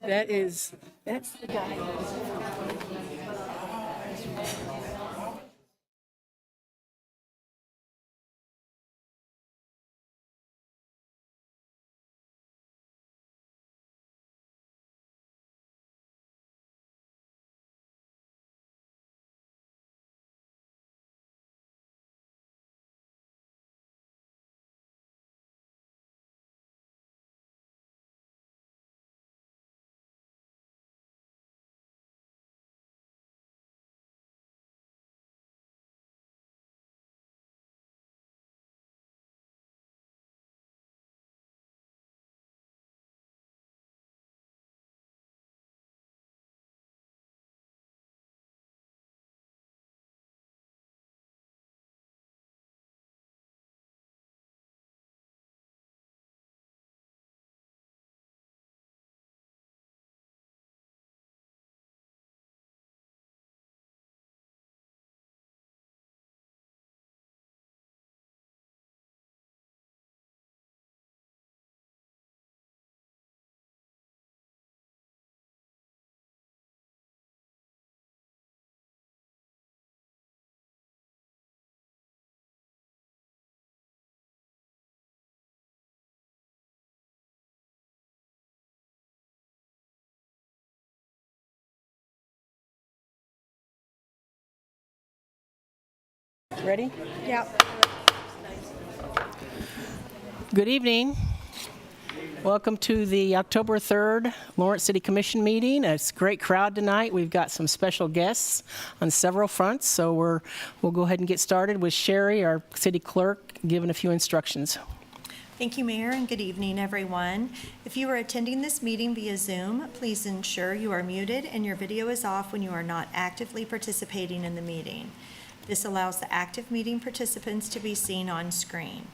That's the guy. Ready? Yep. Good evening. Welcome to the October 3rd Lawrence City Commission meeting. It's a great crowd tonight. We've got some special guests on several fronts, so we'll go ahead and get started with Sherry, our city clerk, giving a few instructions. Thank you, Mayor, and good evening, everyone. If you are attending this meeting via Zoom, please ensure you are muted and your video is off when you are not actively participating in the meeting. This allows the active meeting participants to be seen on screen.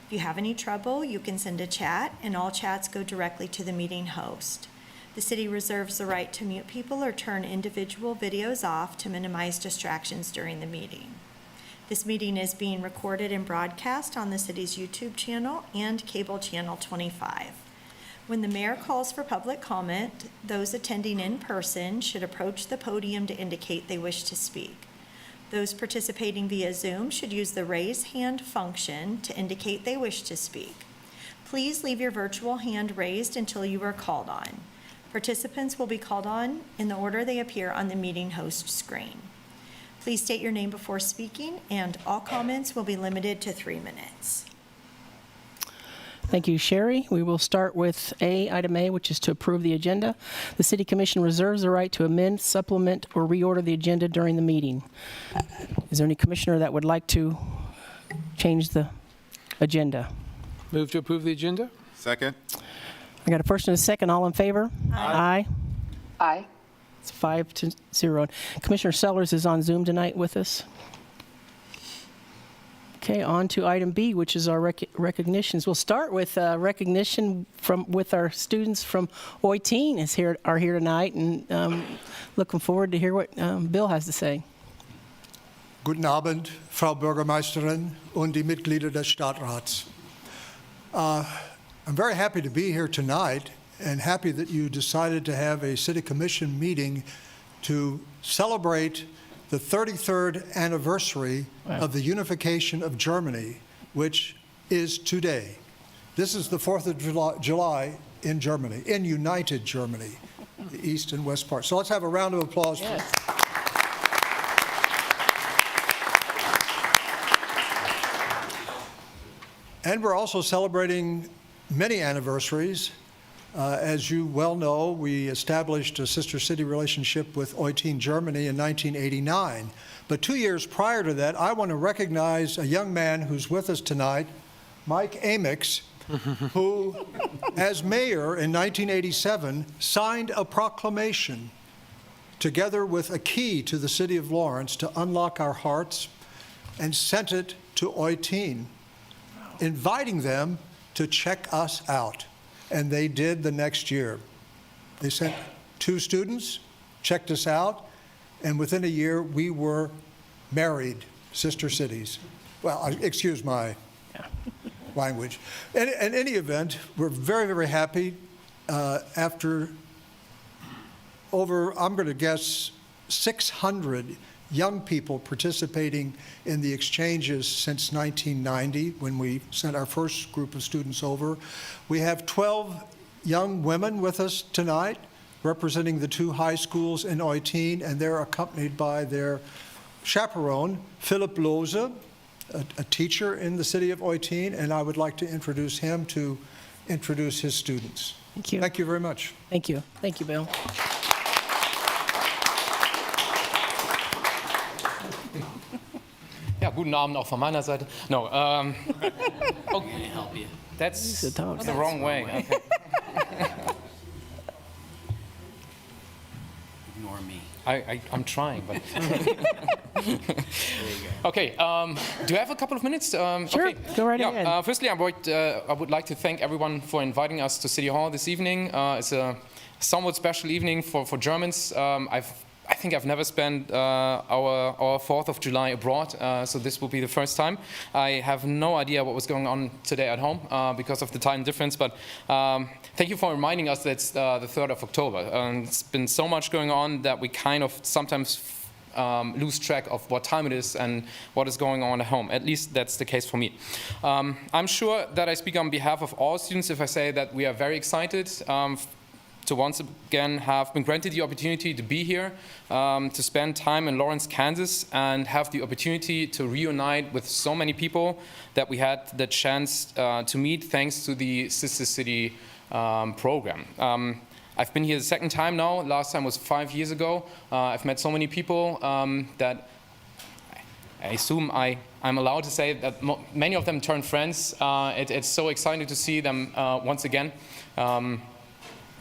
If you have any trouble, you can send a chat, and all chats go directly to the meeting host. The city reserves the right to mute people or turn individual videos off to minimize distractions during the meeting. This meeting is being recorded and broadcast on the city's YouTube channel and cable channel 25. When the mayor calls for public comment, those attending in person should approach the podium to indicate they wish to speak. Those participating via Zoom should use the raise hand function to indicate they wish to speak. Please leave your virtual hand raised until you are called on. Participants will be called on in the order they appear on the meeting host screen. Please state your name before speaking, and all comments will be limited to 3 minutes. Thank you, Sherry. We will start with item A, which is to approve the agenda. The City Commission reserves the right to amend, supplement, or reorder the agenda during the meeting. Is there any commissioner that would like to change the agenda? Move to approve the agenda? Second. I got a first and a second. All in favor? Aye. Aye. It's 5-0. Commissioner Sellers is on Zoom tonight with us. Okay, on to item B, which is our recognitions. We'll start with recognition with our students from Eutin are here tonight, and looking forward to hear what Bill has to say. Guten Abend, Frau Bürgermeisterin und die Mitglieder des Stadtrats. I'm very happy to be here tonight and happy that you decided to have a City Commission meeting to celebrate the 33rd anniversary of the unification of Germany, which is today. This is the 4th of July in Germany, in united Germany, the east and west part. So let's have a round of applause. Yes. And we're also celebrating many anniversaries. As you well know, we established a sister city relationship with Eutin, Germany in 1989. But 2 years prior to that, I want to recognize a young man who's with us tonight, Mike Amix, who, as mayor in 1987, signed a proclamation together with a key to the city of Lawrence to unlock our hearts and sent it to Eutin, inviting them to check us out. And they did the next year. They sent 2 students, checked us out, and within a year we were married, sister cities. Well, excuse my language. In any event, we're very, very happy after over, I'm going to guess, 600 young people participating in the exchanges since 1990, when we sent our first group of students over. We have 12 young women with us tonight, representing the 2 high schools in Eutin, and they're accompanied by their chaperone, Philip Lose, a teacher in the city of Eutin, and I would like to introduce him to introduce his students. Thank you. Thank you very much. Thank you. Thank you, Bill. Ja, guten Abend auch von meiner Seite. No, okay, that's the talk. the wrong way. Okay. Ignore me. I'm trying, but okay. Do you have a couple of minutes? Sure, Okay. go right ahead. Firstly, I would like to thank everyone for inviting us to City Hall this evening. It's a somewhat special evening for Germans. I think I've never spent our 4th of July abroad, so this will be the first time. I have no idea what was going on today at home because of the time difference, but thank you for reminding us that it's the 3rd of October. It's been so much going on that we kind of sometimes lose track of what time it is and what is going on at home. At least that's the case for me. I'm sure that I speak on behalf of all students if I say that we are very excited to once again have been granted the opportunity to be here, to spend time in Lawrence, Kansas, and have the opportunity to reunite with so many people that we had the chance to meet thanks to the Sister City program. I've been here the 2nd time now. Last time was 5 years ago. I've met so many people that I assume I'm allowed to say that many of them turned friends. It's so exciting to see them once again.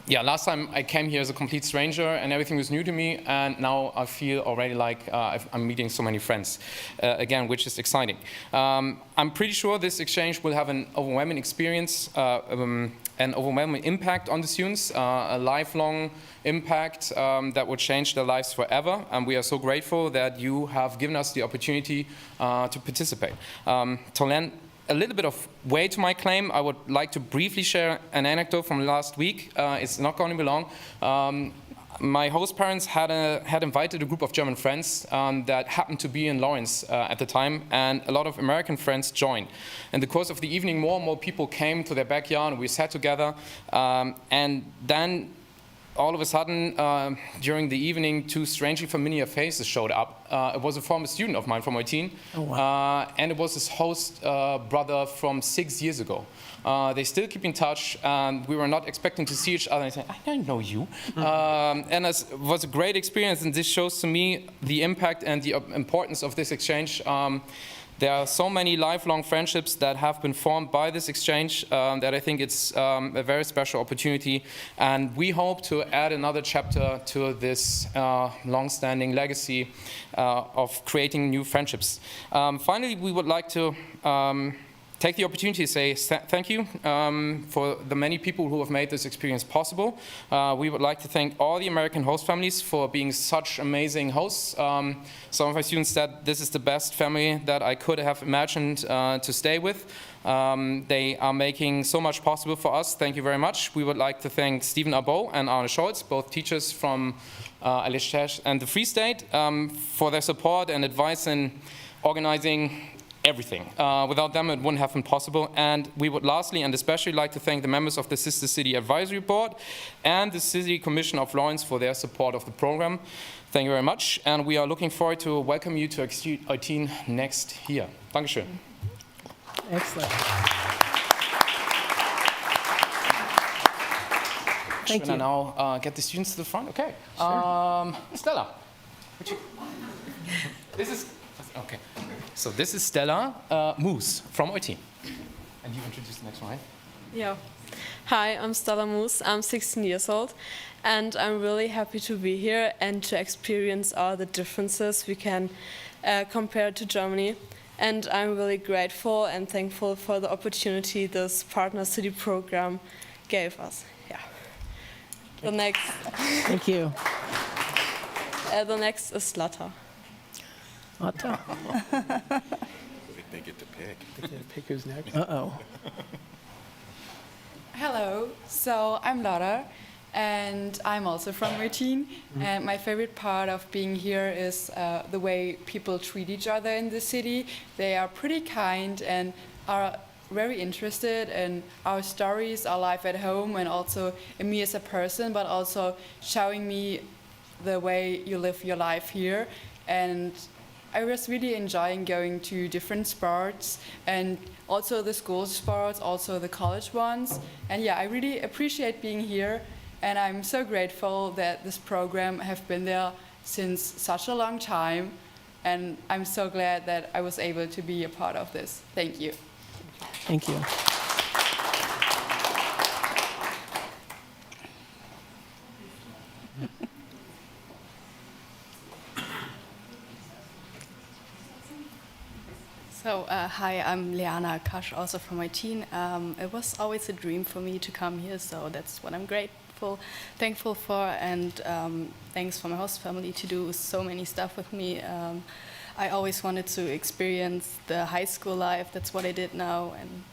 Yeah, last time I came here as a complete stranger and everything was new to me, and now I feel already like I'm meeting so many friends again, which is exciting. I'm pretty sure this exchange will have an overwhelming experience, an overwhelming impact on the students, a lifelong impact that will change their lives forever, and we are so grateful that you have given us the opportunity to participate. To lend a little bit of weight to my claim, I would like to briefly share an anecdote from last week. It's not going to be long. My host parents had invited a group of German friends that happened to be in Lawrence at the time, and a lot of American friends joined. In the course of the evening, more and more people came to their backyard, and we sat together, and then all of a sudden, during the evening, 2 strangely familiar faces showed up. It was a former student of mine from Eutin, and it was his host brother from 6 years ago. They still keep in touch, and we were not expecting to see each other. And I said, I don't know you. And it was a great experience, and this shows to me the impact and the importance of this exchange. There are so many lifelong friendships that have been formed by this exchange that I think it's a very special opportunity, and we hope to add another chapter to this long-standing legacy of creating new friendships. Finally, we would like to take the opportunity to say thank you for the many people who have made this experience possible. We would like to thank all the American host families for being such amazing hosts. Some of my students said this is the best family that I could have imagined to stay with. They are making so much possible for us. Thank you very much. We would like to thank Stephen Abo and Arne Scholz, both teachers from Alice and the Free State, for their support and advice in organizing everything. Without them, it wouldn't have been possible. And we would lastly and especially like to thank the members of the Sister City Advisory Board and the City Commission of Lawrence for their support of the program. Thank you very much. And we are looking forward to welcome you to Eutin next year. Dankeschön. Excellent. Thank Should I you. now get the students to the front? Okay. Sure. Stella. This is, okay. So this is Stella Moose from Eutin. And you introduce the next one, right? Yeah. Hi, I'm Stella Moose. I'm 16 years old, and I'm really happy to be here and to experience all the differences we can compare to Germany. And I'm really grateful and thankful for the opportunity this Partner City program gave us. Yeah. The next. Thank you. The next is Lotta. Otto. They get to pick. Pick who's next. Uh-oh. Hello, so I'm Laura, and I'm also from Eutin. And my favorite part of being here is the way people treat each other in the city. They are pretty kind and are very interested in our stories, our life at home, and also in me as a person, but also showing me the way you live your life here. And I was really enjoying going to different sports and also the school sports, also the college ones. And yeah, I really appreciate being here. And I'm so grateful that this program have been there since such a long time. And I'm so glad that I was able to be a part of this. Thank you. Thank you. So, hi, I'm Liana Kash, also from Eutin. It was always a dream for me to come here, so that's what I'm thankful for, and thanks for my host family to do so many stuff with me. I always wanted to experience the high school life. That's what I did now, and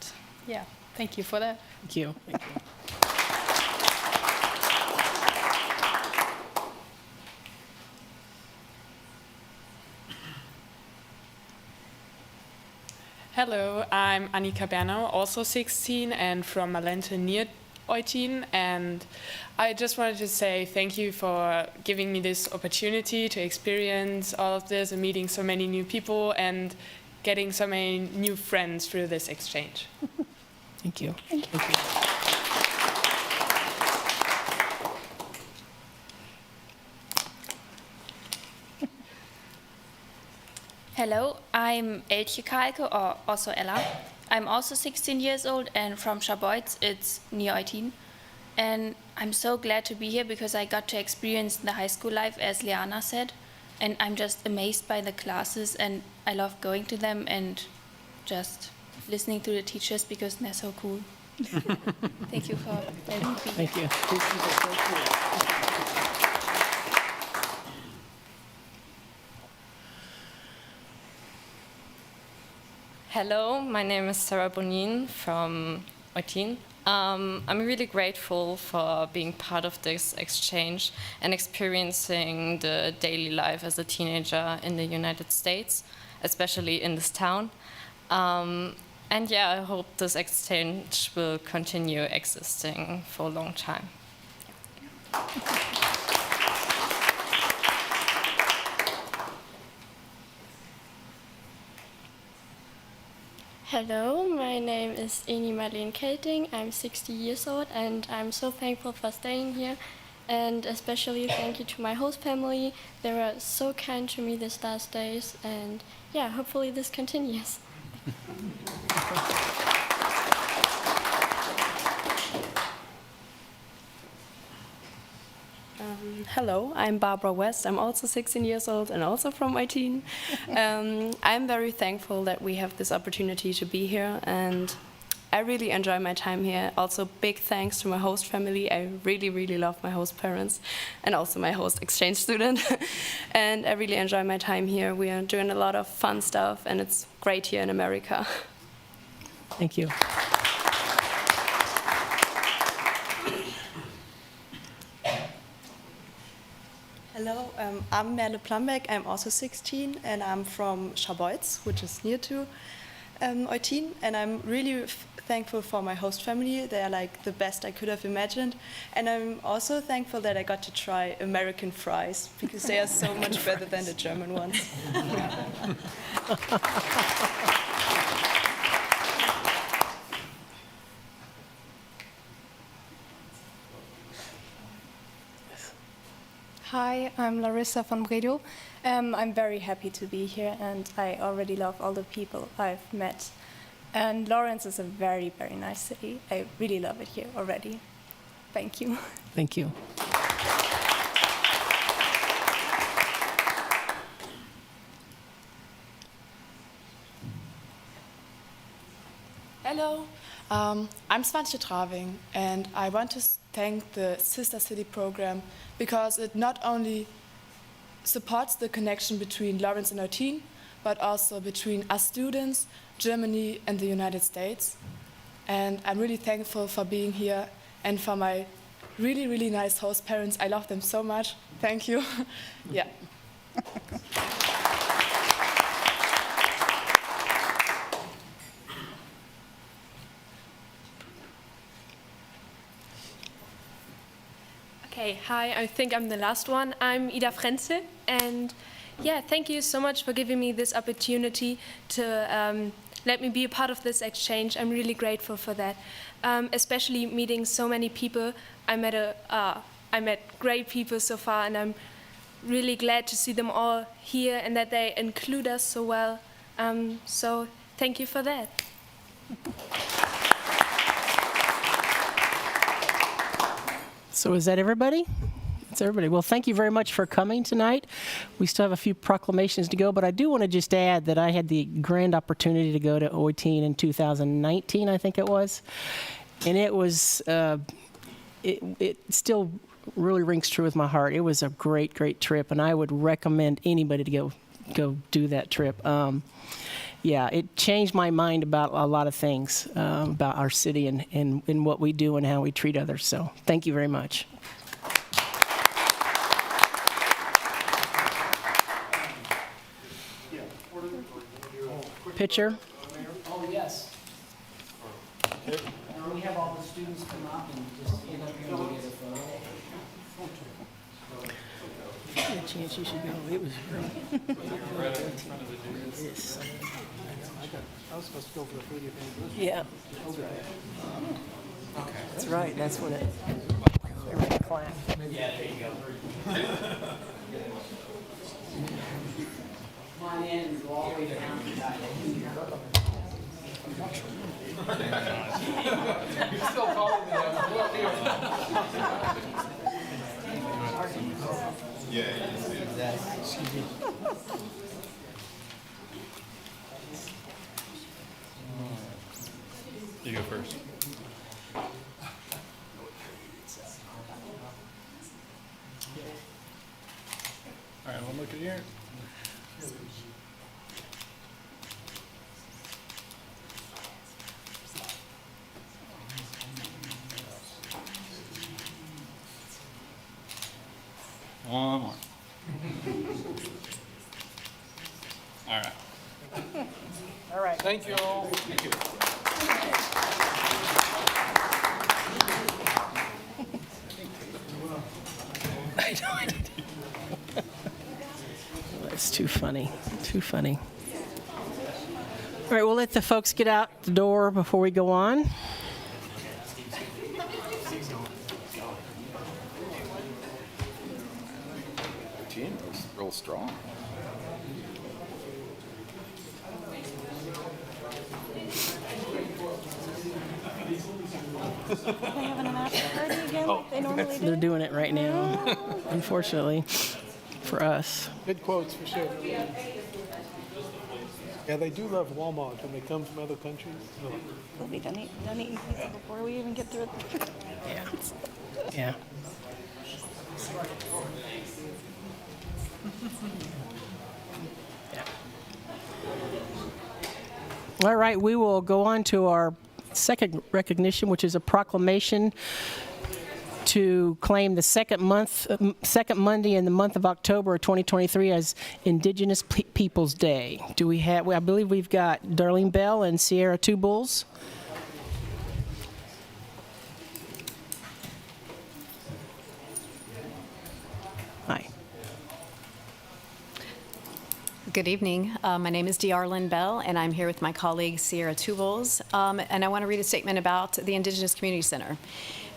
yeah, thank you for that. Thank you. Thank you. Hello, I'm Annika Bernau, also 16 and from Malente near Eutin. And I just wanted to say thank you for giving me this opportunity to experience all of this and meeting so many new people and getting so many new friends through this exchange. Thank you. Thank you. Hello, I'm Eltje Kalke, or also Ella. I'm also 16 years old and from Scharbeutz, it's near Eutin. And I'm so glad to be here because I got to experience the high school life, as Liana said. And I'm just amazed by the classes, and I love going to them and just listening to the teachers because they're so cool. Thank you for letting me be here. Thank you. Hello, my name is Sarah Bonin from Eutin. I'm really grateful for being part of this exchange and experiencing the daily life as a teenager in the United States, especially in this town. And yeah, I hope this exchange will continue existing for a long time. Hello, my name is Eni Marlene Kelting. I'm 60 years old and I'm so thankful for staying here. And especially thank you to my host family. They were so kind to me these last days. And yeah, hopefully this continues. Hello, I'm Barbara West. I'm also 16 years old and also from Eutin. I'm very thankful that we have this opportunity to be here, and I really enjoy my time here. Also, big thanks to my host family. I really, really love my host parents and also my host exchange student. And I really enjoy my time here. We are doing a lot of fun stuff, and it's great here in America. Thank you. Hello, I'm Merle Plumbeck. I'm also 16 and I'm from Scharbeutz, which is near to Eutin. And I'm really thankful for my host family. They are like the best I could have imagined. And I'm also thankful that I got to try American fries because they are so much better than the German ones. Hi, I'm Larissa von Bredow. I'm very happy to be here, and I already love all the people I've met. And Lawrence is a very, very nice city. I really love it here already. Thank you. Thank you. Hello, I'm Svante Traving, and I want to thank the Sister City program because it not only supports the connection between Lawrence and Eutin, but also between us students, Germany, and the United States. And I'm really thankful for being here and for my really, really nice host parents. I love them so much. Thank you. Yeah. Okay, hi, I think I'm the last one. I'm Ida Frenze, and yeah, thank you so much for giving me this opportunity to let me be a part of this exchange. I'm really grateful for that, especially meeting so many people. I met great people so far, and I'm really glad to see them all here and that they include us so well. So thank you for that. So is that everybody? That's everybody. Well, thank you very much for coming tonight. We still have a few proclamations to go, but I do want to just add that I had the grand opportunity to go to Eutin in 2019, I think it was. And it was, it still really rings true with my heart. It was a great, great trip, and I would recommend anybody to go do that trip. Yeah, it changed my mind about a lot of things, about our city and what we do and how we treat others. So thank you very much. Picture? Oh, yes. Can we have all the students come up and just stand up here and get a photo? A chance you should go. It was great. Yes. I was supposed to go for the 30th anniversary. Yeah. That's right. That's when it. Everybody clap. Yeah, there you go. Come on in and go all the way down. You're still calling me. Look here. You go first. All right, one look at here. One more. All right. All right. Thank you all. Thank you. That's too funny. Too funny. All right, we'll let the folks get out the door before we go on. Team was real strong. Are they having an after party again like they normally do? They're doing it right now, unfortunately, for us. Good quotes for sure. Yeah, they do love Walmart when they come from other countries. We'll be done eating pizza before we even get through it. Yeah. Yeah. All right, we will go on to our second recognition, which is a proclamation to claim the second Monday in the month of October of 2023 as Indigenous Peoples Day. Do we have? I believe we've got Darlene Bell and Sierra Two Bulls. Hi. Good evening. My name is Darlene Bell, and I'm here with my colleague Sierra Tubles, and I want to read a statement about the Indigenous Community Center.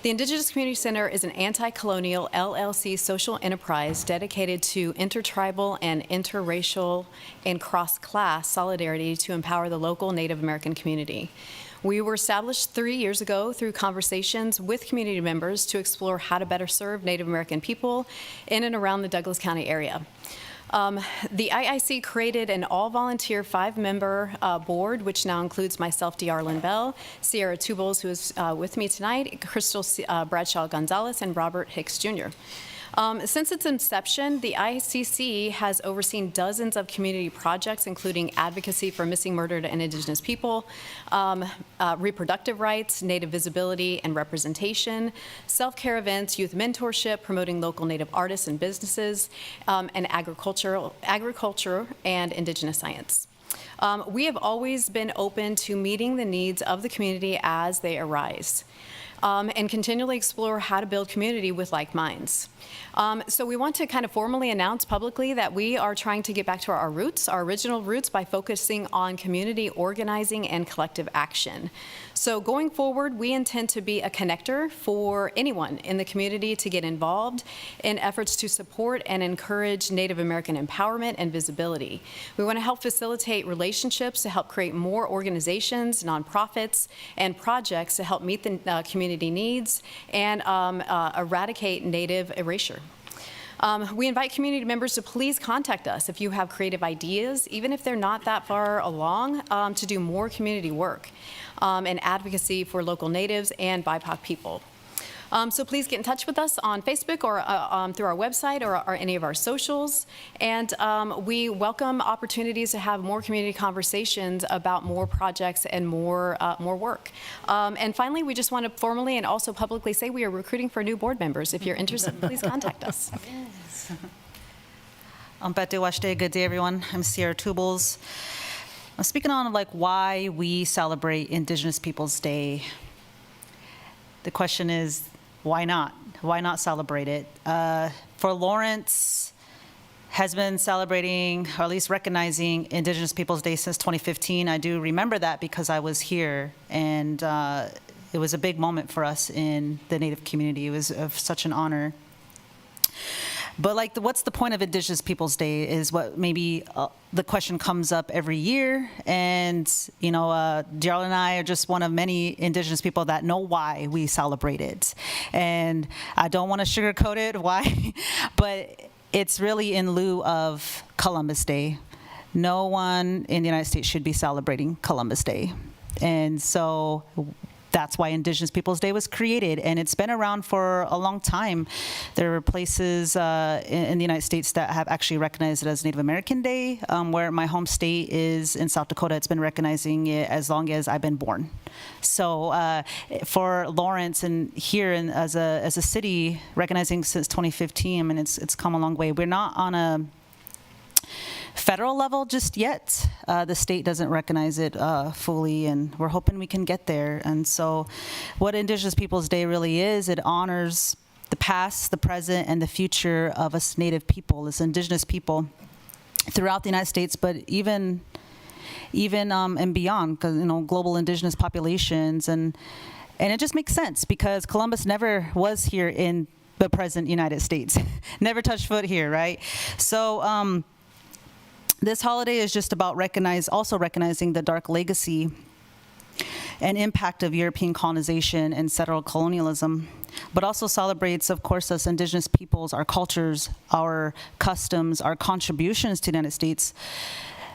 The Indigenous Community Center is an anti-colonial LLC social enterprise dedicated to intertribal and interracial and cross-class solidarity to empower the local Native American community. We were established 3 years ago through conversations with community members to explore how to better serve Native American people in and around the Douglas County area. The IIC created an all-volunteer 5-member board, which now includes myself, Darlene Bell, Sierra Tubles, who is with me tonight, Crystal Bradshaw Gonzalez, and Robert Hicks Jr. Since its inception, the ICC has overseen dozens of community projects, including advocacy for missing, murdered, and Indigenous people, reproductive rights, Native visibility and representation, self-care events, youth mentorship, promoting local Native artists and businesses, and agriculture and Indigenous science. We have always been open to meeting the needs of the community as they arise. And continually explore how to build community with like minds. So we want to kind of formally announce publicly that we are trying to get back to our roots, our original roots, by focusing on community organizing and collective action. So going forward, we intend to be a connector for anyone in the community to get involved in efforts to support and encourage Native American empowerment and visibility. We want to help facilitate relationships to help create more organizations, nonprofits, and projects to help meet the community needs and eradicate Native erasure. We invite community members to please contact us if you have creative ideas, even if they're not that far along, to do more community work and advocacy for local Natives and BIPOC people. So please get in touch with us on Facebook or through our website or any of our socials. And we welcome opportunities to have more community conversations about more projects and more work. And finally, we just want to formally and also publicly say we are recruiting for new board members. If you're interested, please contact us. Good day, everyone. I'm Sierra Tubles. I'm speaking on why we celebrate Indigenous Peoples Day. The question is, why not? Why not celebrate it? For Lawrence, has been celebrating, or at least recognizing, Indigenous Peoples Day since 2015. I do remember that because I was here, and it was a big moment for us in the Native community. It was of such an honor. But what's the point of Indigenous Peoples Day is what maybe the question comes up every year. And, Darryl and I are just one of many Indigenous people that know why we celebrate it. And I don't want to sugarcoat it, why, but it's really in lieu of Columbus Day. No one in the United States should be celebrating Columbus Day. And so that's why Indigenous Peoples Day was created, and it's been around for a long time. There are places in the United States that have actually recognized it as Native American Day, where my home state is in South Dakota. It's been recognizing it as long as I've been born. So for Lawrence and here as a city, recognizing since 2015, I mean, it's come a long way. We're not on a federal level just yet. The state doesn't recognize it fully, and we're hoping we can get there. And so what Indigenous Peoples Day really is, it honors the past, the present, and the future of us Native people, us Indigenous people throughout the United States, but even and beyond, because global Indigenous populations, and it just makes sense because Columbus never was here in the present United States, never touched foot here, right? So this holiday is just about also recognizing the dark legacy and impact of European colonization and settler colonialism, but also celebrates, of course, us Indigenous peoples, our cultures, our customs, our contributions to the United States,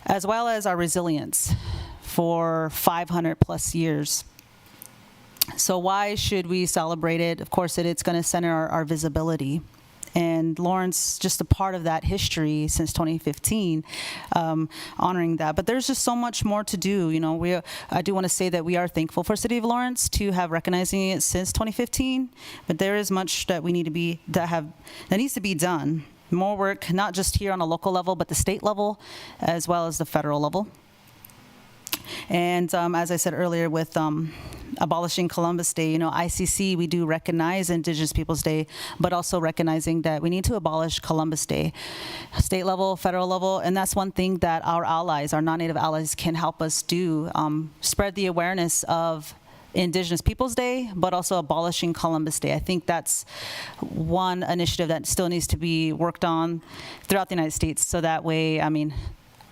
as well as our resilience for 500 plus years. So why should we celebrate it? Of course, it's going to center our visibility. And Lawrence, just a part of that history since 2015, honoring that. But there's just so much more to do. I do want to say that we are thankful for City of Lawrence to have recognizing it since 2015. But there is much that that needs to be done. More work, not just here on a local level, but the state level, as well as the federal level. And as I said earlier, with abolishing Columbus Day, ICC, we do recognize Indigenous Peoples Day, but also recognizing that we need to abolish Columbus Day, state level, federal level, and that's one thing that our allies, our non-Native allies, can help us do, spread the awareness of Indigenous Peoples Day, but also abolishing Columbus Day. I think that's one initiative that still needs to be worked on throughout the United States, so that way,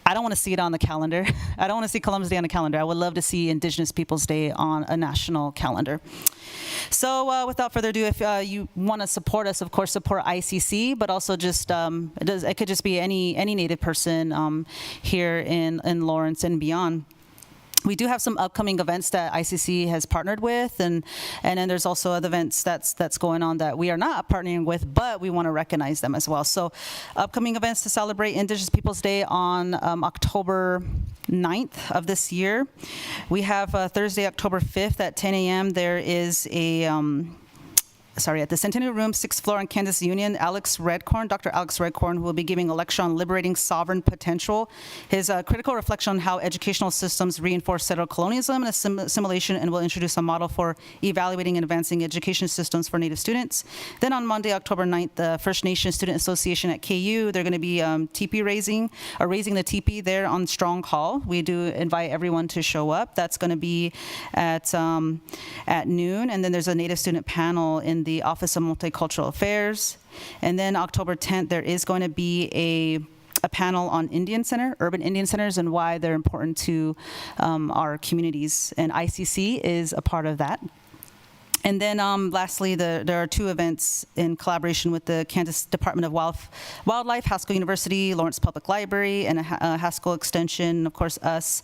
I don't want to see it on the calendar. I don't want to see Columbus Day on the calendar. I would love to see Indigenous Peoples Day on a national calendar. So without further ado, if you want to support us, of course, support ICC, but also just, it could just be any Native person here in Lawrence and beyond. We do have some upcoming events that ICC has partnered with, and then there's also other events that's going on that we are not partnering with, but we want to recognize them as well. So upcoming events to celebrate Indigenous Peoples Day on October 9th of this year. We have Thursday, October 5th at 10 a.m. There is at the Centennial Room, 6th floor on Kansas Union, Dr. Alex Redcorn, who will be giving a lecture on liberating sovereign potential. His critical reflection on how educational systems reinforce settler colonialism and assimilation, and will introduce a model for evaluating and advancing education systems for Native students. Then on Monday, October 9th, the First Nations Student Association at KU, they're going to be teepee raising the teepee there on Strong Hall. We do invite everyone to show up. That's going to be at noon, and then there's a Native student panel in the Office of Multicultural Affairs. And then October 10th, there is going to be a panel on urban Indian centers, and why they're important to our communities. And ICC is a part of that. And then lastly, there are two events in collaboration with the Kansas Department of Wildlife, Haskell University, Lawrence Public Library, and Haskell Extension, of course, us,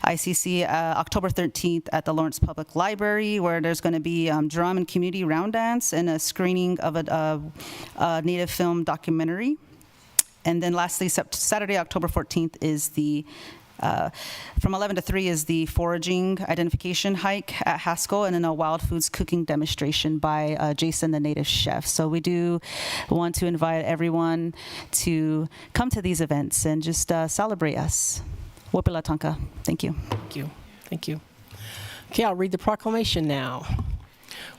ICC, October 13th at the Lawrence Public Library, where there's going to be drum and community round dance and a screening of a Native film documentary. And then lastly, Saturday, October 14th is from 11 to 3 is the foraging identification hike at Haskell, and then a wild foods cooking demonstration by Jason, the Native chef. So we do want to invite everyone to come to these events and just celebrate us. Wopila Tonka. Thank you. Thank you. Thank you. Okay, I'll read the proclamation now.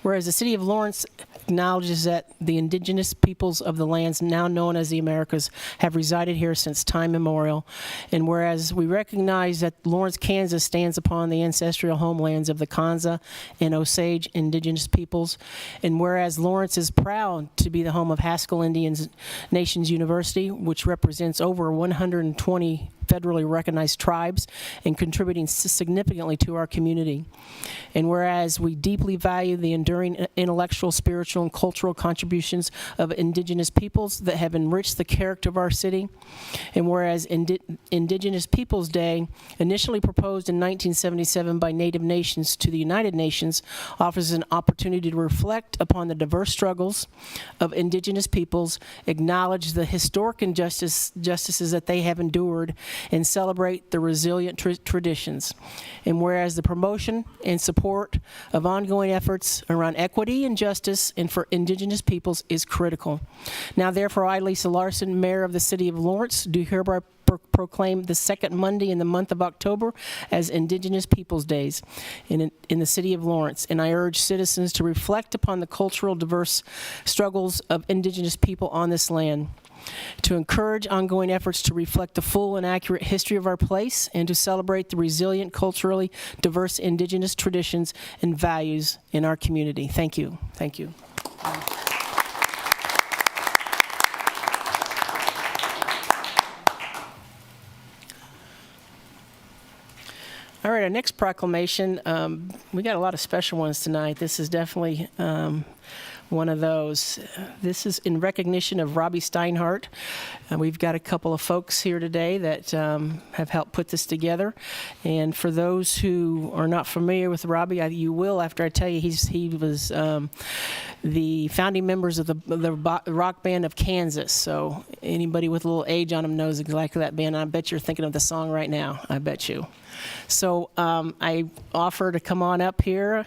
Whereas the City of Lawrence acknowledges that the indigenous peoples of the lands now known as the Americas have resided here since time immemorial, and whereas we recognize that Lawrence, Kansas stands upon the ancestral homelands of the Kanza and Osage indigenous peoples, and whereas Lawrence is proud to be the home of Haskell Indian Nations University, which represents over 120 federally recognized tribes and contributing significantly to our community. And whereas we deeply value the enduring intellectual, spiritual, and cultural contributions of indigenous peoples that have enriched the character of our city, and whereas Indigenous Peoples Day, initially proposed in 1977 by Native nations to the United Nations, offers an opportunity to reflect upon the diverse struggles of indigenous peoples, acknowledge the historic injustices that they have endured, and celebrate the resilient traditions. And whereas the promotion and support of ongoing efforts around equity and justice and for indigenous peoples is critical. Now therefore, I, Lisa Larson, Mayor of the City of Lawrence, do hereby proclaim the second Monday in the month of October as Indigenous Peoples Days in the City of Lawrence. And I urge citizens to reflect upon the cultural diverse struggles of indigenous people on this land, to encourage ongoing efforts to reflect the full and accurate history of our place, and to celebrate the resilient, culturally diverse indigenous traditions and values in our community. Thank you. Thank you. All right, our next proclamation, we got a lot of special ones tonight. This is definitely one of those. This is in recognition of Robbie Steinhardt. We've got a couple of folks here today that have helped put this together. And for those who are not familiar with Robbie, you will after I tell you he was the founding members of the rock band of Kansas. So anybody with a little age on them knows exactly that band. I bet you're thinking of the song right now. I bet you. So I offer to come on up here,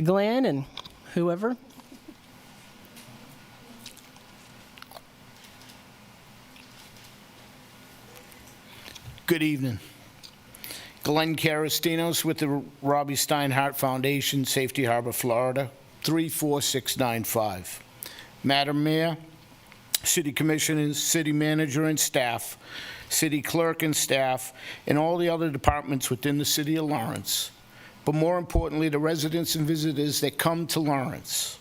Glenn and whoever. Good evening. Glenn Carastinos with the Robbie Steinhardt Foundation, Safety Harbor, Florida, 34695. Madam Mayor, City Commissioners, City Manager and staff, City Clerk and staff, and all the other departments within the City of Lawrence, but more importantly, the residents and visitors that come to Lawrence.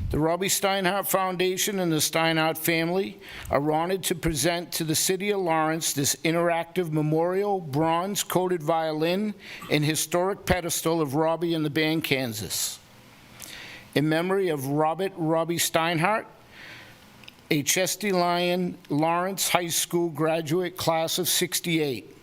The Robbie Steinhardt Foundation and the Steinhardt family are honored to present to the City of Lawrence this interactive memorial bronze-coated violin and historic pedestal of Robby and the band Kansas. In memory of Robbie Steinhardt, a Chesty Lyon Lawrence High School graduate class of '68.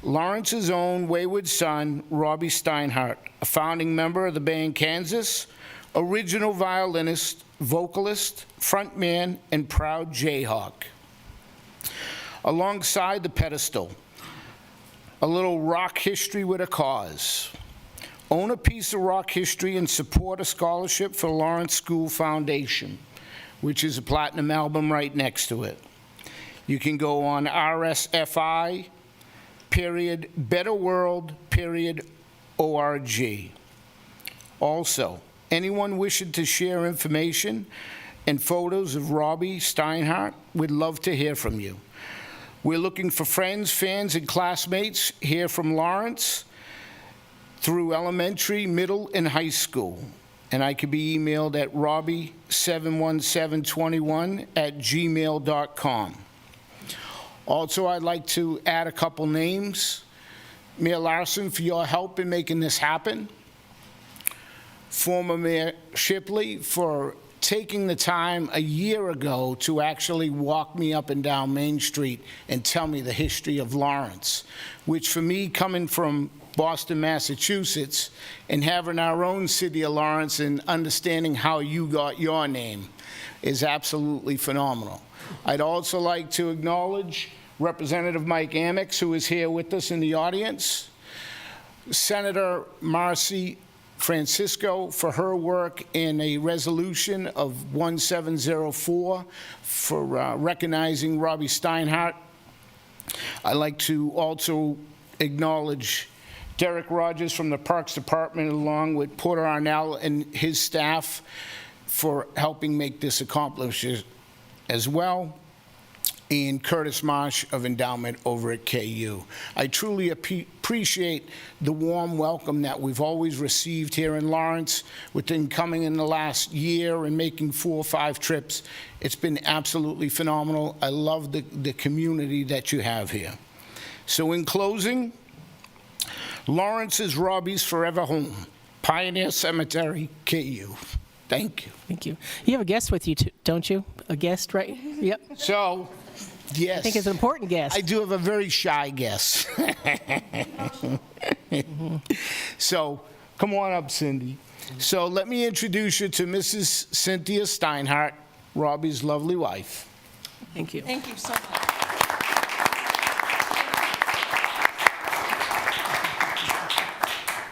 Lawrence's own wayward son, Robbie Steinhardt, a founding member of the band Kansas, original violinist, vocalist, frontman, and proud Jayhawk. Alongside the pedestal, a little rock history with a cause. Own a piece of rock history and support a scholarship for Lawrence School Foundation, which is a platinum album right next to it. You can go on rsfi.betterworld.org. Also, anyone wishing to share information and photos of Robbie Steinhardt, we'd love to hear from you. We're looking for friends, fans, and classmates here from Lawrence through elementary, middle, and high school. And I can be emailed at robbie71721@gmail.com. Also, I'd like to add a couple names. Mayor Larson, for your help in making this happen. Former Mayor Shipley for taking the time a year ago to actually walk me up and down Main Street and tell me the history of Lawrence, which for me, coming from Boston, Massachusetts, and having our own city of Lawrence and understanding how you got your name is absolutely phenomenal. I'd also like to acknowledge Representative Mike Amex, who is here with us in the audience, Senator Marcy Francisco for her work in a resolution of 1704 for recognizing Robbie Steinhardt. I'd like to also acknowledge Derek Rogers from the Parks Department, along with Porter Arnell and his staff, for helping make this accomplishment as well, and Curtis Marsh of Endowment over at KU. I truly appreciate the warm welcome that we've always received here in Lawrence, within coming in the last year and making 4 or 5 trips. It's been absolutely phenomenal. I love the community that you have here. So in closing, Lawrence is Robbie's forever home. Pioneer Cemetery, KU. Thank you. Thank you. You have a guest with you, too, don't you? A guest, right? Yep. So, yes. I think it's an important guest. I do have a very shy guest. So, come on up, Cindy. So, let me introduce you to Mrs. Cynthia Steinhardt, Robbie's lovely wife. Thank you. Thank you so much.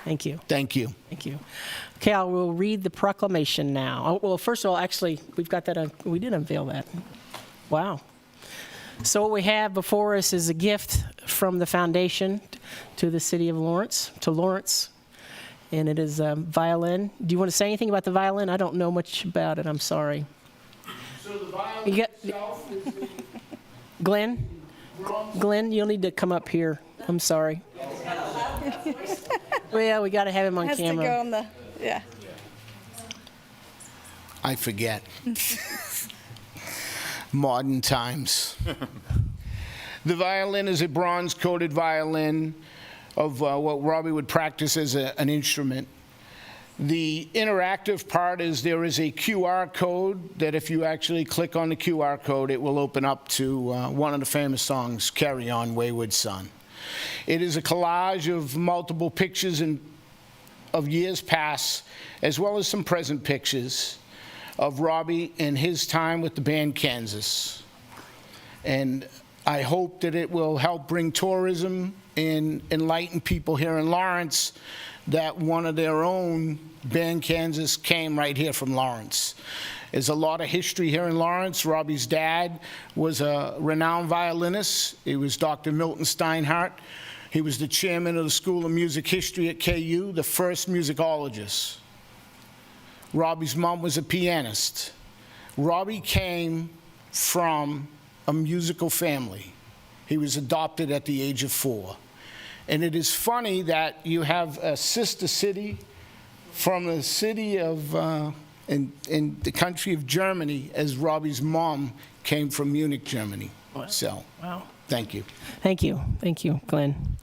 Thank you. Thank you. Thank you. Okay, I will read the proclamation now. Oh, well, first of all, actually, we've got that, we did unveil that. Wow. So what we have before us is a gift from the foundation to the city of Lawrence, to Lawrence, and it is a violin. Do you want to say anything about the violin? I don't know much about it, I'm sorry. So the violin itself is Glenn? Glenn, you'll need to come up here. I'm sorry. Well, yeah, we got to have him on Has camera. to go on the, yeah. I forget. Modern times. The violin is a bronze-coated violin of what Robbie would practice as an instrument. The interactive part is there is a QR code that if you actually click on the QR code, it will open up to one of the famous songs, Carry On, Wayward Son. It is a collage of multiple pictures of years past, as well as some present pictures of Robbie and his time with the band Kansas. And I hope that it will help bring tourism and enlighten people here in Lawrence that one of their own, band Kansas, came right here from Lawrence. There's a lot of history here in Lawrence. Robbie's dad was a renowned violinist. He was Dr. Milton Steinhardt. He was the chairman of the School of Music History at KU, the first musicologist. Robbie's mom was a pianist. Robbie came from a musical family. He was adopted at the age of 4. And it is funny that you have a sister city from the city of, in the country of Germany, as Robbie's mom came from Munich, Germany. Wow. So, wow. Thank you. Thank you. Thank you, Glenn.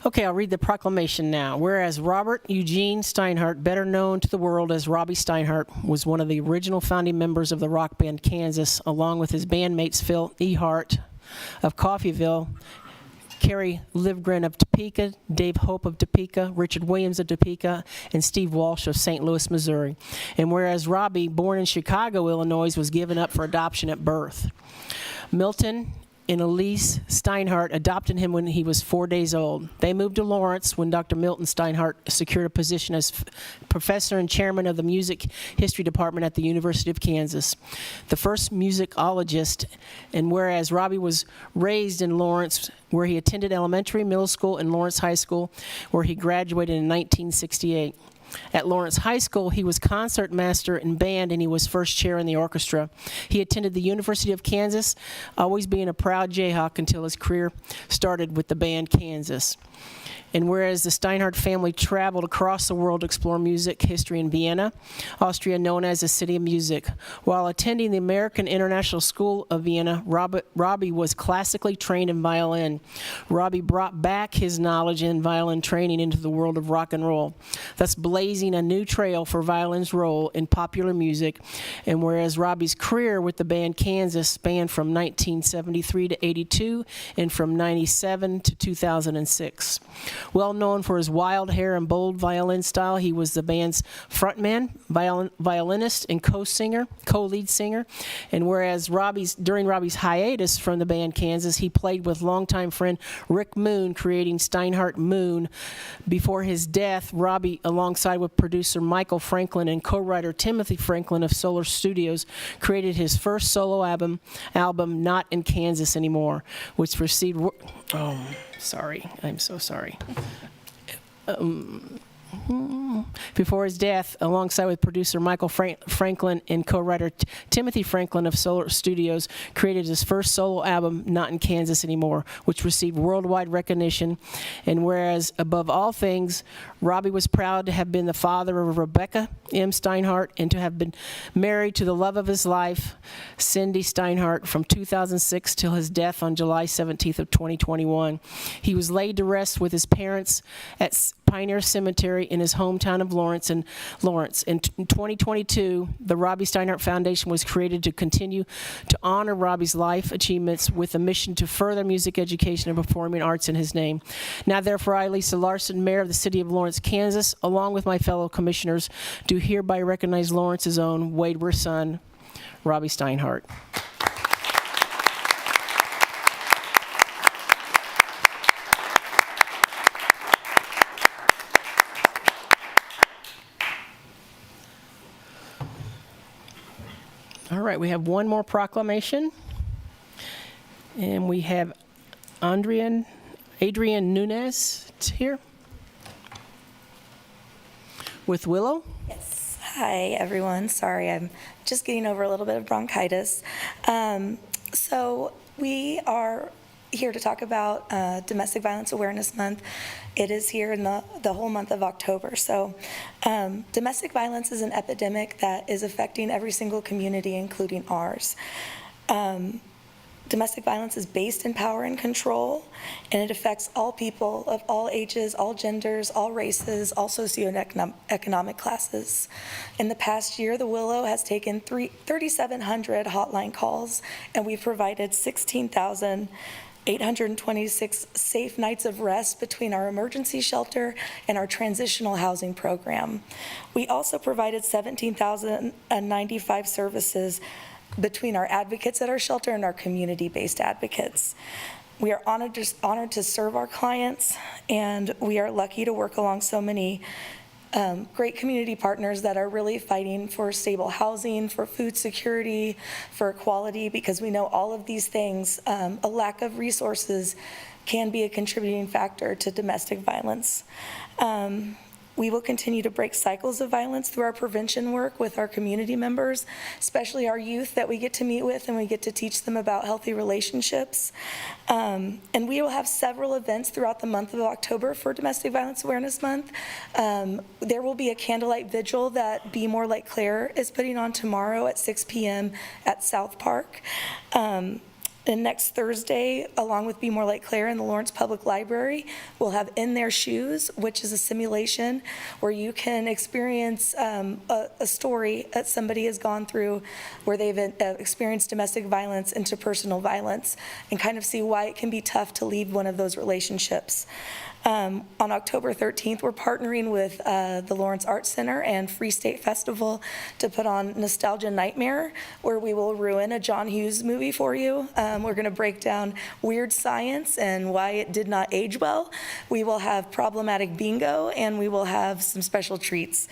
Okay, I'll read the proclamation now. Whereas Robert Eugene Steinhardt, better known to the world as Robbie Steinhardt, was one of the original founding members of the rock band Kansas, along with his bandmates Phil E. Hart of Coffeyville Carrie Livgren of Topeka, Dave Hope of Topeka, Richard Williams of Topeka, and Steve Walsh of St. Louis, Missouri. And whereas Robbie, born in Chicago, Illinois, was given up for adoption at birth. Milton and Elise Steinhardt adopted him when he was 4 days old. They moved to Lawrence when Dr. Milton Steinhardt secured a position as professor and chairman of the music history department at the University of Kansas, the first musicologist. And whereas Robbie was raised in Lawrence, where he attended elementary, middle school, and Lawrence High School, where he graduated in 1968. At Lawrence High School, he was concert master in band, and he was first chair in the orchestra. He attended the University of Kansas, always being a proud Jayhawk until his career started with the band Kansas. And whereas the Steinhardt family traveled across the world to explore music history in Vienna, Austria, known as the City of Music. While attending the American International School of Vienna, Robbie was classically trained in violin. Robbie brought back his knowledge in violin training into the world of rock and roll, thus blazing a new trail for violin's role in popular music. And whereas Robbie's career with the band Kansas spanned from 1973 to 82 and from 97 to 2006. Well known for his wild hair and bold violin style, he was the band's frontman, violinist, and co-lead singer. And whereas during Robbie's hiatus from the band Kansas, he played with longtime friend Rick Moon, creating Steinhardt Moon. Before his death, Robbie, alongside with producer Michael Franklin and co-writer Timothy Franklin of Solar Studios, created his first solo album, Not in Kansas Anymore, which received... Sorry, I'm so sorry. Before his death, alongside with producer Michael Franklin and co-writer Timothy Franklin of Solar Studios, created his first solo album, Not in Kansas Anymore, which received worldwide recognition. And whereas, above all things, Robbie was proud to have been the father of Rebecca M. Steinhardt and to have been married to the love of his life, Cindy Steinhardt, from 2006 till his death on July 17th of 2021. He was laid to rest with his parents at Pioneer Cemetery in his hometown of Lawrence. In 2022, the Robbie Steinhardt Foundation was created to continue to honor Robbie's life achievements with a mission to further music education and performing arts in his name. Now, therefore, I, Lisa Larson, Mayor of the City of Lawrence, Kansas, along with my fellow commissioners, do hereby recognize Lawrence's own wayward son, Robbie Steinhardt. All right, we have one more proclamation. And we have Adrian Nunez here with Willow. Yes. Hi, everyone. Sorry, I'm just getting over a little bit of bronchitis. So we are here to talk about Domestic Violence Awareness Month. It is here in the whole month of October. So domestic violence is an epidemic that is affecting every single community, including ours. Domestic violence is based in power and control, and it affects all people of all ages, all genders, all races, all socioeconomic classes. In the past year, the Willow has taken 3,700 hotline calls, and we've provided 16,826 safe nights of rest between our emergency shelter and our transitional housing program. We also provided 17,095 services between our advocates at our shelter and our community-based advocates. We are honored to serve our clients, and we are lucky to work along so many great community partners that are really fighting for stable housing, for food security, for equality, because we know all of these things, a lack of resources can be a contributing factor to domestic violence. We will continue to break cycles of violence through our prevention work with our community members, especially our youth that we get to meet with and we get to teach them about healthy relationships. And we will have several events throughout the month of October for Domestic Violence Awareness Month. There will be a candlelight vigil that Be More Like Claire is putting on tomorrow at 6 p.m. at South Park. And next Thursday, along with Be More Like Claire in the Lawrence Public Library, we'll have In Their Shoes, which is a simulation where you can experience a story that somebody has gone through where they've experienced domestic violence, interpersonal violence, and kind of see why it can be tough to leave one of those relationships. On October 13th, we're partnering with the Lawrence Arts Center and Free State Festival to put on Nostalgia Nightmare, where we will ruin a John Hughes movie for you. We're going to break down weird science and why it did not age well. We will have problematic bingo, and we will have some special treats.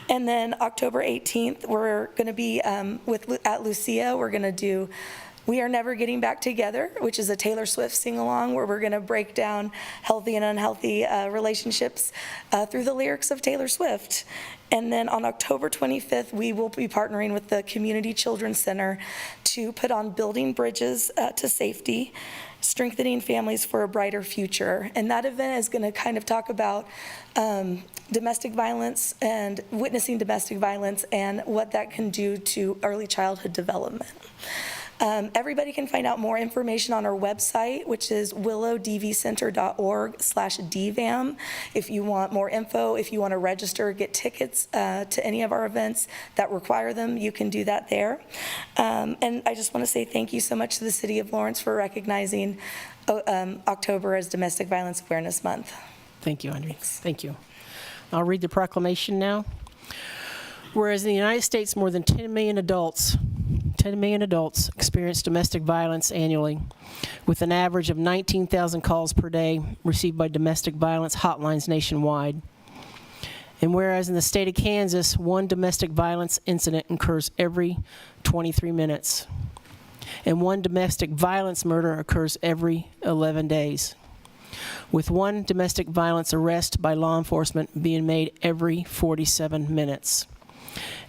And then October 18th, we're going to be at Lucia. We're going to do We Are Never Getting Back Together, which is a Taylor Swift sing-along where we're going to break down healthy and unhealthy relationships through the lyrics of Taylor Swift. And then on October 25th, we will be partnering with the Community Children's Center to put on Building Bridges to Safety, Strengthening Families for a Brighter Future. And that event is going to kind of talk about domestic violence and witnessing domestic violence and what that can do to early childhood development. Everybody can find out more information on our website, which is willowdvcenter.org/dvam. If you want more info, if you want to register, get tickets to any of our events that require them, you can do that there. And I just want to say thank you so much to the City of Lawrence for recognizing October as Domestic Violence Awareness Month. Thank you, Andre. Thank you. I'll read the proclamation now. Whereas in the United States, more than 10 million adults experience domestic violence annually, with an average of 19,000 calls per day received by domestic violence hotlines nationwide. And whereas in the state of Kansas, one domestic violence incident occurs every 23 minutes, and one domestic violence murder occurs every 11 days, with one domestic violence arrest by law enforcement being made every 47 minutes.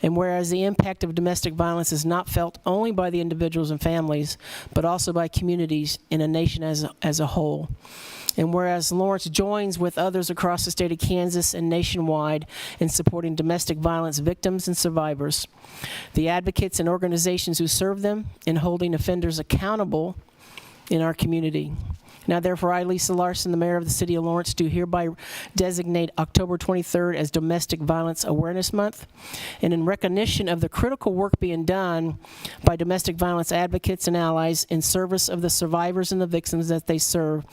And whereas the impact of domestic violence is not felt only by the individuals and families, but also by communities in a nation as a whole. And whereas Lawrence joins with others across the state of Kansas and nationwide in supporting domestic violence victims and survivors, the advocates and organizations who serve them in holding offenders accountable in our community. Now, therefore, I, Lisa Larson, the mayor of the city of Lawrence, do hereby designate October 23rd as Domestic Violence Awareness Month. And in recognition of the critical work being done by domestic violence advocates and allies in service of the survivors and the victims that they serve,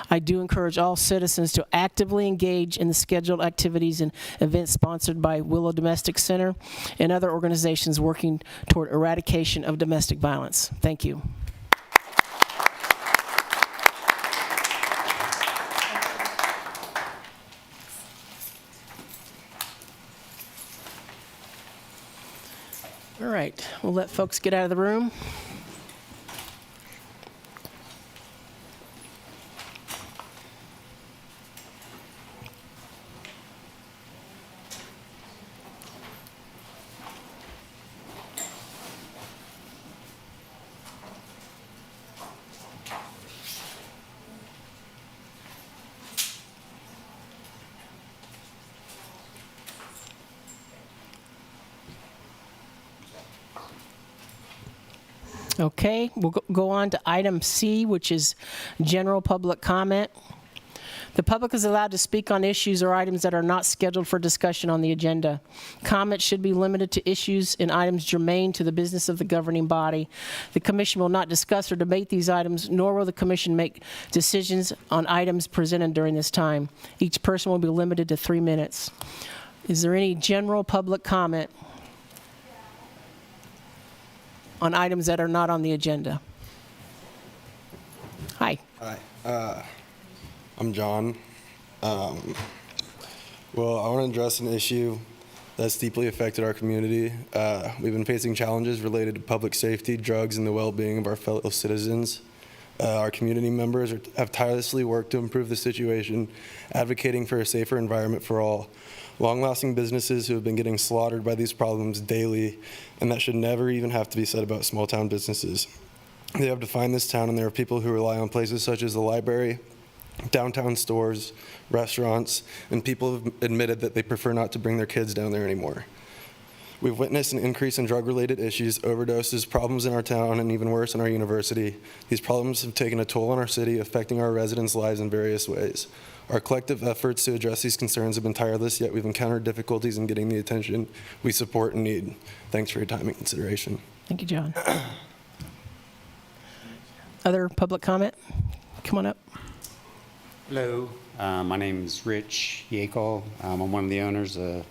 I do encourage all citizens to actively engage in the scheduled activities and events sponsored by Willow Domestic Center and other organizations working toward eradication of domestic violence. Thank you. All right, we'll let folks get out of the room. Okay, we'll go on to item C, which is general public comment. The public is allowed to speak on issues or items that are not scheduled for discussion on the agenda. Comments should be limited to issues and items germane to the business of the governing body. The commission will not discuss or debate these items, nor will the commission make decisions on items presented during this time. Each person will be limited to 3 minutes. Is there any general public comment on items that are not on the agenda? Hi. Hi. I'm John. Well, I want to address an issue that's deeply affected our community. We've been facing challenges related to public safety, drugs, and the well-being of our fellow citizens. Our community members have tirelessly worked to improve the situation, advocating for a safer environment for all. Long-lasting businesses who have been getting slaughtered by these problems daily, and that should never even have to be said about small-town businesses. They have defined this town, and there are people who rely on places such as the library, downtown stores, restaurants, and people have admitted that they prefer not to bring their kids down there anymore. We've witnessed an increase in drug-related issues, overdoses, problems in our town, and even worse in our university. These problems have taken a toll on our city, affecting our residents' lives in various ways. Our collective efforts to address these concerns have been tireless, yet we've encountered difficulties in getting the attention we support and need. Thanks for your time and consideration. Thank you, John. Other public comment? Come on up. Hello, my name is Rich Yakel. I'm one of the owners of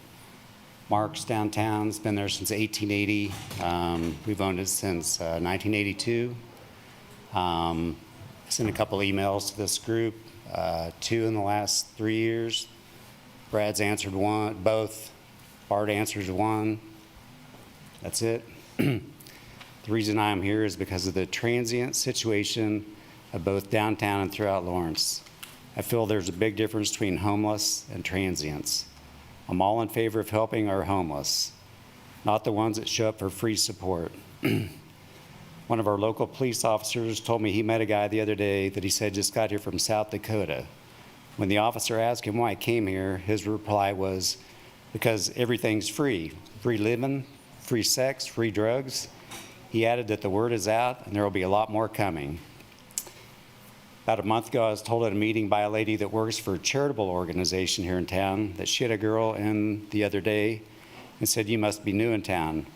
Mark's downtown. It's been there since 1880. We've owned it since 1982. I sent a couple emails to this group, 2 in the last 3 years. Brad's answered both. Bart answers 1. That's it. The reason I'm here is because of the transient situation of both downtown and throughout Lawrence. I feel there's a big difference between homeless and transients. I'm all in favor of helping our homeless, not the ones that show up for free support. One of our local police officers told me he met a guy the other day that he said just got here from South Dakota. When the officer asked him why he came here, his reply was, because everything's free. Free living, free sex, free drugs. He added that the word is out and there will be a lot more coming. About a month ago, I was told at a meeting by a lady that works for a charitable organization here in town that she had a girl in the other day and said, "You must be new in town."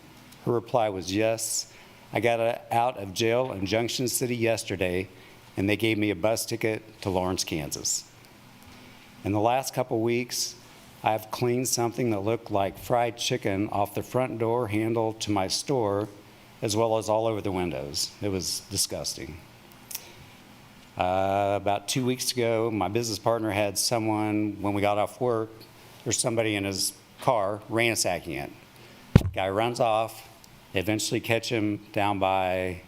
Her reply was, "Yes, I got out of jail in Junction City yesterday and they gave me a bus ticket to Lawrence, Kansas." In the last couple weeks, I've cleaned something that looked like fried chicken off the front door handle to my store, as well as all over the windows. It was disgusting. About 2 weeks ago, my business partner had someone, when we got off work, there's somebody in his car ransacking it. Guy runs off. They eventually catch him down by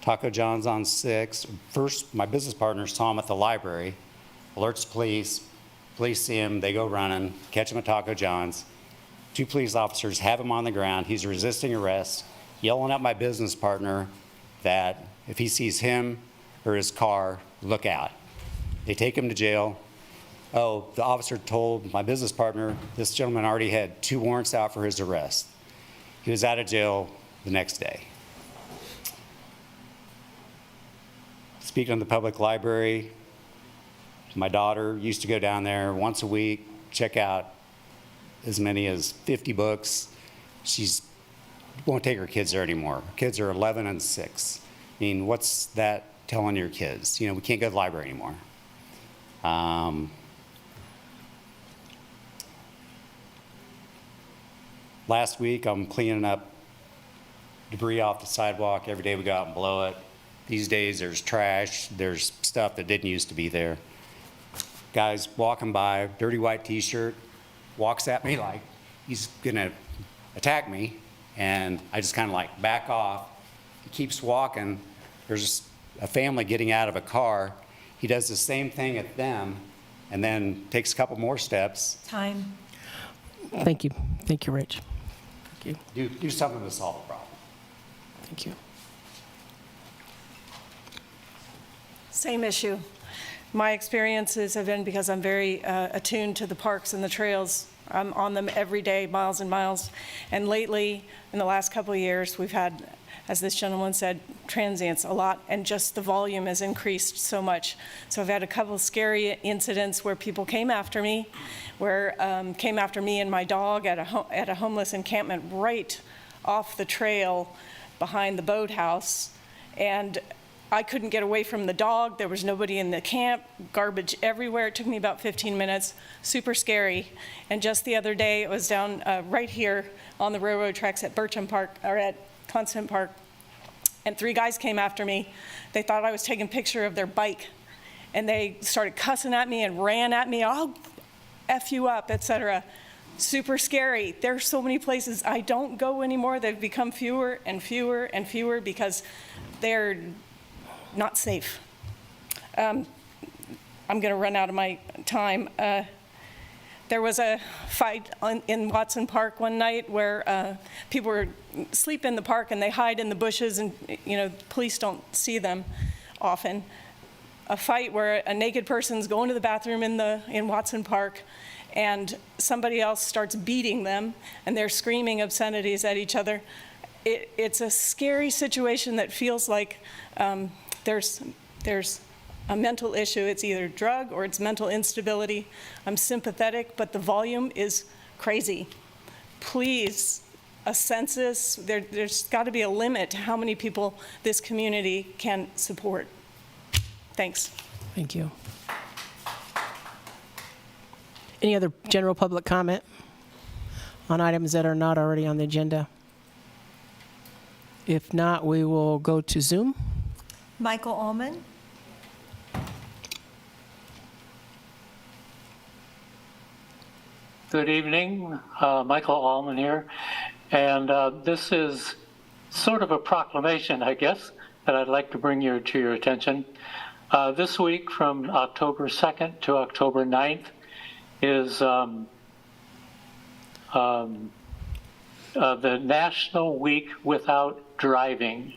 Taco John's on 6. First, my business partner saw him at the library, alerts police. Police see him, they go running, catch him at Taco John's. 2 police officers have him on the ground. He's resisting arrest, yelling at my business partner that if he sees him or his car, look out. They take him to jail. Oh, the officer told my business partner this gentleman already had 2 warrants out for his arrest. He was out of jail the next day. Speaking of the public library, my daughter used to go down there once a week, check out as many as 50 books. She won't take her kids there anymore. Her kids are 11 and 6. I mean, what's that telling your kids? You know, we can't go to the library anymore. Last week, I'm cleaning up debris off the sidewalk. Every day we go out and blow it. These days, there's trash. There's stuff that didn't used to be there. Guy's walking by, dirty white t-shirt, walks at me like he's gonna attack me, and I just kind of like back off. He keeps walking. There's a family getting out of a car. He does the same thing at them and then takes a couple more steps. Time. Thank you. Thank you, Rich. Thank you. Do something to solve the problem. Thank you. Same issue. My experiences have been, because I'm very attuned to the parks and the trails, I'm on them every day, miles and miles. And lately, in the last couple of years, we've had, as this gentleman said, transients a lot, and just the volume has increased so much. So I've had a couple of scary incidents where people came after me, came after me and my dog at a homeless encampment right off the trail behind the boathouse. And I couldn't get away from the dog. There was nobody in the camp, garbage everywhere. It took me about 15 minutes, super scary. And just the other day, it was down right here on the railroad tracks at Bircham Park, or at Constant Park, and 3 guys came after me. They thought I was taking a picture of their bike, and they started cussing at me and ran at me. "I'll F you up," etc. Super scary. There's so many places I don't go anymore. They've become fewer and fewer and fewer because they're not safe. I'm going to run out of my time. There was a fight in Watson Park one night where people were asleep in the park and they hide in the bushes, and police don't see them often. A fight where a naked person's going to the bathroom in Watson Park, and somebody else starts beating them, and they're screaming obscenities at each other. It's a scary situation that feels like there's a mental issue. It's either drug or it's mental instability. I'm sympathetic, but the volume is crazy. Please, a census, there's got to be a limit to how many people this community can support. Thanks. Thank you. Any other general public comment on items that are not already on the agenda? If not, we will go to Zoom. Michael Ullman. Good evening, Michael Allman here, and this is sort of a proclamation, I guess, that I'd like to bring to your attention. This week, from October 2nd to October 9th, is the National Week Without Driving.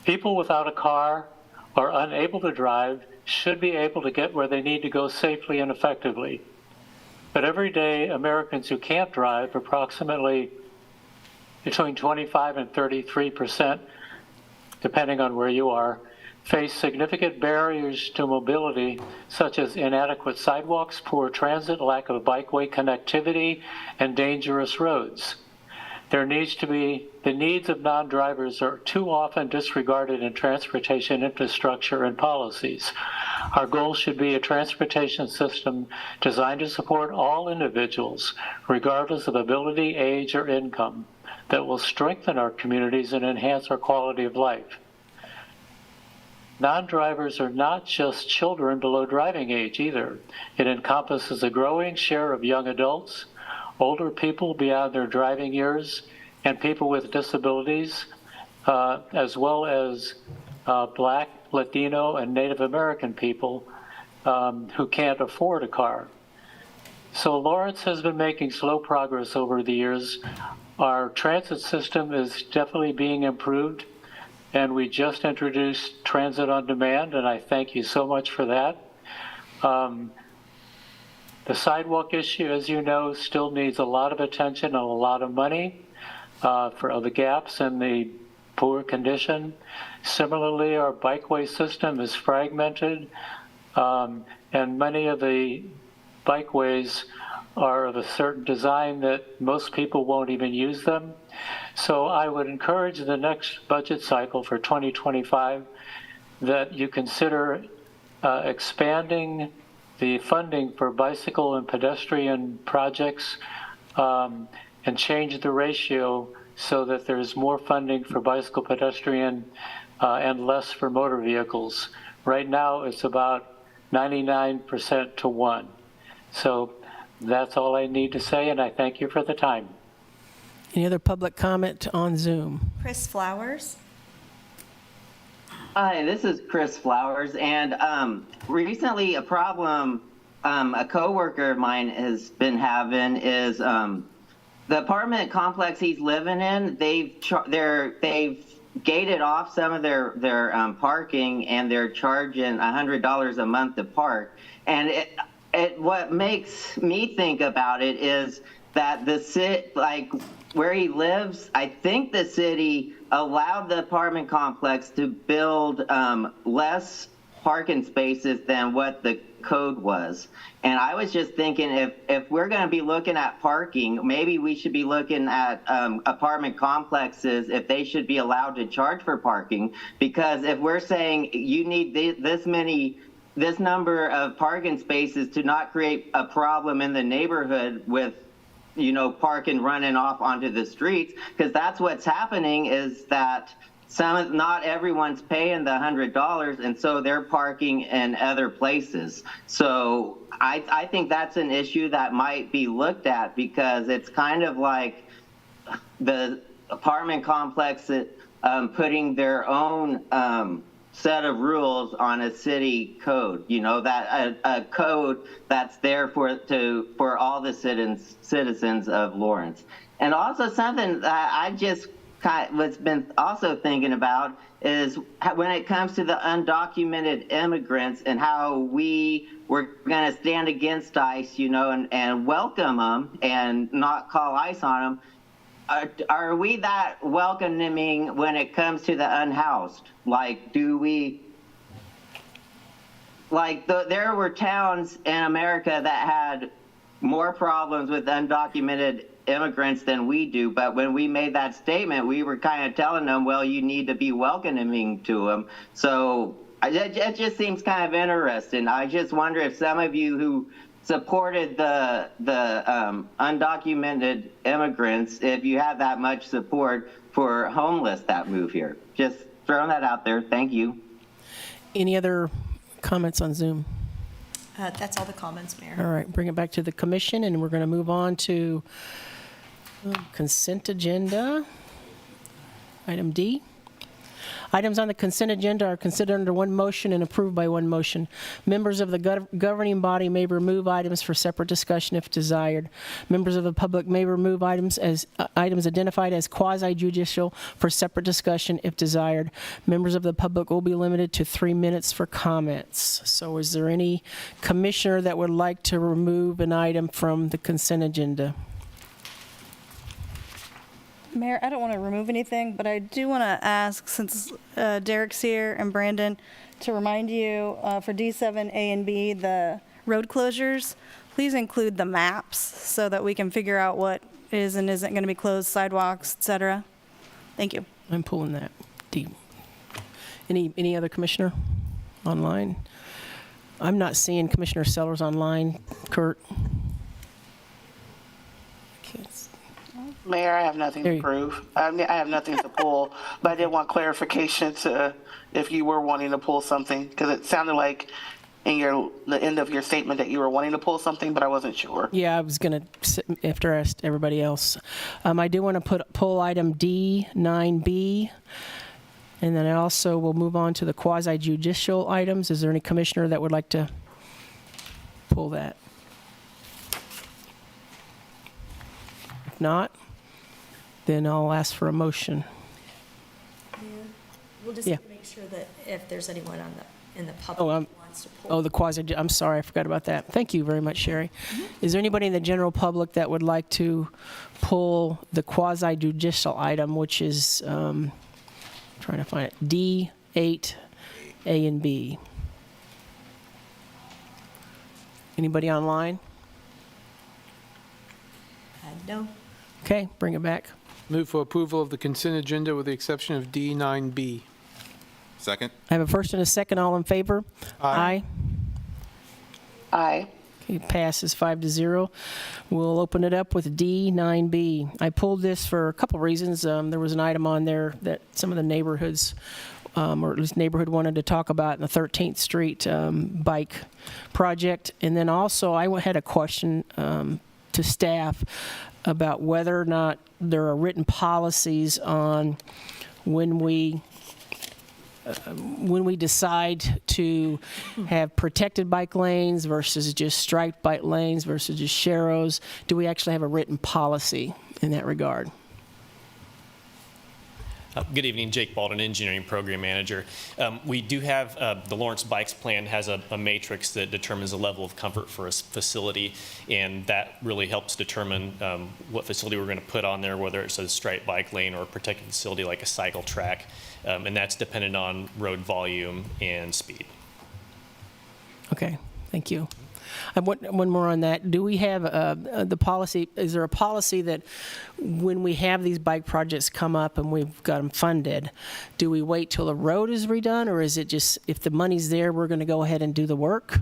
People without a car or unable to drive should be able to get where they need to go safely and effectively. But every day, Americans who can't drive, approximately between 25 and 33%, depending on where you are, face significant barriers to mobility, such as inadequate sidewalks, poor transit, lack of bikeway connectivity, and dangerous roads. The needs of non-drivers are too often disregarded in transportation infrastructure and policies. Our goal should be a transportation system designed to support all individuals, regardless of ability, age, or income, that will strengthen our communities and enhance our quality of life. Non-drivers are not just children below driving age either. It encompasses a growing share of young adults, older people beyond their driving years, and people with disabilities, as well as Black, Latino, and Native American people who can't afford a car. So Lawrence has been making slow progress over the years. Our transit system is definitely being improved, and we just introduced Transit on Demand, and I thank you so much for that. The sidewalk issue, as you know, still needs a lot of attention and a lot of money for the gaps and the poor condition. Similarly, our bikeway system is fragmented, and many of the bikeways are of a certain design that most people won't even use them. So I would encourage the next budget cycle for 2025 that you consider expanding the funding for bicycle and pedestrian projects and change the ratio so that there's more funding for bicycle, pedestrian, and less for motor vehicles. Right now, it's about 99% to 1. So that's all I need to say, and I thank you for the time. Any other public comment on Zoom? Chris Flowers. Hi, this is Chris Flowers, and recently a problem a coworker of mine has been having is the apartment complex he's living in. They've gated off some of their parking, and they're charging $100 a month to park. And what makes me think about it is that the city, like where he lives, I think the city allowed the apartment complex to build less parking spaces than what the code was. And I was just thinking, if we're going to be looking at parking, maybe we should be looking at apartment complexes, if they should be allowed to charge for parking. Because if we're saying you need this number of parking spaces to not create a problem in the neighborhood with parking running off onto the streets, because that's what's happening, is that not everyone's paying the $100, and so they're parking in other places. So I think that's an issue that might be looked at, because it's kind of like the apartment complex putting their own set of rules on a city code, that a code that's there for all the citizens of Lawrence. And also something that what's been also thinking about is when it comes to the undocumented immigrants and how we were going to stand against ICE, you know, and welcome them and not call ICE on them. Are we that welcoming when it comes to the unhoused? Like, do we, like, there were towns in America that had more problems with undocumented immigrants than we do, but when we made that statement, we were kind of telling them, well, you need to be welcoming to them. So it just seems kind of interesting. I just wonder if some of you who supported the undocumented immigrants, if you have that much support for homeless that move here. Just throwing that out there. Thank you. Any other comments on Zoom? That's all the comments, Mayor. All right, bring it back to the commission, and we're going to move on to consent agenda. Item D. Items on the consent agenda are considered under one motion and approved by one motion. Members of the governing body may remove items for separate discussion if desired. Members of the public may remove items identified as quasi-judicial for separate discussion if desired. Members of the public will be limited to 3 minutes for comments. So is there any commissioner that would like to remove an item from the consent agenda? Mayor, I don't want to remove anything, but I do want to ask, since Derek's here and Brandon, to remind you for D7, A, and B, the road closures, please include the maps so that we can figure out what is and isn't going to be closed, sidewalks, et cetera. Thank you. I'm pulling that. D. Any other commissioner online? I'm not seeing Commissioner Sellers online. Kurt? Mayor, I have nothing to prove. I have nothing to pull, but I did want clarification to if you were wanting to pull something, because it sounded like in the end of your statement that you were wanting to pull something, but I wasn't sure. Yeah, I was going to, after I asked everybody else. I do want to pull item D, 9B, and then I also will move on to the quasi-judicial items. Is there any commissioner that would like to pull that? If not, then I'll ask for a motion. We'll just Yeah. make sure that if there's anyone in the public who wants to pull. Oh, the quasi, I'm sorry, I forgot about that. Thank you very much, Sherry. Is there anybody in the general public that would like to pull the quasi-judicial item, which is, trying to find it, D8, A, and B? Anybody online? No. Okay, bring it back. Move for approval of the consent agenda with the exception of D9B. Second. I have a first and a second. All in favor? Aye. Aye. Okay, passes 5-0. We'll open it up with D9B. I pulled this for a couple reasons. There was an item on there that some of the neighborhoods, or at least neighborhood, wanted to talk about in the 13th Street bike project. And then also I had a question to staff about whether or not there are written policies on when we decide to have protected bike lanes versus just striped bike lanes versus just sharrows. Do we actually have a written policy in that regard? Good evening, Jake Baldwin, Engineering Program Manager. We do have, the Lawrence Bikes Plan has a matrix that determines the level of comfort for a facility, and that really helps determine what facility we're going to put on there, whether it's a striped bike lane or a protected facility like a cycle track, and that's dependent on road volume and speed. Okay, thank you. One more on that. Do we have the policy, is there a policy that when we have these bike projects come up and we've got them funded, do we wait till the road is redone, or is it just, if the money's there, we're going to go ahead and do the work?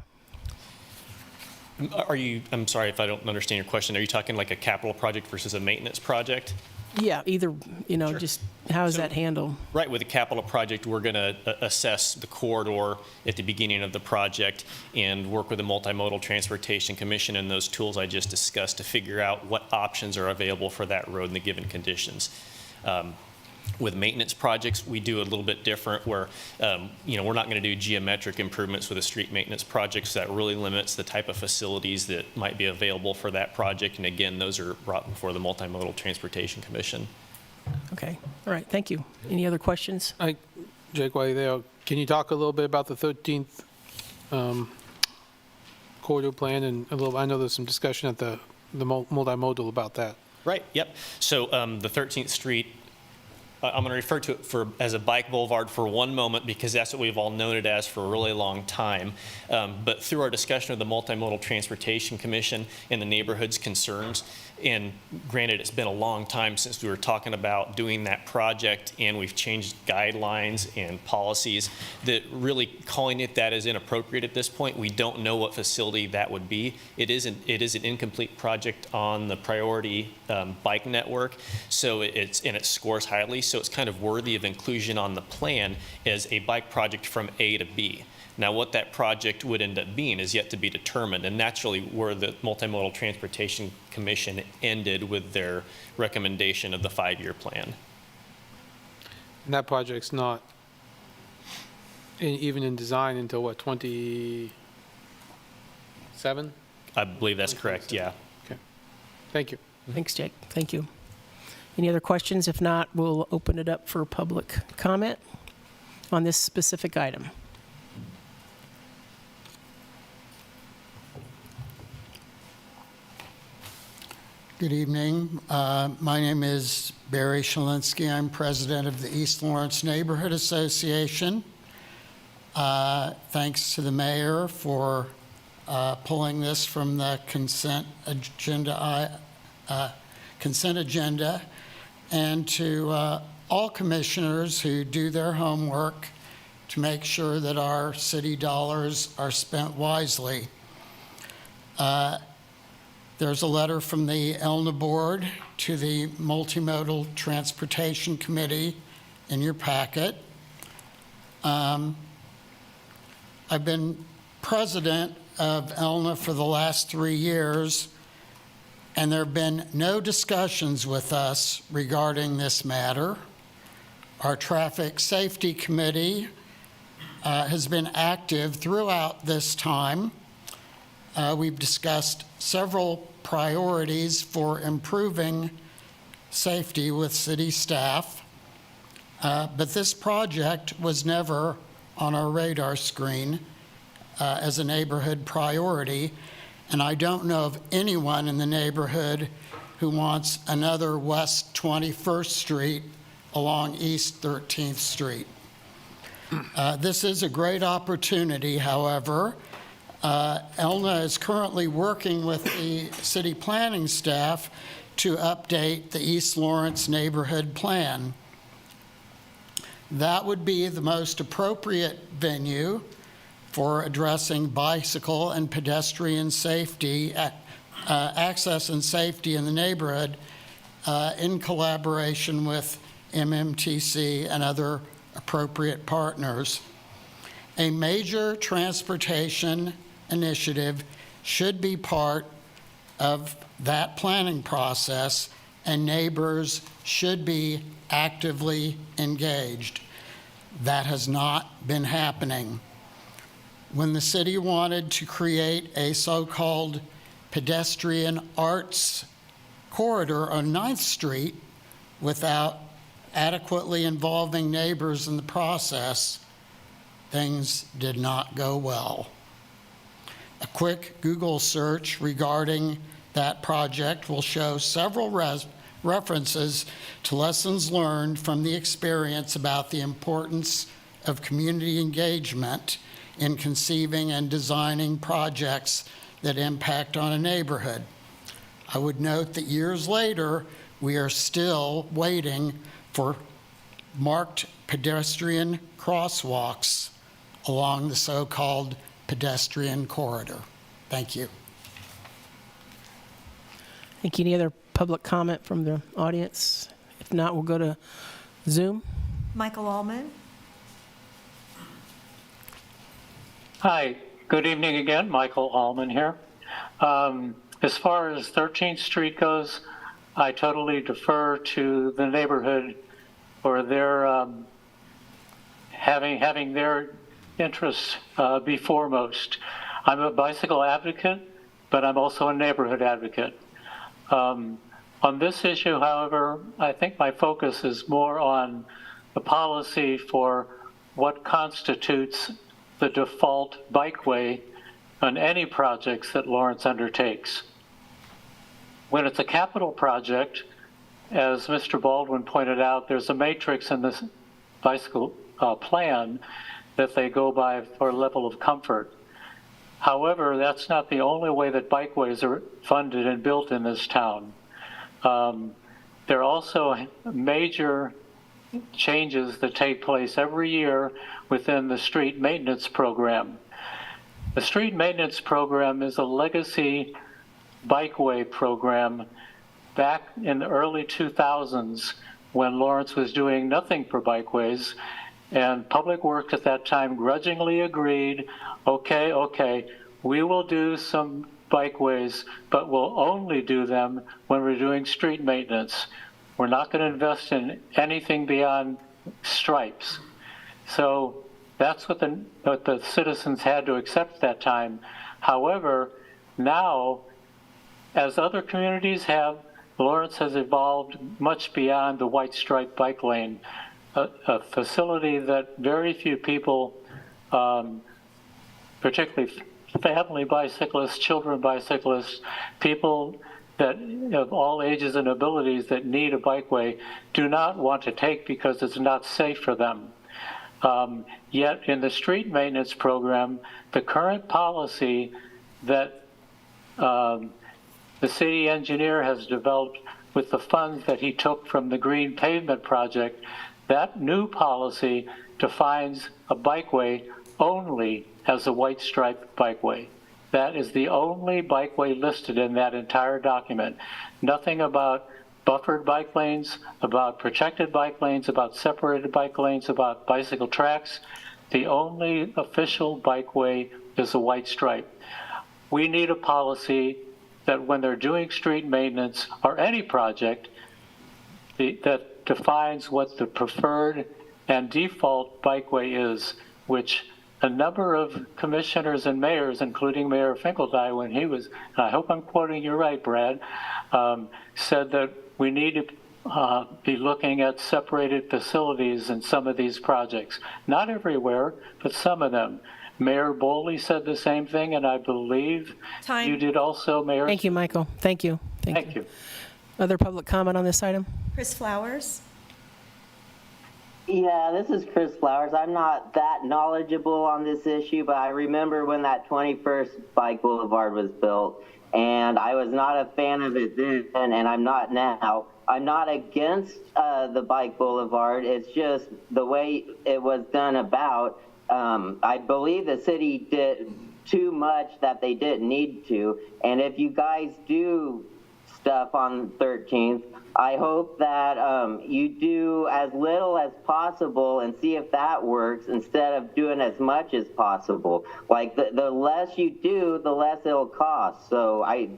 I'm sorry if I don't understand your question. Are you talking like a capital project versus a maintenance project? Yeah, either, Sure. just how is that handled? Right, with a capital project, we're going to assess the corridor at the beginning of the project and work with the Multimodal Transportation Commission and those tools I just discussed to figure out what options are available for that road in the given conditions. With maintenance projects, we do a little bit different where, we're not going to do geometric improvements with a street maintenance project, so that really limits the type of facilities that might be available for that project. And again, those are brought before the Multimodal Transportation Commission. Okay, all right, thank you. Any other questions? Jake, while you're there, can you talk a little bit about the 13th corridor plan? And a little, I know there's some discussion at the multimodal about that. Right, yep. So the 13th Street, I'm going to refer to it as a bike boulevard for one moment because that's what we've all known it as for a really long time. But through our discussion of the Multimodal Transportation Commission and the neighborhood's concerns, and granted it's been a long time since we were talking about doing that project, and we've changed guidelines and policies, that really calling it that is inappropriate at this point. We don't know what facility that would be. It is an incomplete project on the priority bike network, so it scores highly, so it's kind of worthy of inclusion on the plan as a bike project from A to B. Now, what that project would end up being is yet to be determined, and that's really where the Multimodal Transportation Commission ended with their recommendation of the 5-year plan. And that project's not even in design until what, 27? I believe that's correct, yeah. Okay. Thank you. Thanks, Jake. Thank you. Any other questions? If not, we'll open it up for public comment on this specific item. Good evening. My name is Barry Shalinsky. I'm president of the East Lawrence Neighborhood Association. Thanks to the mayor for pulling this from the consent agenda, and to all commissioners who do their homework to make sure that our city dollars are spent wisely. There's a letter from the ELNA board to the Multimodal Transportation Committee in your packet. I've been president of ELNA for the last 3 years, and there have been no discussions with us regarding this matter. Our Traffic Safety Committee has been active throughout this time. We've discussed several priorities for improving safety with city staff, but this project was never on our radar screen as a neighborhood priority, and I don't know of anyone in the neighborhood who wants another West 21st Street along East 13th Street. This is a great opportunity, however. ELNA is currently working with the city planning staff to update the East Lawrence neighborhood plan. That would be the most appropriate venue for addressing bicycle and pedestrian safety, access and safety in the neighborhood in collaboration with MMTC and other appropriate partners. A major transportation initiative should be part of that planning process, and neighbors should be actively engaged. That has not been happening. When the city wanted to create a so-called pedestrian arts corridor on 9th Street without adequately involving neighbors in the process, things did not go well. A quick Google search regarding that project will show several references to lessons learned from the experience about the importance of community engagement in conceiving and designing projects that impact on a neighborhood. I would note that years later, we are still waiting for marked pedestrian crosswalks along the so-called pedestrian corridor. Thank you. Thank you. Any other public comment from the audience? If not, we'll go to Zoom. Michael Allman. Hi, good evening again. Michael Allman here. As far as 13th Street goes, I totally defer to the neighborhood or their having their interests be foremost. I'm a bicycle advocate, but I'm also a neighborhood advocate. On On this issue, however, I think my focus is more on the policy for what constitutes the default bikeway on any projects that Lawrence undertakes. When it's a capital project, as Mr. Baldwin pointed out, there's a matrix in this bicycle plan that they go by for level of comfort. However, that's not the only way that bikeways are funded and built in this town. There are also major changes that take place every year within the street maintenance program. The street maintenance program is a legacy bikeway program back in the early 2000s when Lawrence was doing nothing for bikeways, and Public Works at that time grudgingly agreed, okay, we will do some bikeways, but we'll only do them when we're doing street maintenance. We're not going to invest in anything beyond stripes. So that's what the citizens had to accept at that time. However, now, as other communities have, Lawrence has evolved much beyond the white stripe bike lane, a facility that very few people, particularly family bicyclists, children bicyclists, people that of all ages and abilities that need a bikeway do not want to take because it's not safe for them. Yet in the street maintenance program, the current policy that the city engineer has developed with the funds that he took from the Green Pavement Project, that new policy defines a bikeway only as a white striped bikeway. That is the only bikeway listed in that entire document. Nothing about buffered bike lanes, about protected bike lanes, about separated bike lanes, about bicycle tracks. The only official bikeway is a white stripe. We need a policy that when they're doing street maintenance or any project, that defines what the preferred and default bikeway is, which a number of commissioners and mayors, including Mayor Finkeldye, when he was, and I hope I'm quoting you right, Brad, said that we need to be looking at separated facilities in some of these projects. Not everywhere, but some of them. Mayor Boley said the same thing, and I believe you did also, Mayor. Thank you, Michael. Thank you. Thank you. Other public comment on this item? Chris Flowers? Yeah, this is Chris Flowers. I'm not that knowledgeable on this issue, but I remember when that 21st Bike Boulevard was built, and I was not a fan of it then, and I'm not now. I'm not against the Bike Boulevard. It's just the way it was done about. I believe the city did too much that they didn't need to, and if you guys do stuff on the 13th, I hope that you do as little as possible and see if that works instead of doing as much as possible. Like the less you do, the less it'll cost. So I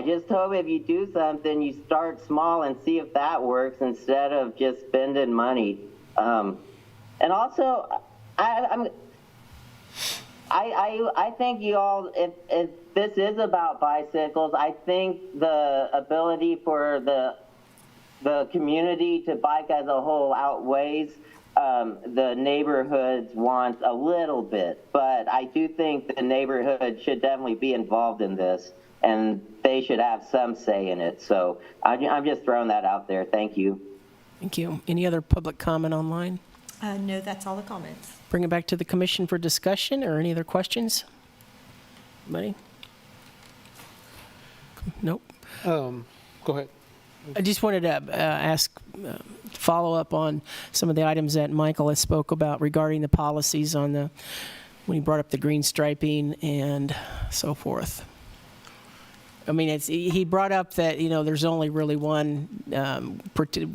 just hope if you do something, you start small and see if that works instead of just spending money. And also, I think you all, if this is about bicycles, I think the ability for the community to bike as a whole outweighs the neighborhood's wants a little bit. But I do think the neighborhood should definitely be involved in this, and they should have some say in it. So I'm just throwing that out there. Thank you. Thank you. Any other public comment online? No, that's all the comments. Bring it back to the commission for discussion, or any other questions? Anybody? Nope. Go ahead. I just wanted to ask, follow up on some of the items that Michael has spoke about regarding the policies on when he brought up the green striping and so forth. I mean, he brought up that, there's only really one, as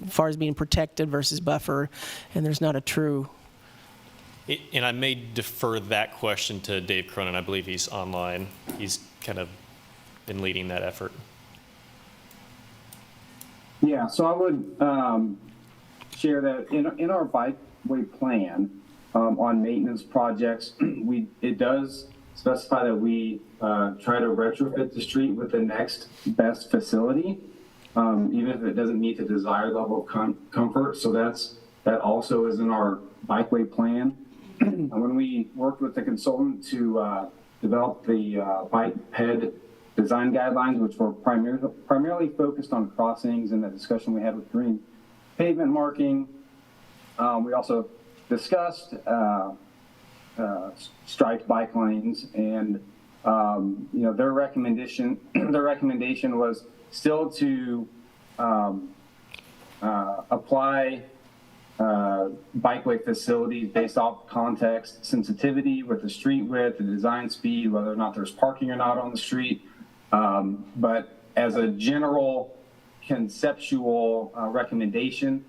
far as being protected versus buffer, and there's not a true. And I may defer that question to Dave Cronin. I believe he's online. He's kind of been leading that effort. Yeah, so I would share that in our bikeway plan on maintenance projects, it does specify that we try to retrofit the street with the next best facility. even if it doesn't meet the desired level of comfort. So that also is in our bikeway plan. And when we worked with the consultant to develop the bike ped design guidelines, which were primarily focused on crossings and the discussion we had with green pavement marking, we also discussed striped bike lanes, and their recommendation was still to apply bikeway facilities based off context, sensitivity with the street width, the design speed, whether or not there's parking or not on the street. But as a general conceptual recommendation,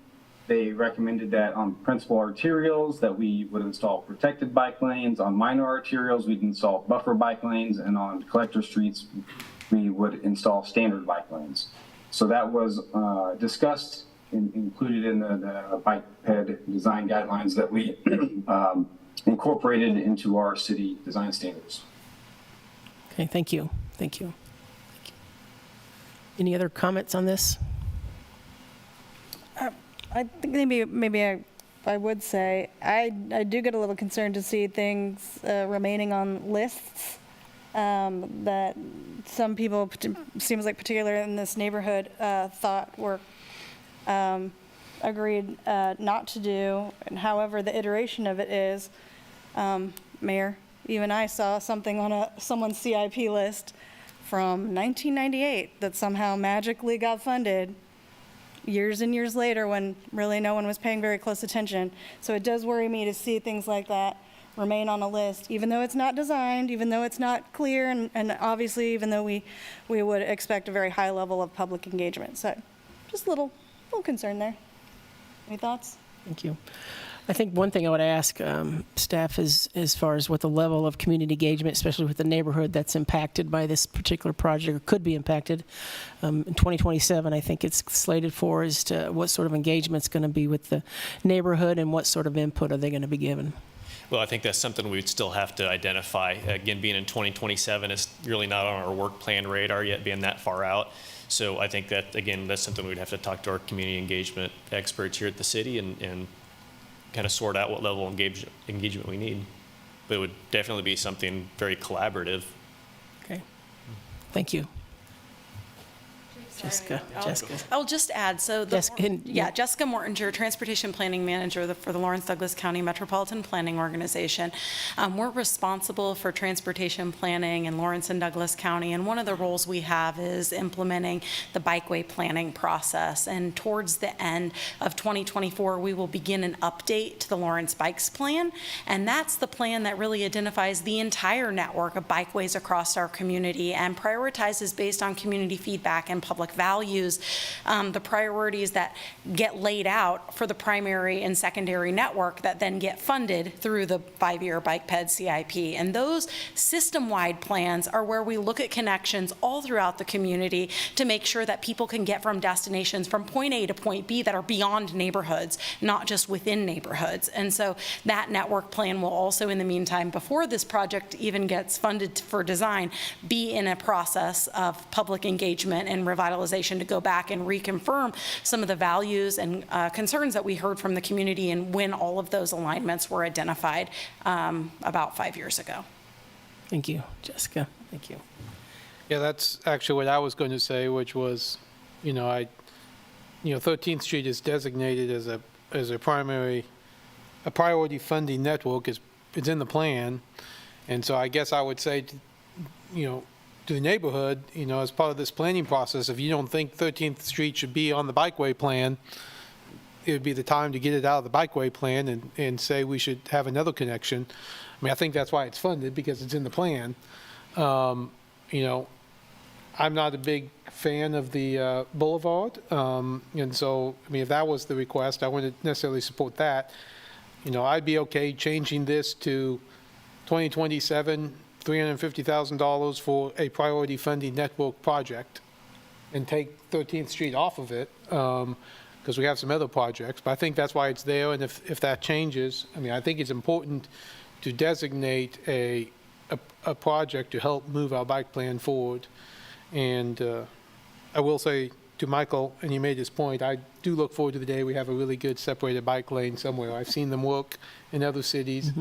they recommended that on principal arterials that we would install protected bike lanes, on minor arterials we'd install buffer bike lanes, and on collector streets we would install standard bike lanes. So that was discussed and included in the bike ped design guidelines that we incorporated into our city design standards. Okay, thank you. Thank you. Any other comments on this? I think maybe I would say, I do get a little concerned to see things remaining on lists that some people, seems like particularly in this neighborhood, thought were agreed not to do. And however the iteration of it is, Mayor, even I saw something on someone's CIP list from 1998 that somehow magically got funded years and years later when really no one was paying very close attention. So it does worry me to see things like that remain on a list, even though it's not designed, even though it's not clear, and obviously even though we would expect a very high level of public engagement. So just a little concern there. Any thoughts? Thank you. I think one thing I would ask staff is as far as what the level of community engagement, especially with the neighborhood that's impacted by this particular project or could be impacted in 2027. I think it's slated for as to what sort of engagement's going to be with the neighborhood and what sort of input are they going to be given. Well, I think that's something we'd still have to identify. Again, being in 2027 is really not on our work plan radar yet, being that far out. So I think that, again, that's something we'd have to talk to our community engagement experts here at the city and kind of sort out what level of engagement we need. But it would definitely be something very collaborative. Okay. Thank you. Jessica. I'll just add, so Jessica Mortinger, Transportation Planning Manager for the Lawrence Douglas County Metropolitan Planning Organization. We're responsible for transportation planning in Lawrence and Douglas County, and one of the roles we have is implementing the bikeway planning process. And towards the end of 2024, we will begin an update to the Lawrence Bikes Plan, and that's the plan that really identifies the entire network of bikeways across our community and prioritizes based on community feedback and public values the priorities that get laid out for the primary and secondary network that then get funded through the 5-year bike ped CIP. And those system-wide plans are where we look at connections all throughout the community to make sure that people can get from destinations from point A to point B that are beyond neighborhoods, not just within neighborhoods. And so that network plan will also, in the meantime, before this project even gets funded for design, be in a process of public engagement and revitalization to go back and reconfirm some of the values and concerns that we heard from the community and when all of those alignments were identified about 5 years ago. Thank you, Jessica. Thank you. Yeah, that's actually what I was going to say, which was, 13th Street is designated as a priority funding network. It's in the plan, and so I guess I would say, to the neighborhood, as part of this planning process, if you don't think 13th Street should be on the bikeway plan, it would be the time to get it out of the bikeway plan and say we should have another connection. I mean, I think that's why it's funded, because it's in the plan. I'm not a big fan of the boulevard, and so, if that was the request, I wouldn't necessarily support that. I'd be okay changing this to 2027, $350,000 for a priority funding network project and take 13th Street off of it because we have some other projects. But I think that's why it's there, and if that changes, I think it's important to designate a project to help move our bike plan forward. And I will say, to Michael, and he made his point, I do look forward to the day we have a really good separated bike lane somewhere. I've seen them work in other cities.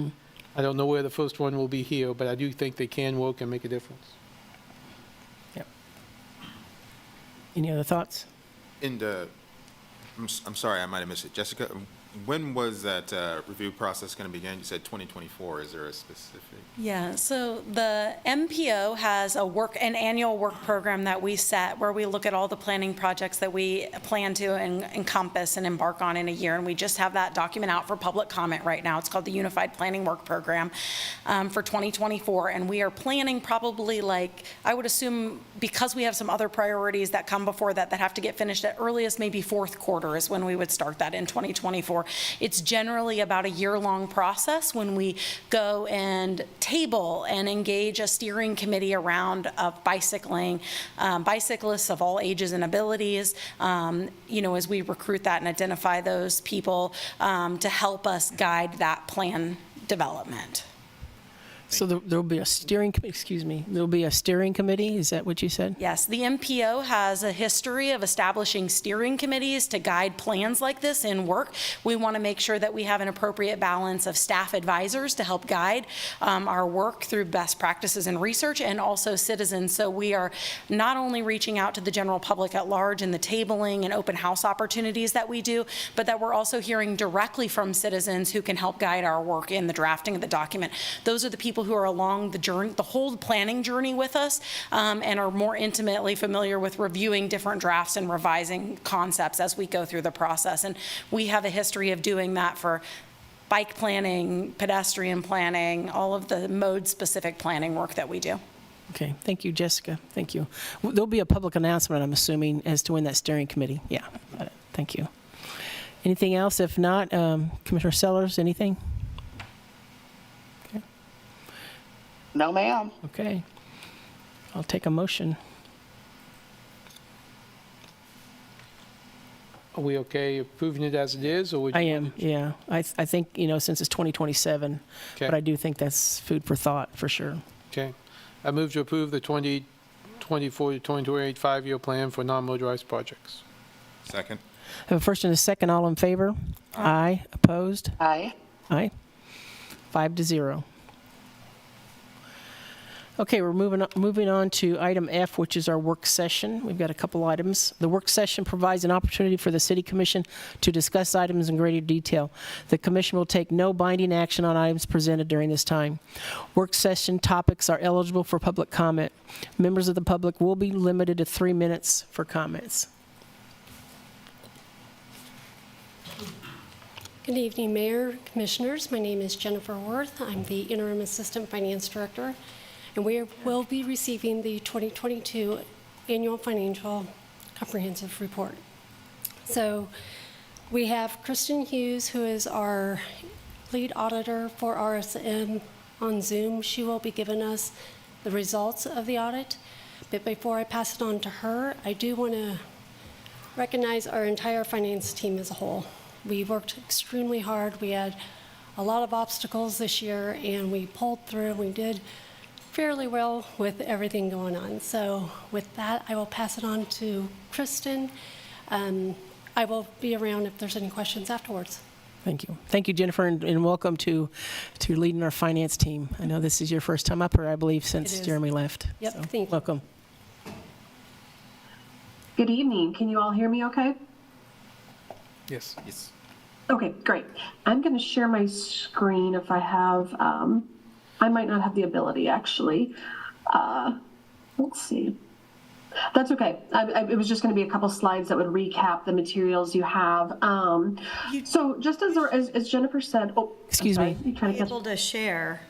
I don't know where the first one will be here, but I do think they can work and make a difference. Yep. Any other thoughts? I'm sorry, I might have missed it. Jessica, when was that review process going to begin? You said 2024. Is there a specific? Yeah, so the MPO has an annual work program that we set where we look at all the planning projects that we plan to encompass and embark on in a year, and we just have that document out for public comment right now. It's called the Unified Planning Work Program for 2024, and we are planning probably I would assume, because we have some other priorities that come before that have to get finished at earliest, maybe fourth quarter is when we would start that in 2024. It's generally about a year-long process when we go and table and engage a steering committee around bicycling, bicyclists of all ages and abilities, as we recruit that and identify those people to help us guide that plan development. So there'll be a steering, there'll be a steering committee, is that what you said? Yes, the MPO has a history of establishing steering committees to guide plans like this in work. We want to make sure that we have an appropriate balance of staff advisors to help guide our work through best practices and research, and also citizens. So we are not only reaching out to the general public at large in the tabling and open house opportunities that we do, but that we're also hearing directly from citizens who can help guide our work in the drafting of the document. Those are the people who are along the journey, the whole planning journey with us, and are more intimately familiar with reviewing different drafts and revising concepts as we go through the process. And we have a history of doing that for bike planning, pedestrian planning, all of the mode-specific planning work that we do. Okay, thank you, Jessica. Thank you. There'll be a public announcement, I'm assuming, as to when that steering committee. Yeah, got it. Thank you. Anything else? If not, Commissioner Sellers, anything? No, ma'am. Okay. I'll take a motion. Are we okay approving it as it is, or would you? I am, yeah. I think, since it's 2027, Okay. but I do think that's food for thought, for sure. Okay. I move to approve the 2024 to 2028 5-year plan for non-motorized projects. Second. I have a first and a second. All in favor? Aye. Opposed? Aye. Aye. 5-0. Okay, we're moving on to item F, which is our work session. We've got a couple items. The work session provides an opportunity for the City Commission to discuss items in greater detail. The Commission will take no binding action on items presented during this time. Work session topics are eligible for public comment. Members of the public will be limited to 3 minutes for comments. Good evening, Mayor, Commissioners. My name is Jennifer Worth. I'm the Interim Assistant Finance Director, and we will be receiving the 2022 Annual Financial Comprehensive Report. So we have Kristen Hughes, who is our lead auditor for RSM, on Zoom. She will be giving us the results of the audit. But before I pass it on to her, I do want to recognize our entire finance team as a whole. We worked extremely hard. We had a lot of obstacles this year, and we pulled through. We did fairly well with everything going on. So with that, I will pass it on to Kristen. I will be around if there's any questions afterwards. Thank you. Thank you, Jennifer, and welcome to leading our finance team. I know this is your first time up here, I believe, since Jeremy left. Yep, So, thank you. welcome. Good evening. Can you all hear me okay? Yes. Yes. Okay, great. I'm going to share my screen if I have, I might not have the ability actually. Let's see. That's okay. It was just going to be a couple slides that would recap the materials you have. So just as Jennifer said, excuse me. You trying to catch? Able to share,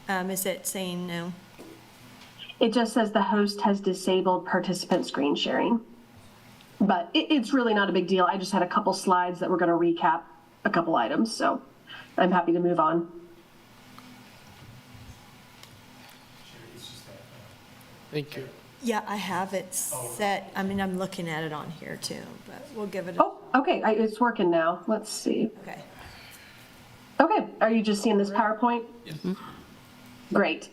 is it saying no? It just says the host has disabled participant screen sharing. But it's really not a big deal. I just had a couple slides that were going to recap a couple items, so I'm happy to move on. Thank you. Yeah, I have it set. I mean, I'm looking at it on here too, but we'll give it. Okay, it's working now. Let's see. Okay. Okay, are you just seeing this PowerPoint? Yes. Great.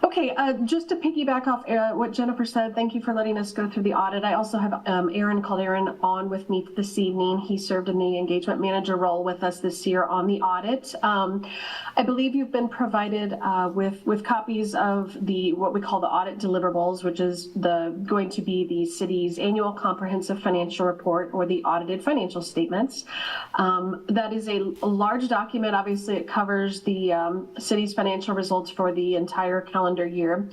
Okay, just to piggyback off what Jennifer said, thank you for letting us go through the audit. I also have Aaron on with me this evening. He served in the engagement manager role with us this year on the audit. I believe you've been provided with copies of what we call the audit deliverables, which is going to be the city's annual comprehensive financial report, or the audited financial statements. That is a large document. Obviously, it covers the city's financial results for the entire calendar year.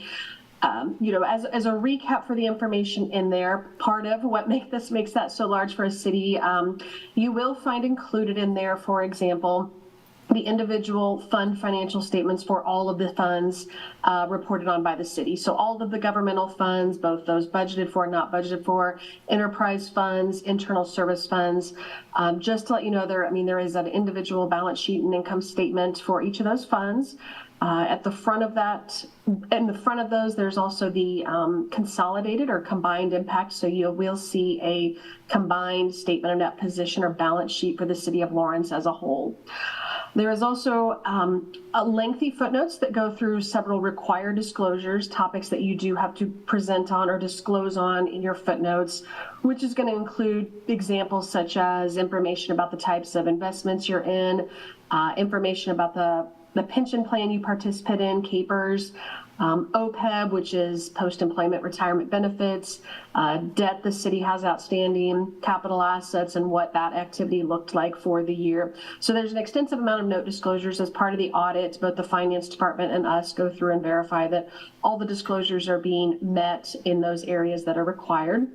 As a recap for the information in there, part of what makes that so large for a city, you will find included in there, for example, the individual fund financial statements for all of the funds reported on by the city. So all of the governmental funds, both those budgeted for and not budgeted for, enterprise funds, internal service funds. Just to let you know, there is an individual balance sheet and income statement for each of those funds. At the front of that, in the front of those, there's also the consolidated or combined impact. So you will see a combined statement of net position or balance sheet for the city of Lawrence as a whole. There is also a lengthy footnotes that go through several required disclosures, topics that you do have to present on or disclose on in your footnotes, which is going to include examples such as information about the types of investments you're in, information about the pension plan you participate in, CAPERS, OPEB, which is post-employment retirement benefits, debt the city has outstanding, capital assets, and what that activity looked like for the year. So there's an extensive amount of note disclosures as part of the audit. Both the finance department and us go through and verify that all the disclosures are being met in those areas that are required.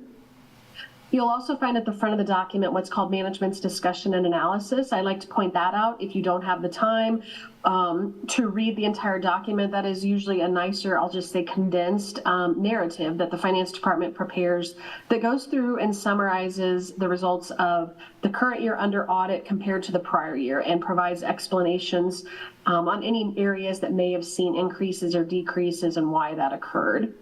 You'll also find at the front of the document what's called management's discussion and analysis. I like to point that out if you don't have the time to read the entire document. That is usually a nicer, I'll just say condensed narrative that the finance department prepares that goes through and summarizes the results of the current year under audit compared to the prior year, and provides explanations on any areas that may have seen increases or decreases and why that occurred.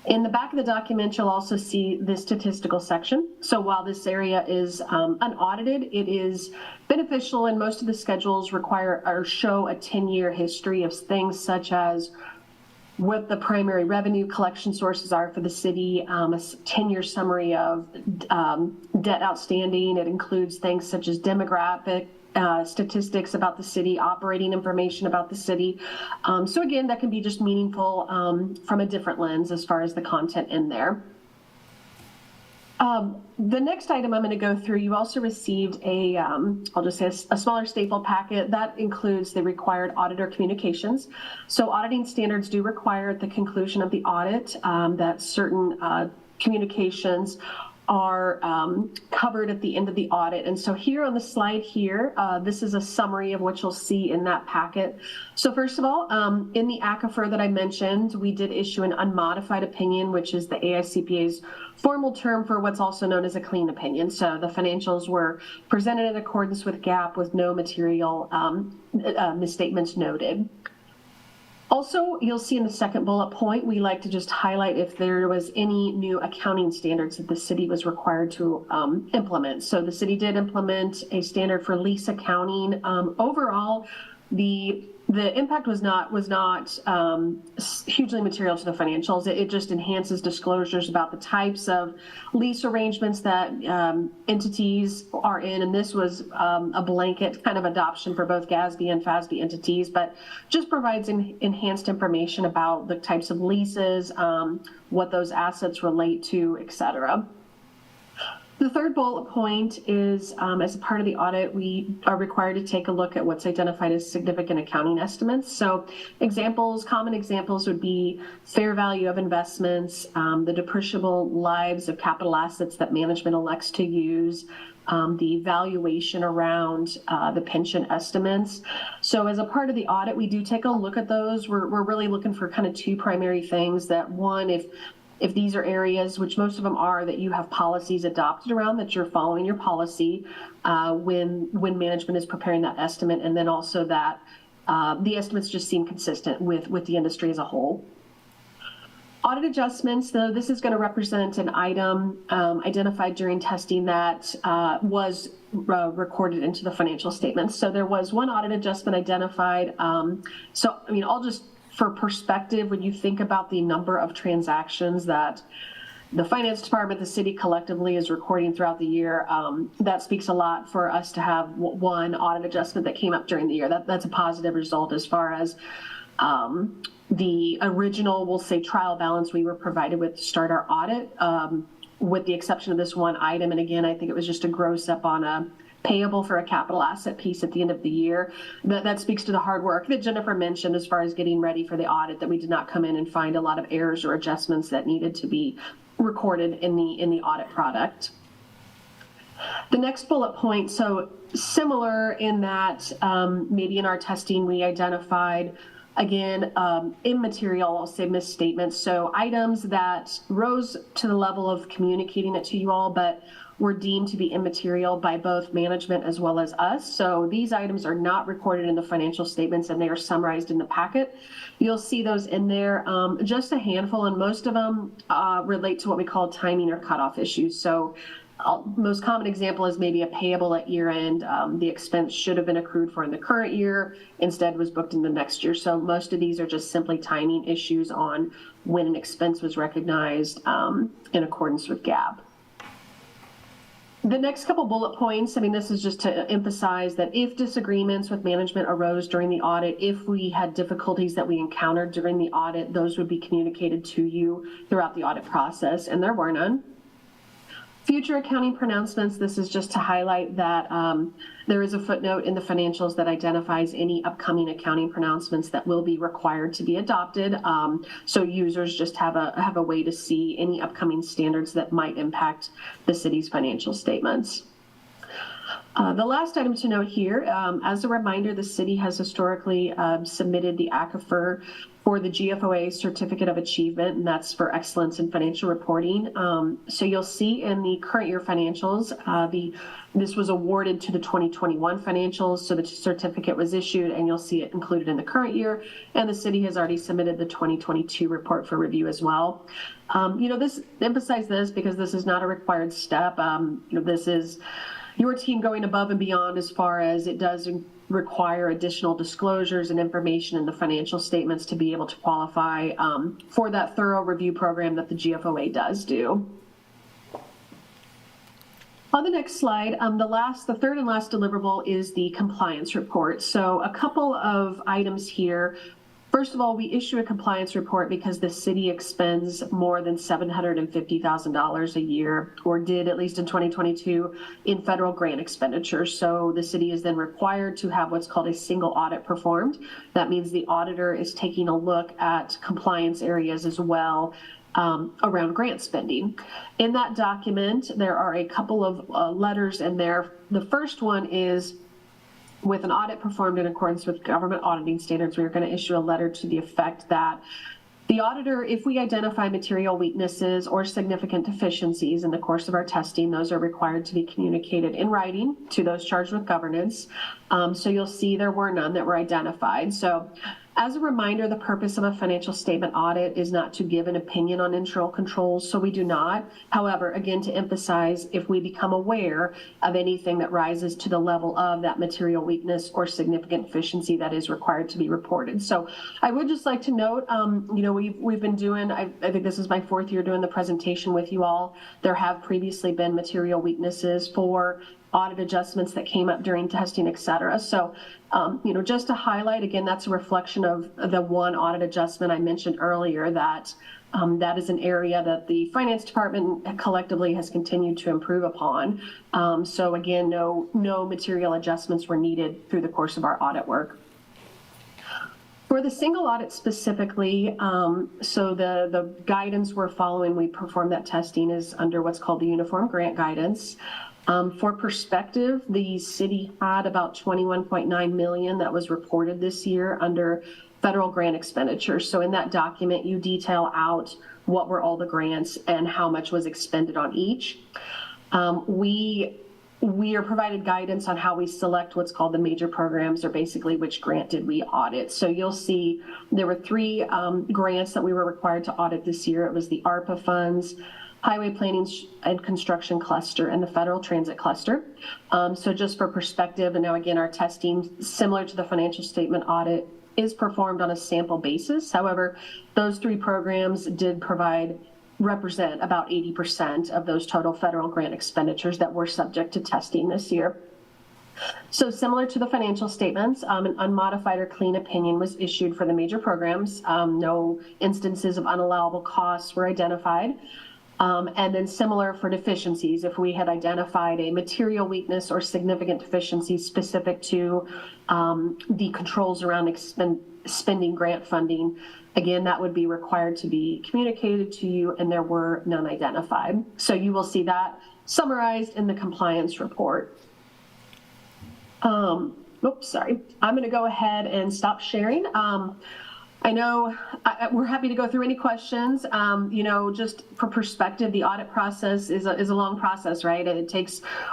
In the back of the document, you'll also see the statistical section. So while this area is unaudited, it is beneficial, and most of the schedules require or show a 10-year history of things such as what the primary revenue collection sources are for the city, a 10-year summary of debt outstanding. It includes things such as demographic statistics about the city, operating information about the city. So again, that can be just meaningful from a different lens as far as the content in there. The next item I'm going to go through, you also received I'll just say a smaller staple packet that includes the required auditor communications. So auditing standards do require at the conclusion of the audit that certain communications are covered at the end of the audit. And so here on the slide here, this is a summary of what you'll see in that packet. So first of all, in the aquifer that I mentioned, we did issue an unmodified opinion, which is the AICPA's formal term for what's also known as a clean opinion. So the financials were presented in accordance with GAAP with no material misstatements noted. Also, you'll see in the second bullet point, we like to just highlight if there was any new accounting standards that the city was required to implement. So the city did implement a standard for lease accounting. Overall, the impact was not hugely material to the financials. It just enhances disclosures about the types of lease arrangements that entities are in, and this was a blanket kind of adoption for both GASB and FASB entities, but just provides enhanced information about the types of leases, what those assets relate to, et cetera. The third bullet point is, as a part of the audit, we are required to take a look at what's identified as significant accounting estimates. So common examples would be fair value of investments, the depreciable lives of capital assets that management elects to use, the valuation around the pension estimates. So as a part of the audit, we do take a look at those. We're really looking for kind of two primary things. That one, if these are areas, which most of them are, that you have policies adopted around, that you're following your policy when management is preparing that estimate, and then also that the estimates just seem consistent with the industry as a whole. Audit adjustments, though, this is going to represent an item identified during testing that was recorded into the financial statements. So there was one audit adjustment identified. I'll just for perspective, when you think about the number of transactions that the finance department, the city collectively is recording throughout the year, that speaks a lot for us to have one audit adjustment that came up during the year. That's a positive result as far as the original, we'll say, trial balance we were provided with to start our audit, with the exception of this one item. And again, I think it was just a gross up on a payable for a capital asset piece at the end of the year. That speaks to the hard work that Jennifer mentioned as far as getting ready for the audit, that we did not come in and find a lot of errors or adjustments that needed to be recorded in the audit product. The next bullet point, so similar in that maybe in our testing we identified, again, immaterial, I'll say misstatements, so items that rose to the level of communicating it to you all, but were deemed to be immaterial by both management as well as us. So these items are not recorded in the financial statements and they are summarized in the packet. You'll see those in there, just a handful, and most of them relate to what we call timing or cutoff issues. So most common example is maybe a payable at year end. The expense should have been accrued for in the current year, instead was booked in the next year. So most of these are just simply timing issues on when an expense was recognized in accordance with GAAP. The next couple bullet points, I mean, this is just to emphasize that if disagreements with management arose during the audit, if we had difficulties that we encountered during the audit, those would be communicated to you throughout the audit process, and there were none. Future accounting pronouncements, this is just to highlight that there is a footnote in the financials that identifies any upcoming accounting pronouncements that will be required to be adopted. So users just have a way to see any upcoming standards that might impact the city's financial statements. The last item to note here, as a reminder, the city has historically submitted the ACAFR for the GFOA Certificate of Achievement, and that's for excellence in financial reporting. So you'll see in the current year financials, this was awarded to the 2021 financials, so the certificate was issued, and you'll see it included in the current year, and the city has already submitted the 2022 report for review as well. Emphasize this because this is not a required step. This is your team going above and beyond as far as it does require additional disclosures and information in the financial statements to be able to qualify for that thorough review program that the GFOA does do. On the next slide, the third and last deliverable is the compliance report. So a couple of items here. First of all, we issue a compliance report because the city expends more than $750,000 a year, or did at least in 2022, in federal grant expenditures. So the city is then required to have what's called a single audit performed. That means the auditor is taking a look at compliance areas as well around grant spending. In that document, there are a couple of letters in there. The first one is, with an audit performed in accordance with government auditing standards, we are going to issue a letter to the effect that the auditor, if we identify material weaknesses or significant deficiencies in the course of our testing, those are required to be communicated in writing to those charged with governance. So you'll see there were none that were identified. So as a reminder, the purpose of a financial statement audit is not to give an opinion on internal controls, so we do not. However, again, to emphasize, if we become aware of anything that rises to the level of that material weakness or significant deficiency, that is required to be reported. So I would just like to note, we've been doing, I think this is my fourth year doing the presentation with you all. There have previously been material weaknesses for audit adjustments that came up during testing, et cetera. So, just to highlight, again, that's a reflection of the one audit adjustment I mentioned earlier, that that is an area that the finance department collectively has continued to improve upon. So again, no material adjustments were needed through the course of our audit work. For the single audit specifically, so the guidance we're following, we perform that testing, is under what's called the Uniform Grant Guidance. For perspective, the city had about $21.9 million that was reported this year under federal grant expenditures. So in that document, you detail out what were all the grants and how much was expended on each. We are provided guidance on how we select what's called the major programs, or basically which grant did we audit. So you'll see there were three grants that we were required to audit this year. It was the ARPA funds, Highway Planning and Construction Cluster, and the Federal Transit Cluster. So just for perspective, and now again, our testing, similar to the financial statement audit, is performed on a sample basis. However, those 3 programs did represent about 80% of those total federal grant expenditures that were subject to testing this year. So similar to the financial statements, an unmodified or clean opinion was issued for the major programs. No instances of unallowable costs were identified. And then similar for deficiencies, if we had identified a material weakness or significant deficiency specific to the controls around spending grant funding, again, that would be required to be communicated to you, and there were none identified. So you will see that summarized in the compliance report. Oops, sorry. I'm going to go ahead and stop sharing. I know we're happy to go through any questions. You know, just for perspective, the audit process is a long process, right?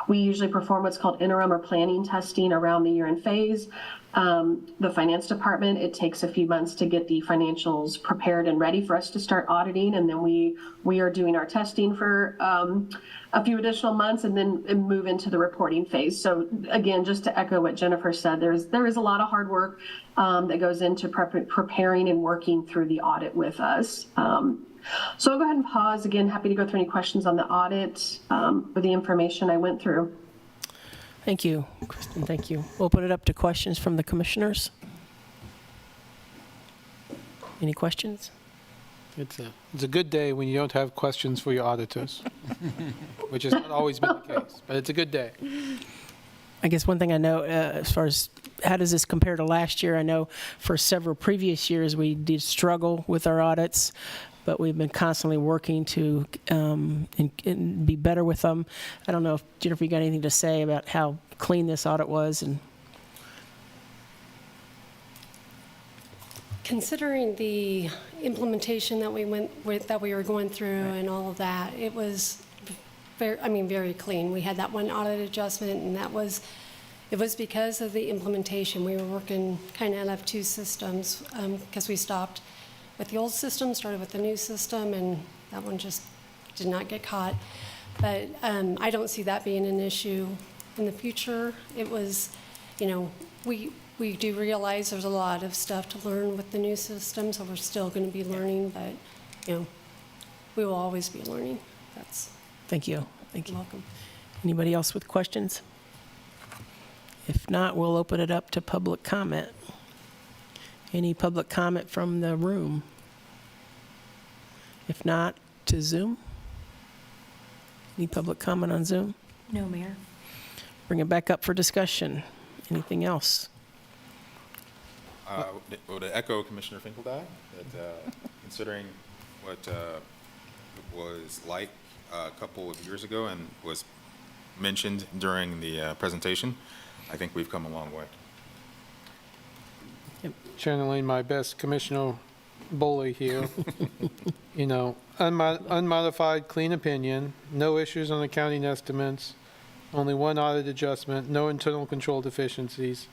We usually perform what's called interim or planning testing around the year-end phase. The finance department, it takes a few months to get the financials prepared and ready for us to start auditing. And then we are doing our testing for a few additional months and then move into the reporting phase. So again, just to echo what Jennifer said, there is a lot of hard work that goes into preparing and working through the audit with us. So I'll go ahead and pause. Again, happy to go through any questions on the audit or the information I went through. Thank you, Kristen. Thank you. Open it up to questions from the commissioners. Any questions? It's a good day when you don't have questions for your auditors, which has not always been the case, but it's a good day. I guess one thing I know as far as how does this compare to last year, I know for several previous years we did struggle with our audits, but we've been constantly working to and be better with them. I don't know if, Jennifer, you got anything to say about how clean this audit was? And considering the implementation that we went with, that we were going through and all of that, it was very clean. We had that one audit adjustment, and it was because of the implementation. We were working kind of out of 2 systems because we stopped with the old system, started with the new system, and that one just did not get caught. But I don't see that being an issue in the future. It was, you know, we do realize there's a lot of stuff to learn with the new system, so we're still going to be learning, but, you know, we will always be learning. Thank you. Thank you. You're welcome. Anybody else with questions? If not, we'll open it up to public comment. Any public comment from the room? If not, to Zoom? Any public comment on Zoom? No, Mayor. Bring it back up for discussion. Anything else? Well, to echo Commissioner Finkeldine, that considering what it was like a couple of years ago and was mentioned during the presentation, I think we've come a long way. Channeling my best Commissioner bully here. You know, unmodified, clean opinion, no issues on accounting estimates, only 1 audit adjustment, no internal control deficiencies,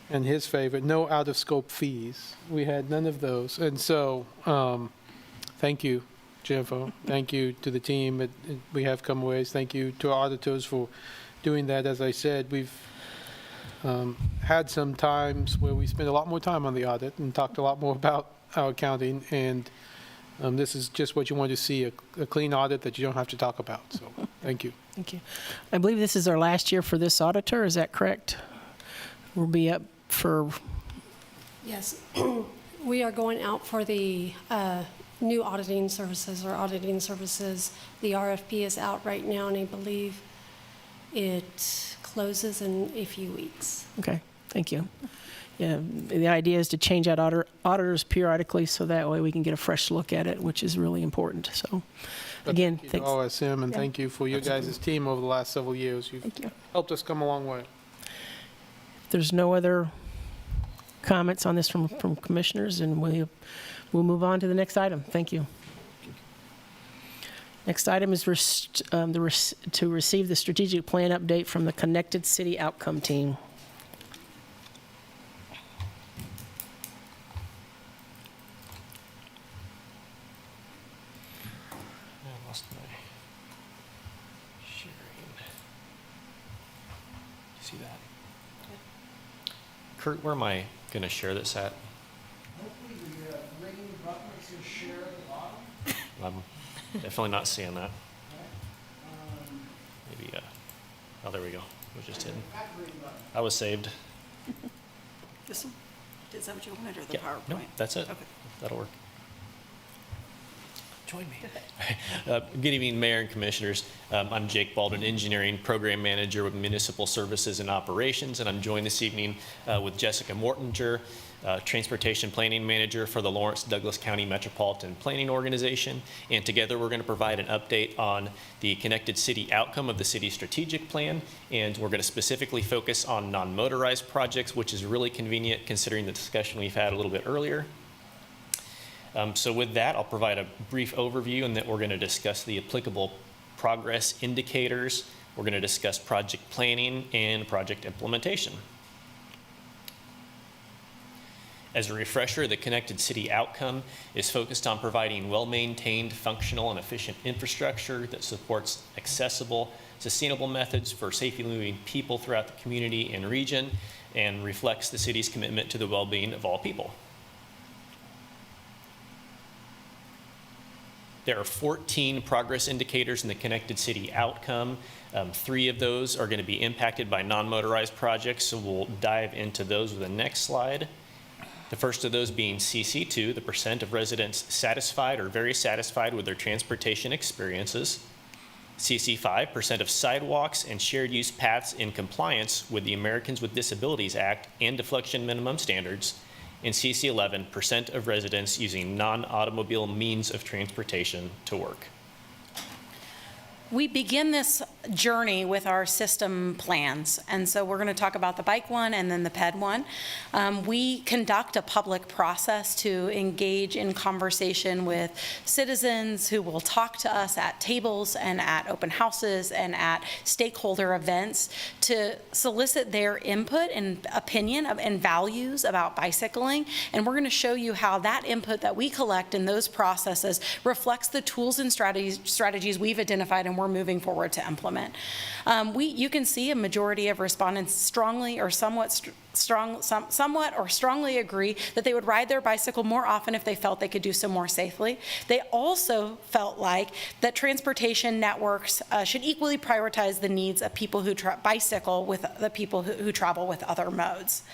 and his favorite, no out-of-scope fees. We had none of those. And so, thank you, Jennifer. Thank you to the team. We have come a ways. Thank you to our auditors for doing that. As I said, we've had some times where we spent a lot more time on the audit and talked a lot more about our accounting, and this is just what you want to see, a clean audit that you don't have to talk about. So, thank you. Thank you. I believe this is our last year for this auditor. Is that correct? We'll be up for... Yes. We are going out for the new auditing services or auditing services. The RFP is out right now, and I believe it closes in a few weeks. Okay, thank you. Yeah, the idea is to change out auditors periodically so that way we can get a fresh look at it, which is really important. So, again, thank you to OSM, and thank you for your guys' team over the last several years. You've helped us come a long way. If there's no other comments on this from commissioners, and we'll move on to the next item. Thank you. Next item is to receive the strategic plan update from the Connected City Outcome Team. I lost my sharing. You see that? Kurt, where am I going to share this at? I'm definitely not seeing that. Maybe, oh, there we go. It was just hidden. I was saved. This one? Is that what you wanted, or the Yeah, PowerPoint? no, that's it. Okay. That'll work. Join me. Good evening, Mayor and Commissioners. I'm Jake Baldwin, Engineering Program Manager with Municipal Services and Operations, and I'm joined this evening with Jessica Mortinger, Transportation Planning Manager for the Lawrence Douglas County Metropolitan Planning Organization. And together we're going to provide an update on the connected city outcome of the city's strategic plan. And we're going to specifically focus on non-motorized projects, which is really convenient considering the discussion we've had a little bit earlier. So with that, I'll provide a brief overview, and then we're going to discuss the applicable progress indicators. We're going to discuss project planning and project implementation. As a refresher, the Connected City outcome is focused on providing well-maintained, functional, and efficient infrastructure that supports accessible, sustainable methods for safely moving people throughout the community and region, and reflects the city's commitment to the well-being of all people. There are 14 progress indicators in the Connected City outcome. 3 of those are going to be impacted by non-motorized projects, so we'll dive into those with the next slide. The first of those being CC2, the percent of residents satisfied or very satisfied with their transportation experiences. CC5, percent of sidewalks and shared use paths in compliance with the Americans with Disabilities Act and deflection minimum standards. And CC11, percent of residents using non-automobile means of transportation to work. We begin this journey with our system plans, and so we're going to talk about the bike one and then the ped one. We conduct a public process to engage in conversation with citizens who will talk to us at tables and at open houses and at stakeholder events to solicit their input and opinion and values about bicycling. And we're going to show you how that input that we collect in those processes reflects the tools and strategies we've identified and we're moving forward to implement. You can see a majority of respondents strongly or somewhat or strongly agree that they would ride their bicycle more often if they felt they could do so more safely. They also felt like that transportation networks should equally prioritize the needs of people who bicycle with the people who travel with other modes.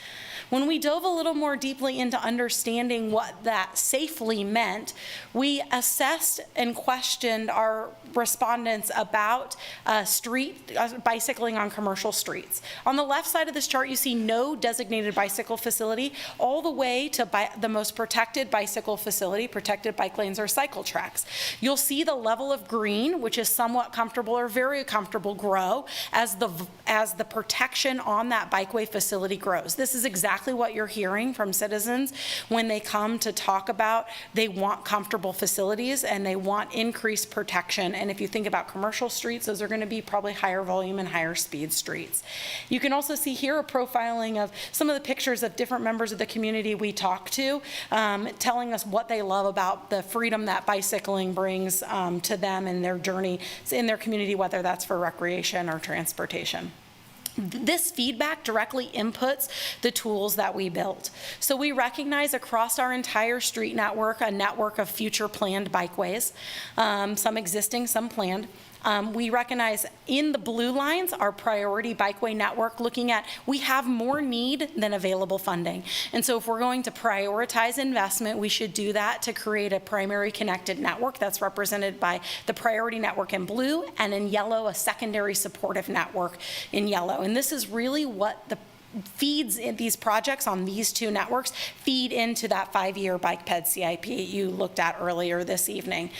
When we dove a little more deeply into understanding what that safely meant, we assessed and questioned our respondents about bicycling on commercial streets. On the left side of this chart, you see no designated bicycle facility, all the way to the most protected bicycle facility, protected bike lanes or cycle tracks. You'll see the level of green, which is somewhat comfortable or very comfortable, grow as the protection on that bikeway facility grows. This is exactly what you're hearing from citizens when they come to talk about they want comfortable facilities and they want increased protection. And if you think about commercial streets, those are going to be probably higher volume and higher speed streets. You can also see here a profiling of some of the pictures of different members of the community we talk to, telling us what they love about the freedom that bicycling brings to them in their journey in their community, whether that's for recreation or transportation. This feedback directly inputs the tools that we built. So we recognize across our entire street network, a network of future planned bikeways, some existing, some planned. We recognize in the blue lines our priority bikeway network, looking at we have more need than available funding. And so if we're going to prioritize investment, we should do that to create a primary connected network that's represented by the priority network in blue, and in yellow, a secondary supportive network in yellow. And this is really what the feeds in these projects on these two networks feed into that 5-year bike ped CIP you looked at earlier this evening.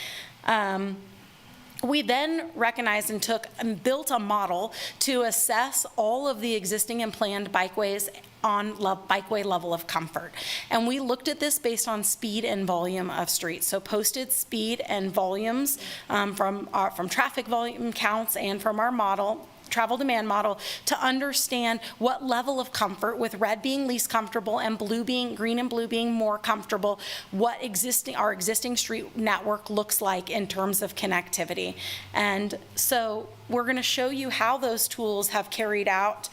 We then recognized and took and built a model to assess all of the existing and planned bikeways on bikeway level of comfort. And we looked at this based on speed and volume of streets. So posted speed and volumes from traffic volume counts and from our model, travel demand model, to understand what level of comfort, with red being least comfortable and green and blue being more comfortable, what our existing street network looks like in terms of connectivity. And so we're going to show you how those tools have carried out.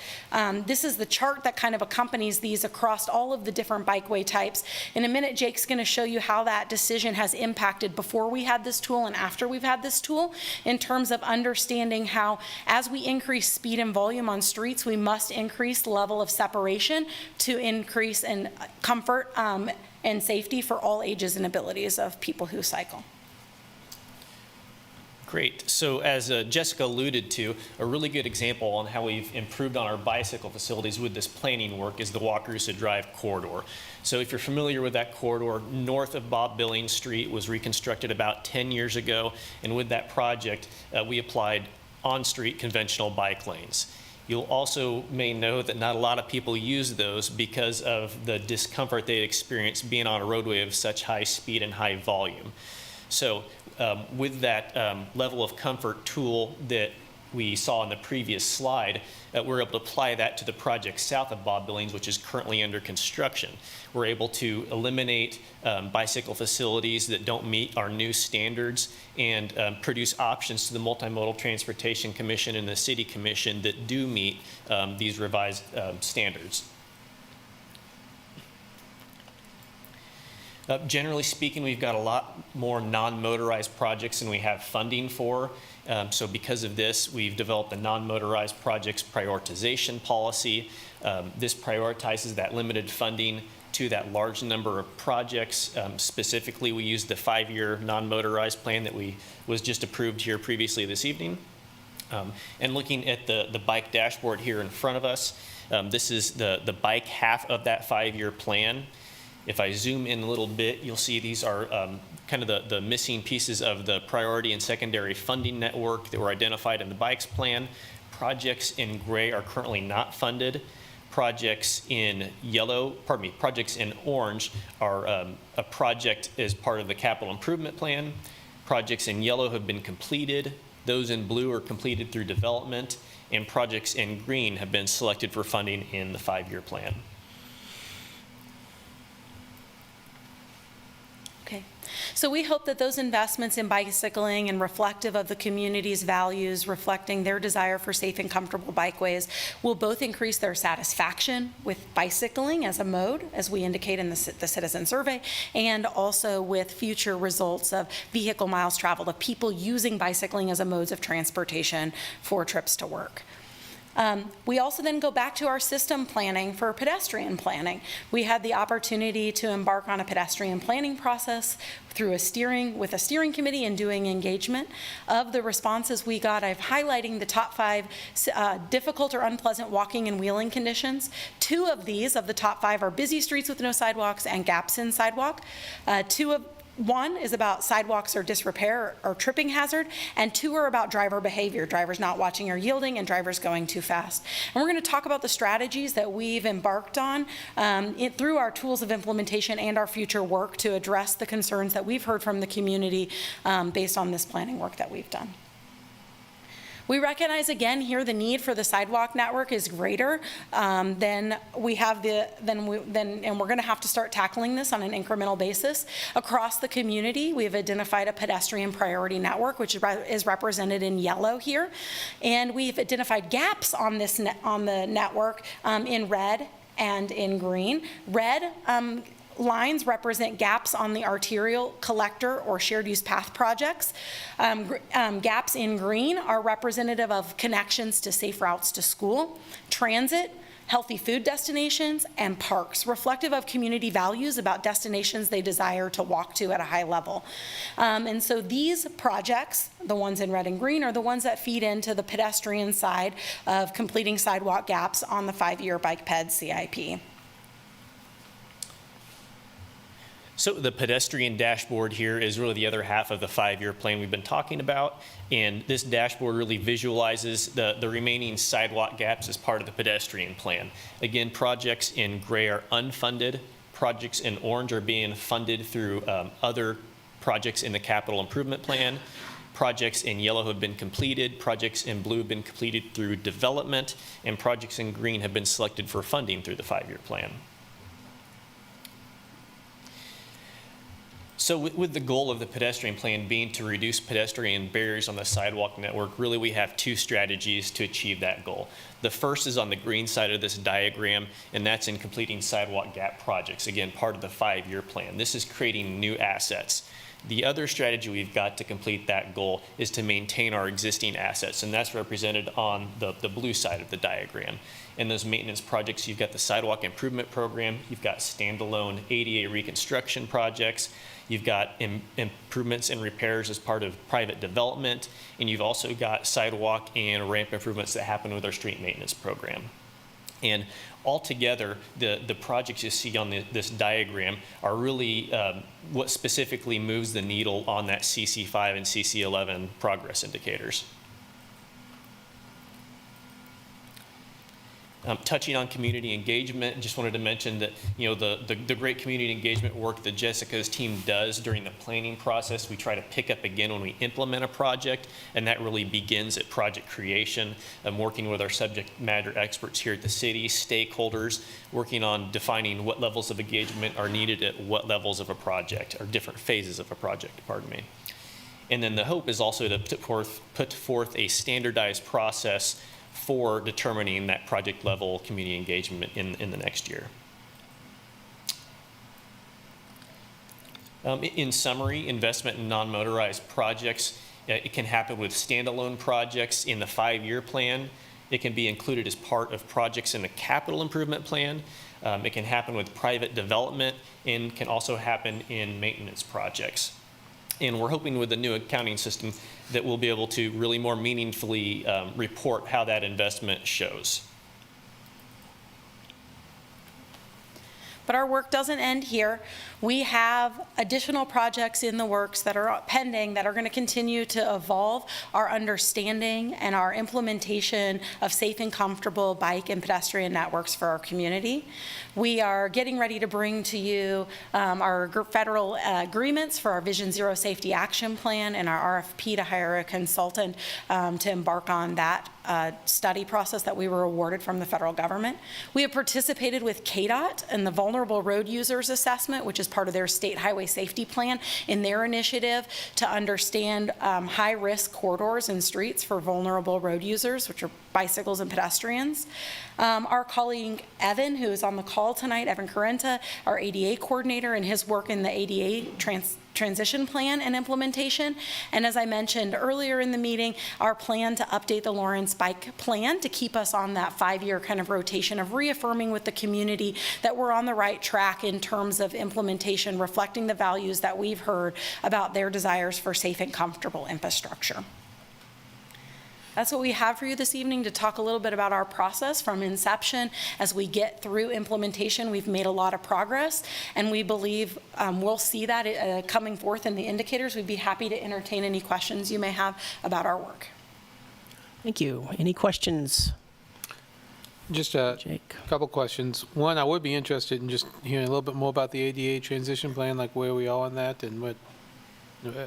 This is the chart that kind of accompanies these across all of the different bikeway types. In a minute, Jake's going to show you how that decision has impacted before we had this tool and after we've had this tool, in terms of understanding how, as we increase speed and volume on streets, we must increase the level of separation to increase in comfort and safety for all ages and abilities of people who cycle. Great. So as Jessica alluded to, a really good example on how we've improved on our bicycle facilities with this planning work is the Walkers to Drive corridor. So if you're familiar with that corridor, north of Bob Billings Street was reconstructed about 10 years ago, and with that project, we applied on-street conventional bike lanes. You'll also may know that not a lot of people use those because of the discomfort they experience being on a roadway of such high speed and high volume. So with that level of comfort tool that we saw in the previous slide, we're able to apply that to the project south of Bob Billings, which is currently under construction. We're able to eliminate bicycle facilities that don't meet our new standards and produce options to the Multimodal Transportation Commission and the City Commission that do meet these revised standards. Generally speaking, we've got a lot more non-motorized projects than we have funding for. So because of this, we've developed a non-motorized projects prioritization policy. This prioritizes that limited funding to that large number of projects. Specifically, we use the 5-year non-motorized plan that was just approved here previously this evening. And looking at the bike dashboard here in front of us, this is the bike half of that 5-year plan. If I zoom in a little bit, you'll see these are kind of the missing pieces of the priority and secondary funding network that were identified in the bikes plan. Projects in gray are currently not funded. Projects in projects in orange are a project as part of the capital improvement plan. Projects in yellow have been completed. Those in blue are completed through development, and projects in green have been selected for funding in the 5-year plan. So we hope that those investments in bicycling and reflective of the community's values, reflecting their desire for safe and comfortable bikeways, will both increase their satisfaction with bicycling as a mode, as we indicate in the citizen survey, and also with future results of vehicle miles traveled, of people using bicycling as a modes of transportation for trips to work. We also then go back to our system planning for pedestrian planning. We had the opportunity to embark on a pedestrian planning process through with a steering committee and doing engagement. Of the responses we got, I'm highlighting the top 5 difficult or unpleasant walking and wheeling conditions. 2 of these, of the top 5, are busy streets with no sidewalks and gaps in sidewalk. 1 is about sidewalks or disrepair or tripping hazard, and 2 are about driver behavior, drivers not watching or yielding, and drivers going too fast. And we're going to talk about the strategies that we've embarked on through our tools of implementation and our future work to address the concerns that we've heard from the community based on this planning work that we've done. We recognize again here the need for the sidewalk network is greater than we have and we're going to have to start tackling this on an incremental basis. Across the community, we have identified a pedestrian priority network, which is represented in yellow here, and we've identified gaps on this on the network in red and in green. Red lines represent gaps on the arterial, collector, or shared use path projects. Gaps in green are representative of connections to safe routes to school, transit, healthy food destinations, and parks, reflective of community values about destinations they desire to walk to at a high level. And so these projects, the ones in red and green, are the ones that feed into the pedestrian side of completing sidewalk gaps on the 5-year Bike Ped CIP. So the pedestrian dashboard here is really the other half of the 5-year plan we've been talking about. And this dashboard really visualizes the remaining sidewalk gaps as part of the pedestrian plan. Again, projects in gray are unfunded. Projects in orange are being funded through other projects in the capital improvement plan. Projects in yellow have been completed. Projects in blue have been completed through development. And projects in green have been selected for funding through the 5-year plan. So with the goal of the pedestrian plan being to reduce pedestrian barriers on the sidewalk network, really we have two strategies to achieve that goal. The first is on the green side of this diagram, and that's in completing sidewalk gap projects, again, part of the 5-year plan. This is creating new assets. The other strategy we've got to complete that goal is to maintain our existing assets, and that's represented on the blue side of the diagram. In those maintenance projects, you've got the sidewalk improvement program, you've got standalone ADA reconstruction projects, you've got improvements and repairs as part of private development, and you've also got sidewalk and ramp improvements that happen with our street maintenance program. And altogether, the projects you see on this diagram are really what specifically moves the needle on that CC5 and CC11 progress indicators. Touching on community engagement, just wanted to mention that, you know, the great community engagement work that Jessica's team does during the planning process, we try to pick up again when we implement a project, and that really begins at project creation, working with our subject matter experts here at the city, stakeholders, working on defining what levels of engagement are needed at what levels of a project, or different phases of a project, pardon me. And then the hope is also to put forth a standardized process for determining that project level community engagement in the next year. In summary, investment in non-motorized projects, it can happen with standalone projects in the 5-year plan. It can be included as part of projects in the capital improvement plan. It can happen with private development and can also happen in maintenance projects. And we're hoping with the new accounting system that we'll be able to really more meaningfully report how that investment shows. But our work doesn't end here. We have additional projects in the works that are pending that are going to continue to evolve our understanding and our implementation of safe and comfortable bike and pedestrian networks for our community. We are getting ready to bring to you our federal agreements for our Vision Zero Safety Action Plan and our RFP to hire a consultant to embark on that study process that we were awarded from the federal government. We have participated with KDOT in the Vulnerable Road Users Assessment, which is part of their state highway safety plan, in their initiative to understand high-risk corridors and streets for vulnerable road users, which are bicycles and pedestrians. Our colleague Evan, who is on the call tonight, Evan Carenta, our ADA coordinator, and his work in the ADA transition plan and implementation. And as I mentioned earlier in the meeting, our plan to update the Lawrence Bike Plan to keep us on that 5-year kind of rotation of reaffirming with the community that we're on the right track in terms of implementation, reflecting the values that we've heard about their desires for safe and comfortable infrastructure. That's what we have for you this evening, to talk a little bit about our process from inception. As we get through implementation, we've made a lot of progress, and we believe we'll see that coming forth in the indicators. We'd be happy to entertain any questions you may have about our work. Thank you. Any questions? Just a couple questions. One, I would be interested in just hearing a little bit more about the ADA transition plan, like where we are on that, and what,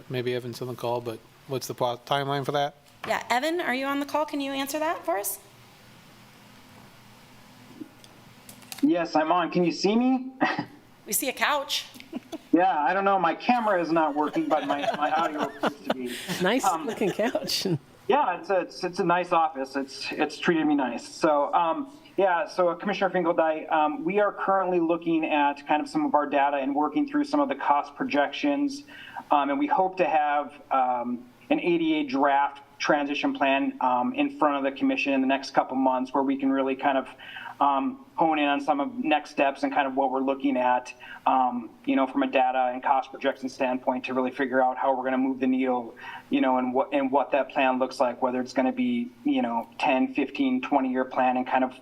maybe Evan's on the call, but what's the timeline for that? Yeah, Evan, are you on the call? Can you answer that for us? Yes, I'm on. Can you see me? We see a couch. Yeah, I don't know. My camera is not working, but my audio appears to be. Nice looking couch. Yeah, it's a nice office. It's treated me nice. So yeah, so Commissioner Finkeldye, we are currently looking at kind of some of our data and working through some of the cost projections, and we hope to have an ADA draft transition plan in front of the commission in the next couple months, where we can really kind of hone in on some of next steps and kind of what we're looking at, you know, from a data and cost projection standpoint, to really figure out how we're going to move the needle, you know, and what that plan looks like, whether it's going to be, you know, 10, 15, 20-year plan, and kind of,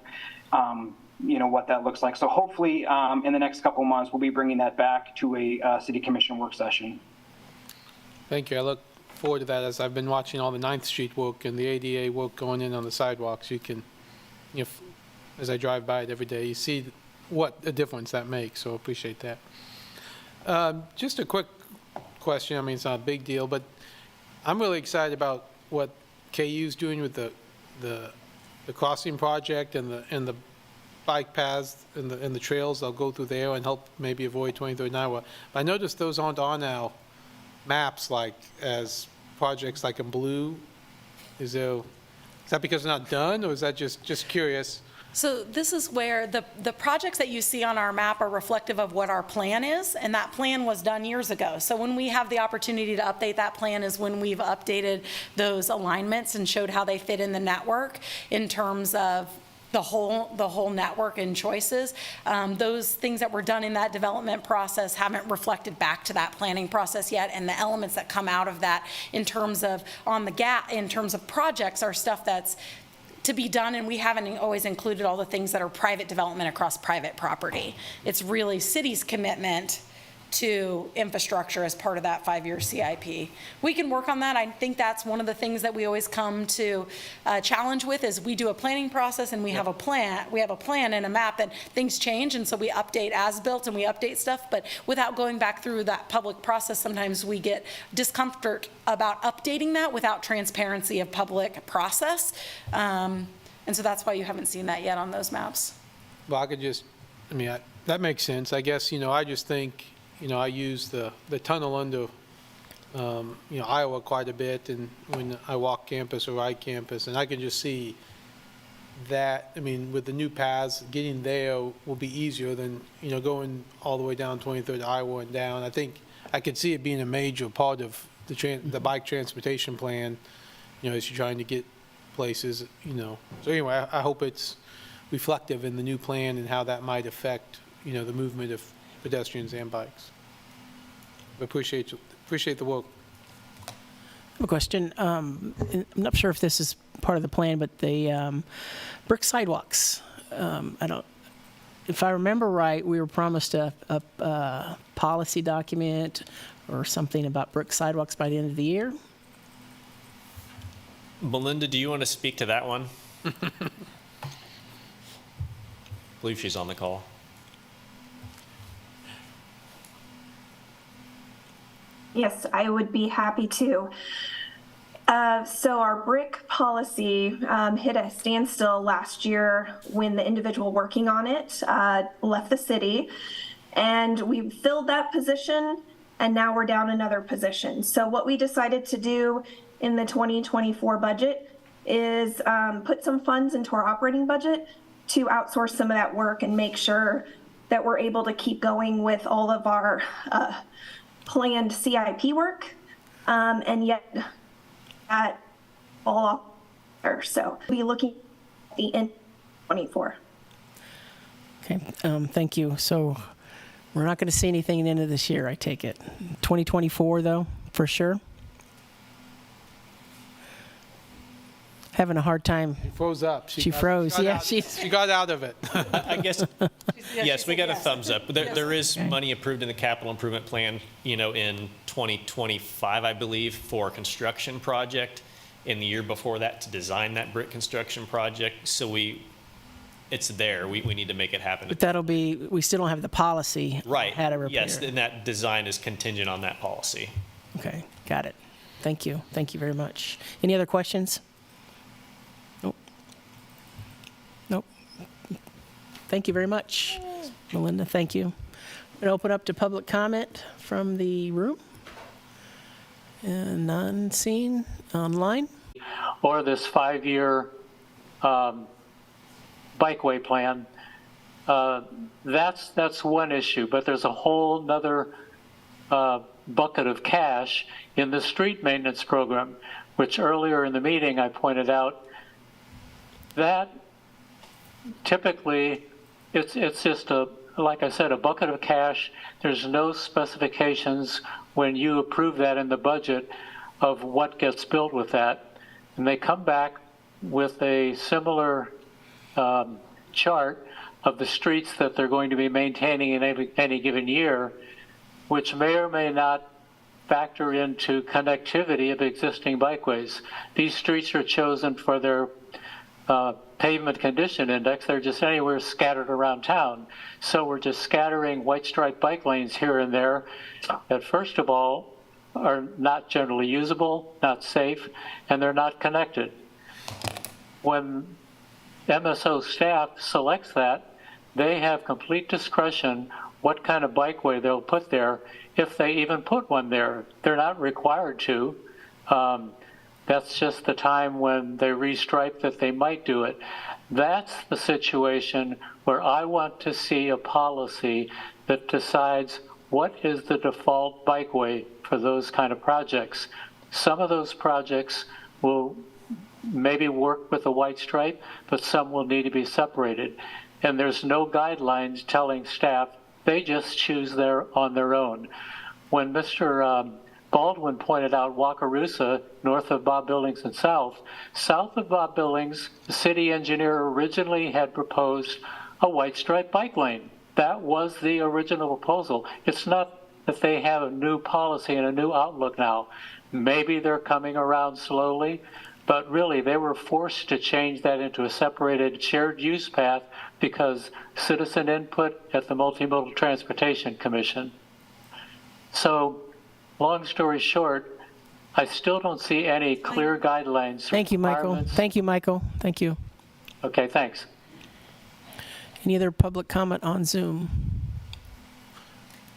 you know, what that looks like. So hopefully in the next couple months, we'll be bringing that back to a city commission work session. Thank you. I look forward to that. As I've been watching all the 9th Street work and the ADA work going in on the sidewalks, you can, you know, as I drive by it every day, you see what a difference that makes, so I appreciate that. Just a quick question. I mean, it's not a big deal, but I'm really excited about what KU's doing with the crossing project and the bike paths and the trails, they'll go through there and help maybe avoid 23rd and Iowa. But I noticed those aren't on our maps, like, as projects like in blue. Is that because they're not done, or is that just curious? So this is where the projects that you see on our map are reflective of what our plan is, and that plan was done years ago. So when we have the opportunity to update that plan is when we've updated those alignments and showed how they fit in the network in terms of the whole network and choices. Those things that were done in that development process haven't reflected back to that planning process yet, and the elements that come out of that in terms of in terms of projects are stuff that's to be done, and we haven't always included all the things that are private development across private property. It's really city's commitment to infrastructure as part of that 5-year CIP. We can work on that. I think that's one of the things that we always come to challenge with is we do a planning process and we have a plan. We have a plan and a map, and things change, and so we update as built and we update stuff, but without going back through that public process, sometimes we get discomfort about updating that without transparency of public process. And so that's why you haven't seen that yet on those maps. Well, that makes sense. I guess, I just think, I use the tunnel under, Iowa quite a bit, and when I walk campus or ride campus, and I can just see that, with the new paths, getting there will be easier than, going all the way down 23rd Iowa and down. I think I could see it being a major part of the bike transportation plan, as you're trying to get places, So anyway, I hope it's reflective in the new plan and how that might affect, the movement of pedestrians and bikes. I appreciate the work. I have a question. I'm not sure if this is part of the plan, but the brick sidewalks. If I remember right, we were promised a policy document or something about brick sidewalks by the end of the year. Melinda, do you want to speak to that one? I believe she's on the call. Yes, I would be happy to. So our brick policy hit a standstill last year when the individual working on it left the city, and we filled that position, and now we're down another position. So what we decided to do in the 2024 budget is put some funds into our operating budget to outsource some of that work and make sure that we're able to keep going with all of our planned CIP work, and yet at all there. So we'll be looking at the end of 24. Okay, thank you. So we're not going to see anything at the end of this year, I take it. 2024, though, for sure? Having a hard time. She froze up. She froze, yeah. She got out of it. I guess, yes, we got a thumbs up. There is money approved in the capital improvement plan, in 2025, I believe, for a construction project. In the year before that to design that brick construction project. So it's there. We need to make it happen. But we still don't have the policy. Right. How to repair. Yes, and that design is contingent on that policy. Okay, got it. Thank you. Thank you very much. Any other questions? Nope. Thank you very much, Melinda. Thank you. I'm going to open up to public comment from the room. And none seen online. Or this 5-year bikeway plan. That's one issue, but there's a whole nother bucket of cash in the street maintenance program, which earlier in the meeting I pointed out that typically it's just like I said, a bucket of cash. There's no specifications when you approve that in the budget of what gets built with that. And they come back with a similar chart of the streets that they're going to be maintaining in any given year, which may or may not factor into connectivity of existing bikeways. These streets are chosen for their pavement condition index. They're just anywhere scattered around town. So we're just scattering white stripe bike lanes here and there that, first of all, are not generally usable, not safe, and they're not connected. When MSO staff selects that, they have complete discretion what kind of bikeway they'll put there, if they even put one there. They're not required to. That's just the time when they restripe that they might do it. That's the situation where I want to see a policy that decides what is the default bikeway for those kind of projects. Some of those projects will maybe work with a white stripe, but some will need to be separated. And there's no guidelines telling staff, they just choose on their own. When Mr. Baldwin pointed out Wakarusa, north of Bob Billings and south of Bob Billings, the city engineer originally had proposed a white stripe bike lane. That was the original proposal. It's not that they have a new policy and a new outlook now. Maybe they're coming around slowly, but really they were forced to change that into a separated shared use path because citizen input at the Multimodal Transportation Commission. So, long story short, I still don't see any clear guidelines. Thank you, Michael. Thank you, Michael. Thank you. Okay, thanks. Any other public comment on Zoom?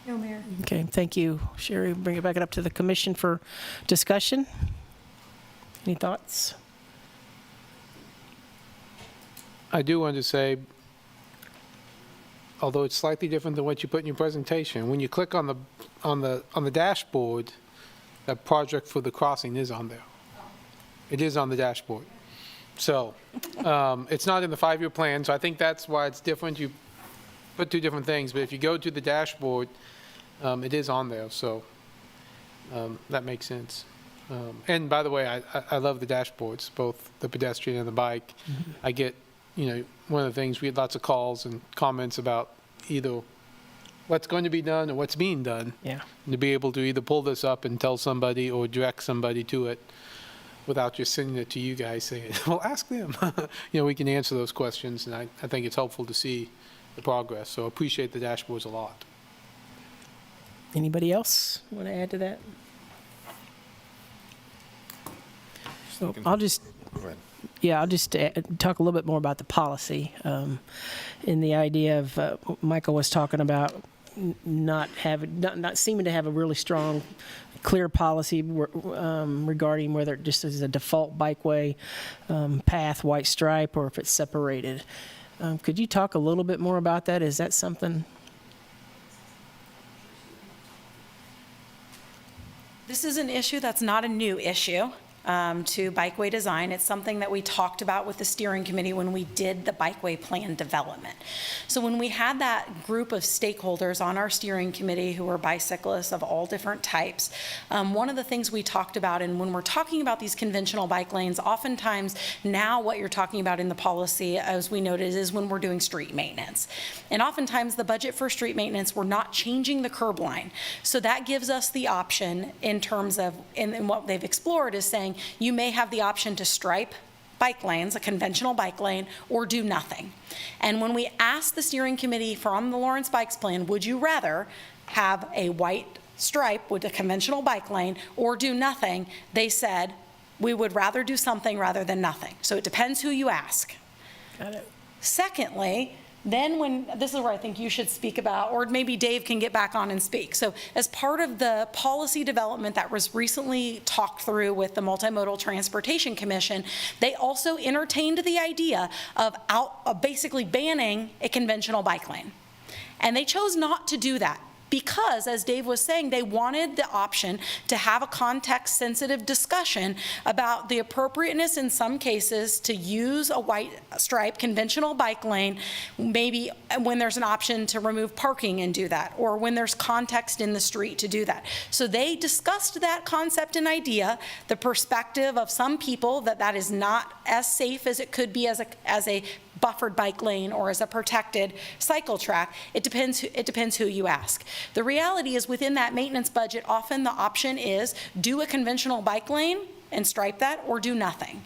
No, Mayor. Okay, thank you. Sherry, bring it back up to the commission for discussion. Any thoughts? I do want to say, although it's slightly different than what you put in your presentation, when you click on the dashboard, that project for the crossing is on there. It is on the dashboard. So it's not in the 5-year plan, so I think that's why it's different. You put two different things, but if you go to the dashboard, it is on there, so that makes sense. And by the way, I love the dashboards, both the pedestrian and the bike. Mm-hmm. I get, one of the things, we had lots of calls and comments about either what's going to be done or what's being done. Yeah. And to be able to either pull this up and tell somebody or direct somebody to it without just sending it to you guys saying, well, ask them. We can answer those questions, and I think it's helpful to see the progress. So appreciate the dashboards a lot. Anybody else want to add to that? So I'll just talk a little bit more about the policy, in the idea of Michael was talking about not seeming to have a really strong, clear policy regarding whether it just is a default bikeway path, white stripe, or if it's separated. Could you talk a little bit more about that? Is that something? This is an issue that's not a new issue to bikeway design. It's something that we talked about with the steering committee when we did the bikeway plan development. So when we had that group of stakeholders on our steering committee who were bicyclists of all different types, one of the things we talked about, and when we're talking about these conventional bike lanes, oftentimes now what you're talking about in the policy, as we noted, is when we're doing street maintenance. And oftentimes the budget for street maintenance, we're not changing the curb line. So that gives us the option in terms of, and what they've explored is saying, you may have the option to stripe bike lanes, a conventional bike lane, or do nothing. And when we asked the steering committee from the Lawrence Bikes Plan, would you rather have a white stripe with a conventional bike lane or do nothing, they said, we would rather do something rather than nothing. So it depends who you ask. Got it. Secondly, then this is where I think you should speak about, or maybe Dave can get back on and speak. So as part of the policy development that was recently talked through with the Multimodal Transportation Commission, they also entertained the idea of basically banning a conventional bike lane. And they chose not to do that, because, as Dave was saying, they wanted the option to have a context-sensitive discussion about the appropriateness in some cases to use a white stripe conventional bike lane, maybe when there's an option to remove parking and do that, or when there's context in the street to do that. So they discussed that concept and idea, the perspective of some people that is not as safe as it could be as a buffered bike lane or as a protected cycle track. It depends who you ask. The reality is within that maintenance budget, often the option is do a conventional bike lane and stripe that, or do nothing.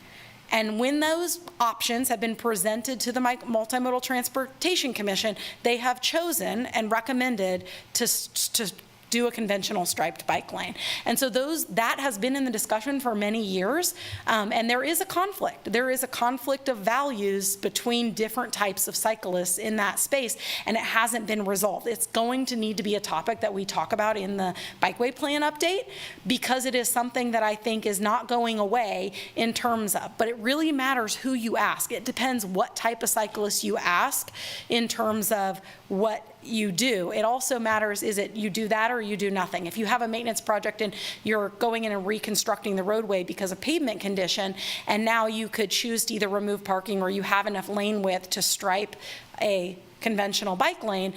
And when those options have been presented to the Multimodal Transportation Commission, they have chosen and recommended to do a conventional striped bike lane. And so that has been in the discussion for many years, and there is a conflict. There is a conflict of values between different types of cyclists in that space, and it hasn't been resolved. It's going to need to be a topic that we talk about in the bikeway plan update, because it is something that I think is not going away in terms of, but it really matters who you ask. It depends what type of cyclist you ask in terms of what you do. It also matters, is it you do that or you do nothing? If you have a maintenance project and you're going in and reconstructing the roadway because of pavement condition, and now you could choose to either remove parking or you have enough lane width to stripe a conventional bike lane,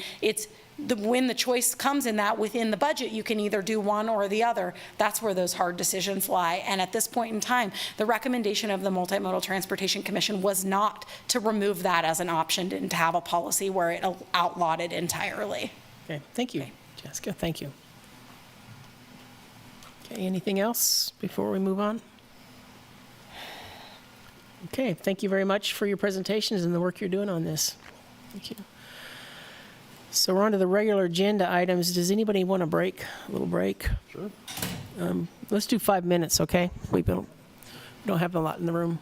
when the choice comes in that within the budget, you can either do one or the other. That's where those hard decisions lie. And at this point in time, the recommendation of the Multimodal Transportation Commission was not to remove that as an option and to have a policy where it outlawed it entirely. Okay, thank you, Jessica, thank you. Okay, anything else before we move on? Okay, thank you very much for your presentations and the work you're doing on this. Thank you. So we're on to the regular agenda items. Does anybody want a break, a little break? Sure. Let's do 5 minutes, okay? We don't have a lot in the room.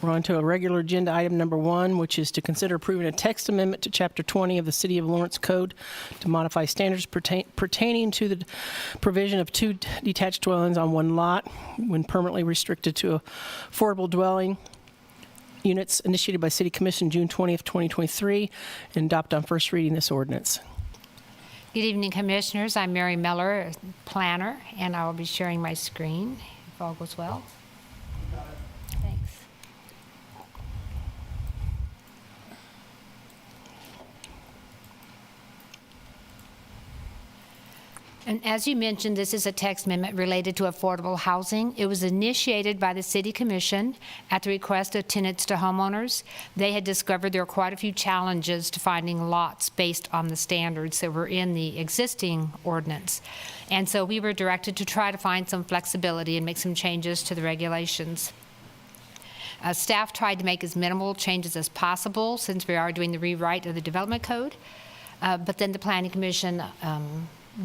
We're on to a regular agenda item number 1, which is to consider approving a text amendment to Chapter 20 of the City of Lawrence Code to modify standards pertaining to the provision of 2 detached dwellings on 1 lot when permanently restricted to affordable dwelling units, initiated by City Commission June 20th, 2023, and adopt on first reading this ordinance. Good evening, Commissioners. I'm Mary Miller, planner, and I will be sharing my screen if all goes well. Thanks. And as you mentioned, this is a text amendment related to affordable housing. It was initiated by the City Commission at the request of tenants to homeowners. They had discovered there were quite a few challenges to finding lots based on the standards that were in the existing ordinance. And so we were directed to try to find some flexibility and make some changes to the regulations. Staff tried to make as minimal changes as possible since we are doing the rewrite of the development code. But then the Planning Commission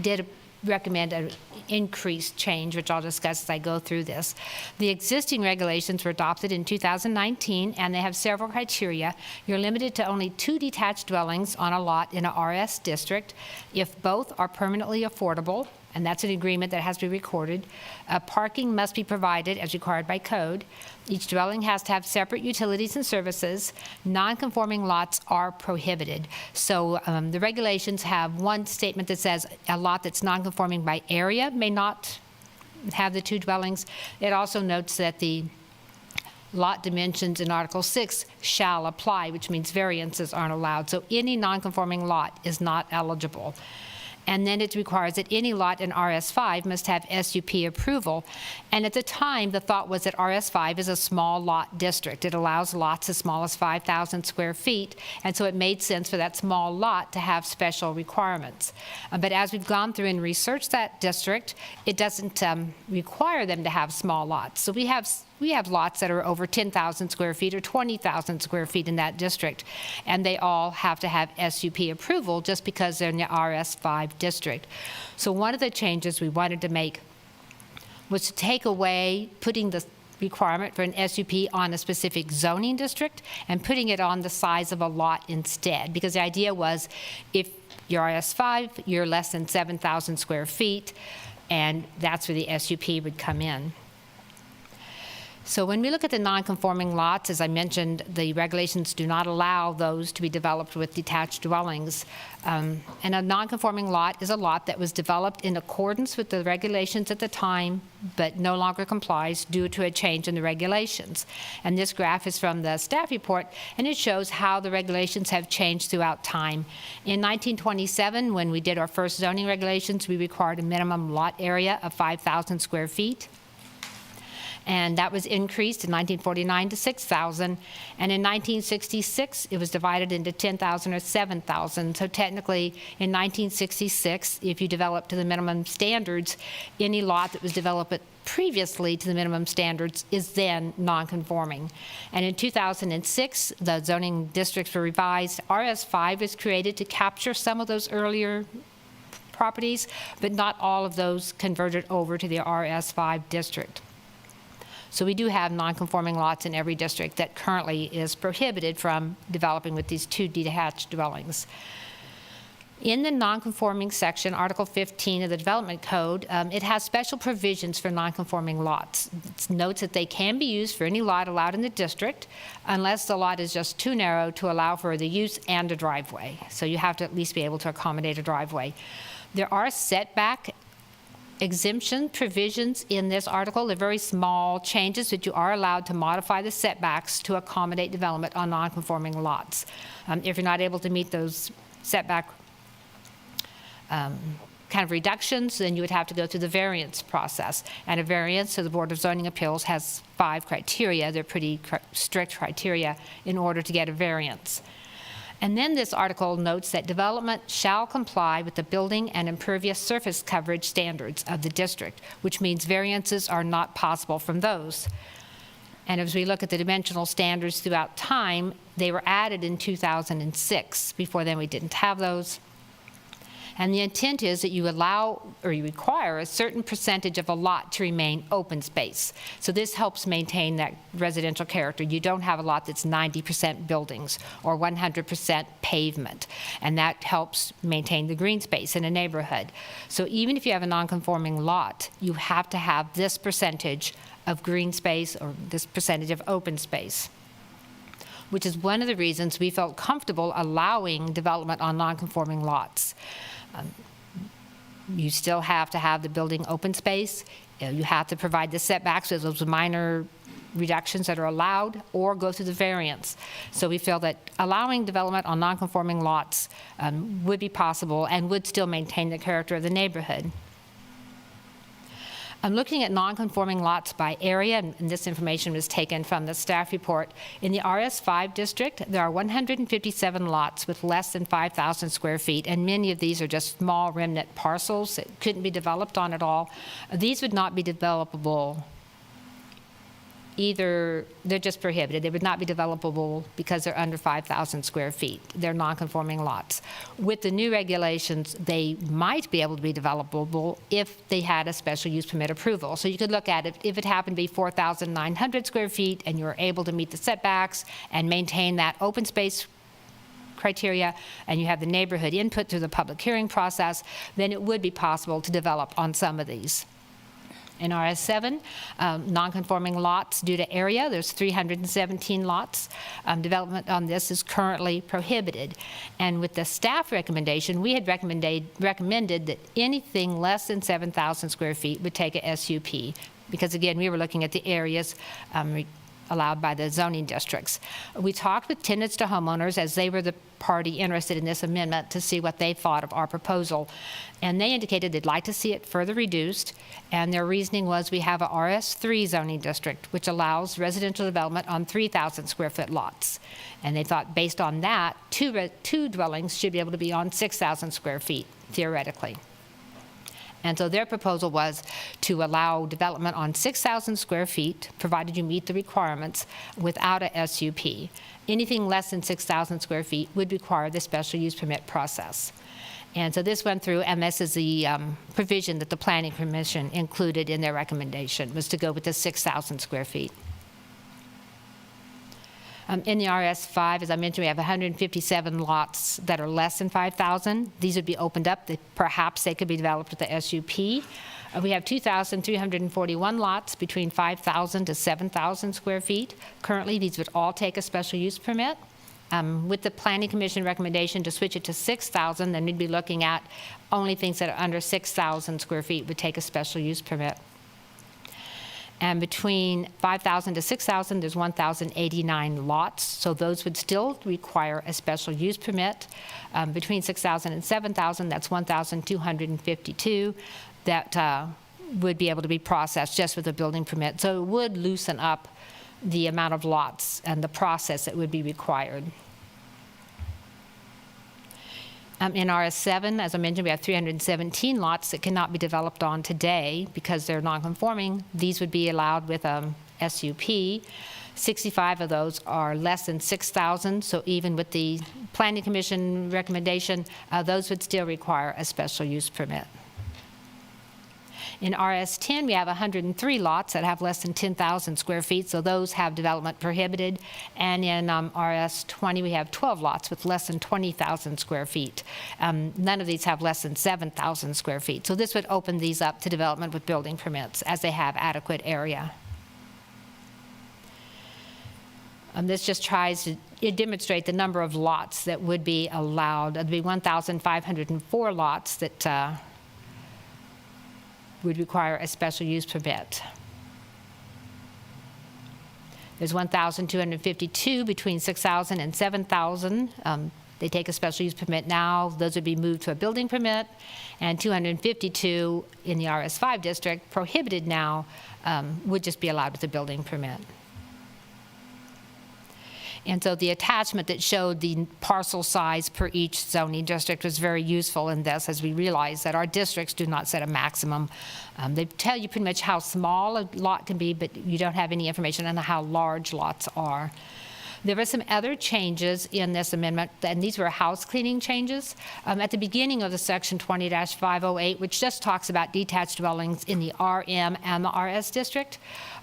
did recommend an increased change, which I'll discuss as I go through this. The existing regulations were adopted in 2019, and they have several criteria. You're limited to only 2 detached dwellings on a lot in a RS district if both are permanently affordable, and that's an agreement that has to be recorded. Parking must be provided as required by code. Each dwelling has to have separate utilities and services. Non-conforming lots are prohibited. So the regulations have one statement that says a lot that's non-conforming by area may not have the 2 dwellings. It also notes that the lot dimensions in Article 6 shall apply, which means variances aren't allowed. So any non-conforming lot is not eligible. And then it requires that any lot in RS5 must have SUP approval. And at the time, the thought was that RS5 is a small lot district. It allows lots as small as 5,000 square feet, and so it made sense for that small lot to have special requirements. But as we've gone through and researched that district, it doesn't require them to have small lots. So we have lots that are over 10,000 square feet or 20,000 square feet in that district, and they all have to have SUP approval just because they're in the RS5 district. So one of the changes we wanted to make was to take away putting the requirement for an SUP on a specific zoning district and putting it on the size of a lot instead, because the idea was if you're RS5, you're less than 7,000 square feet, and that's where the SUP would come in. So when we look at the non-conforming lots, as I mentioned, the regulations do not allow those to be developed with detached dwellings. And a non-conforming lot is a lot that was developed in accordance with the regulations at the time, but no longer complies due to a change in the regulations. And this graph is from the staff report, and it shows how the regulations have changed throughout time. In 1927, when we did our first zoning regulations, we required a minimum lot area of 5,000 square feet. And that was increased in 1949 to 6,000. And in 1966, it was divided into 10,000 or 7,000. So technically, in 1966, if you developed to the minimum standards, any lot that was developed previously to the minimum standards is then non-conforming. And in 2006, the zoning districts were revised. RS5 was created to capture some of those earlier properties, but not all of those converted over to the RS5 district. So we do have non-conforming lots in every district that currently is prohibited from developing with these 2 detached dwellings. In the non-conforming section, Article 15 of the Development Code, it has special provisions for non-conforming lots. It notes that they can be used for any lot allowed in the district unless the lot is just too narrow to allow for the use and a driveway. So you have to at least be able to accommodate a driveway. There are setback exemption provisions in this article. They're very small changes, but you are allowed to modify the setbacks to accommodate development on non-conforming lots. If you're not able to meet those setback kind of reductions, then you would have to go through the variance process. And a variance, so the Board of Zoning Appeals has 5 criteria. They're pretty strict criteria in order to get a variance. And then this article notes that development shall comply with the building and impervious surface coverage standards of the district, which means variances are not possible from those. And as we look at the dimensional standards throughout time, they were added in 2006. Before then, we didn't have those. And the intent is that you allow or you require a certain percentage of a lot to remain open space. So this helps maintain that residential character. You don't have a lot that's 90% buildings or 100% pavement, and that helps maintain the green space in a neighborhood. So even if you have a non-conforming lot, you have to have this percentage of green space or this percentage of open space, which is one of the reasons we felt comfortable allowing development on non-conforming lots. You still have to have the building open space. You have to provide the setbacks with those minor reductions that are allowed, or go through the variance. So we feel that allowing development on non-conforming lots would be possible and would still maintain the character of the neighborhood. I'm looking at non-conforming lots by area, and this information was taken from the staff report. In the RS5 district, there are 157 lots with less than 5,000 square feet, and many of these are just small remnant parcels that couldn't be developed on at all. These would not be developable either. They're just prohibited. They would not be developable because they're under 5,000 square feet. They're non-conforming lots. With the new regulations, they might be able to be developable if they had a special use permit approval. So you could look at it, if it happened to be 4,900 square feet and you're able to meet the setbacks and maintain that open space criteria, and you have the neighborhood input through the public hearing process, then it would be possible to develop on some of these. In RS7, non-conforming lots due to area, there's 317 lots. Development on this is currently prohibited. And with the staff recommendation, we had recommended that anything less than 7,000 square feet would take a SUP, because again, we were looking at the areas allowed by the zoning districts. We talked with tenants to homeowners, as they were the party interested in this amendment, to see what they thought of our proposal. And they indicated they'd like to see it further reduced. And their reasoning was, we have a RS3 zoning district, which allows residential development on 3,000 square foot lots. And they thought, based on that, two dwellings should be able to be on 6,000 square feet, theoretically. And so their proposal was to allow development on 6,000 square feet, provided you meet the requirements, without a SUP. Anything less than 6,000 square feet would require the special use permit process. And so this went through, and this is the provision that the Planning Commission included in their recommendation, was to go with the 6,000 square feet. In the RS5, as I mentioned, we have 157 lots that are less than 5,000. These would be opened up. Perhaps they could be developed with the SUP. We have 2,341 lots between 5,000 to 7,000 square feet. Currently, these would all take a special use permit. With the Planning Commission recommendation to switch it to 6,000, then we'd be looking at only things that are under 6,000 square feet would take a special use permit. And between 5,000 to 6,000, there's 1,089 lots, so those would still require a special use permit. Between 6,000 and 7,000, that's 1,252 that would be able to be processed just with a building permit. So it would loosen up the amount of lots and the process that would be required. In RS7, as I mentioned, we have 317 lots that cannot be developed on today because they're non-conforming. These would be allowed with a SUP. 65 of those are less than 6,000, so even with the Planning Commission recommendation, those would still require a special use permit. In RS10, we have 103 lots that have less than 10,000 square feet, so those have development prohibited. And in RS20, we have 12 lots with less than 20,000 square feet. None of these have less than 7,000 square feet. So this would open these up to development with building permits as they have adequate area. This just tries to demonstrate the number of lots that would be allowed. There'd be 1,504 lots that would require a special use permit. There's 1,252 between 6,000 and 7,000. They take a special use permit now. Those would be moved to a building permit. And 252 in the RS5 district, prohibited now, would just be allowed with a building permit. And so the attachment that showed the parcel size per each zoning district was very useful in this, as we realize that our districts do not set a maximum. They tell you pretty much how small a lot can be, but you don't have any information on how large lots are. There were some other changes in this amendment, and these were house cleaning changes. At the beginning of the section 20-508, which just talks about detached dwellings in the RM and the RS district,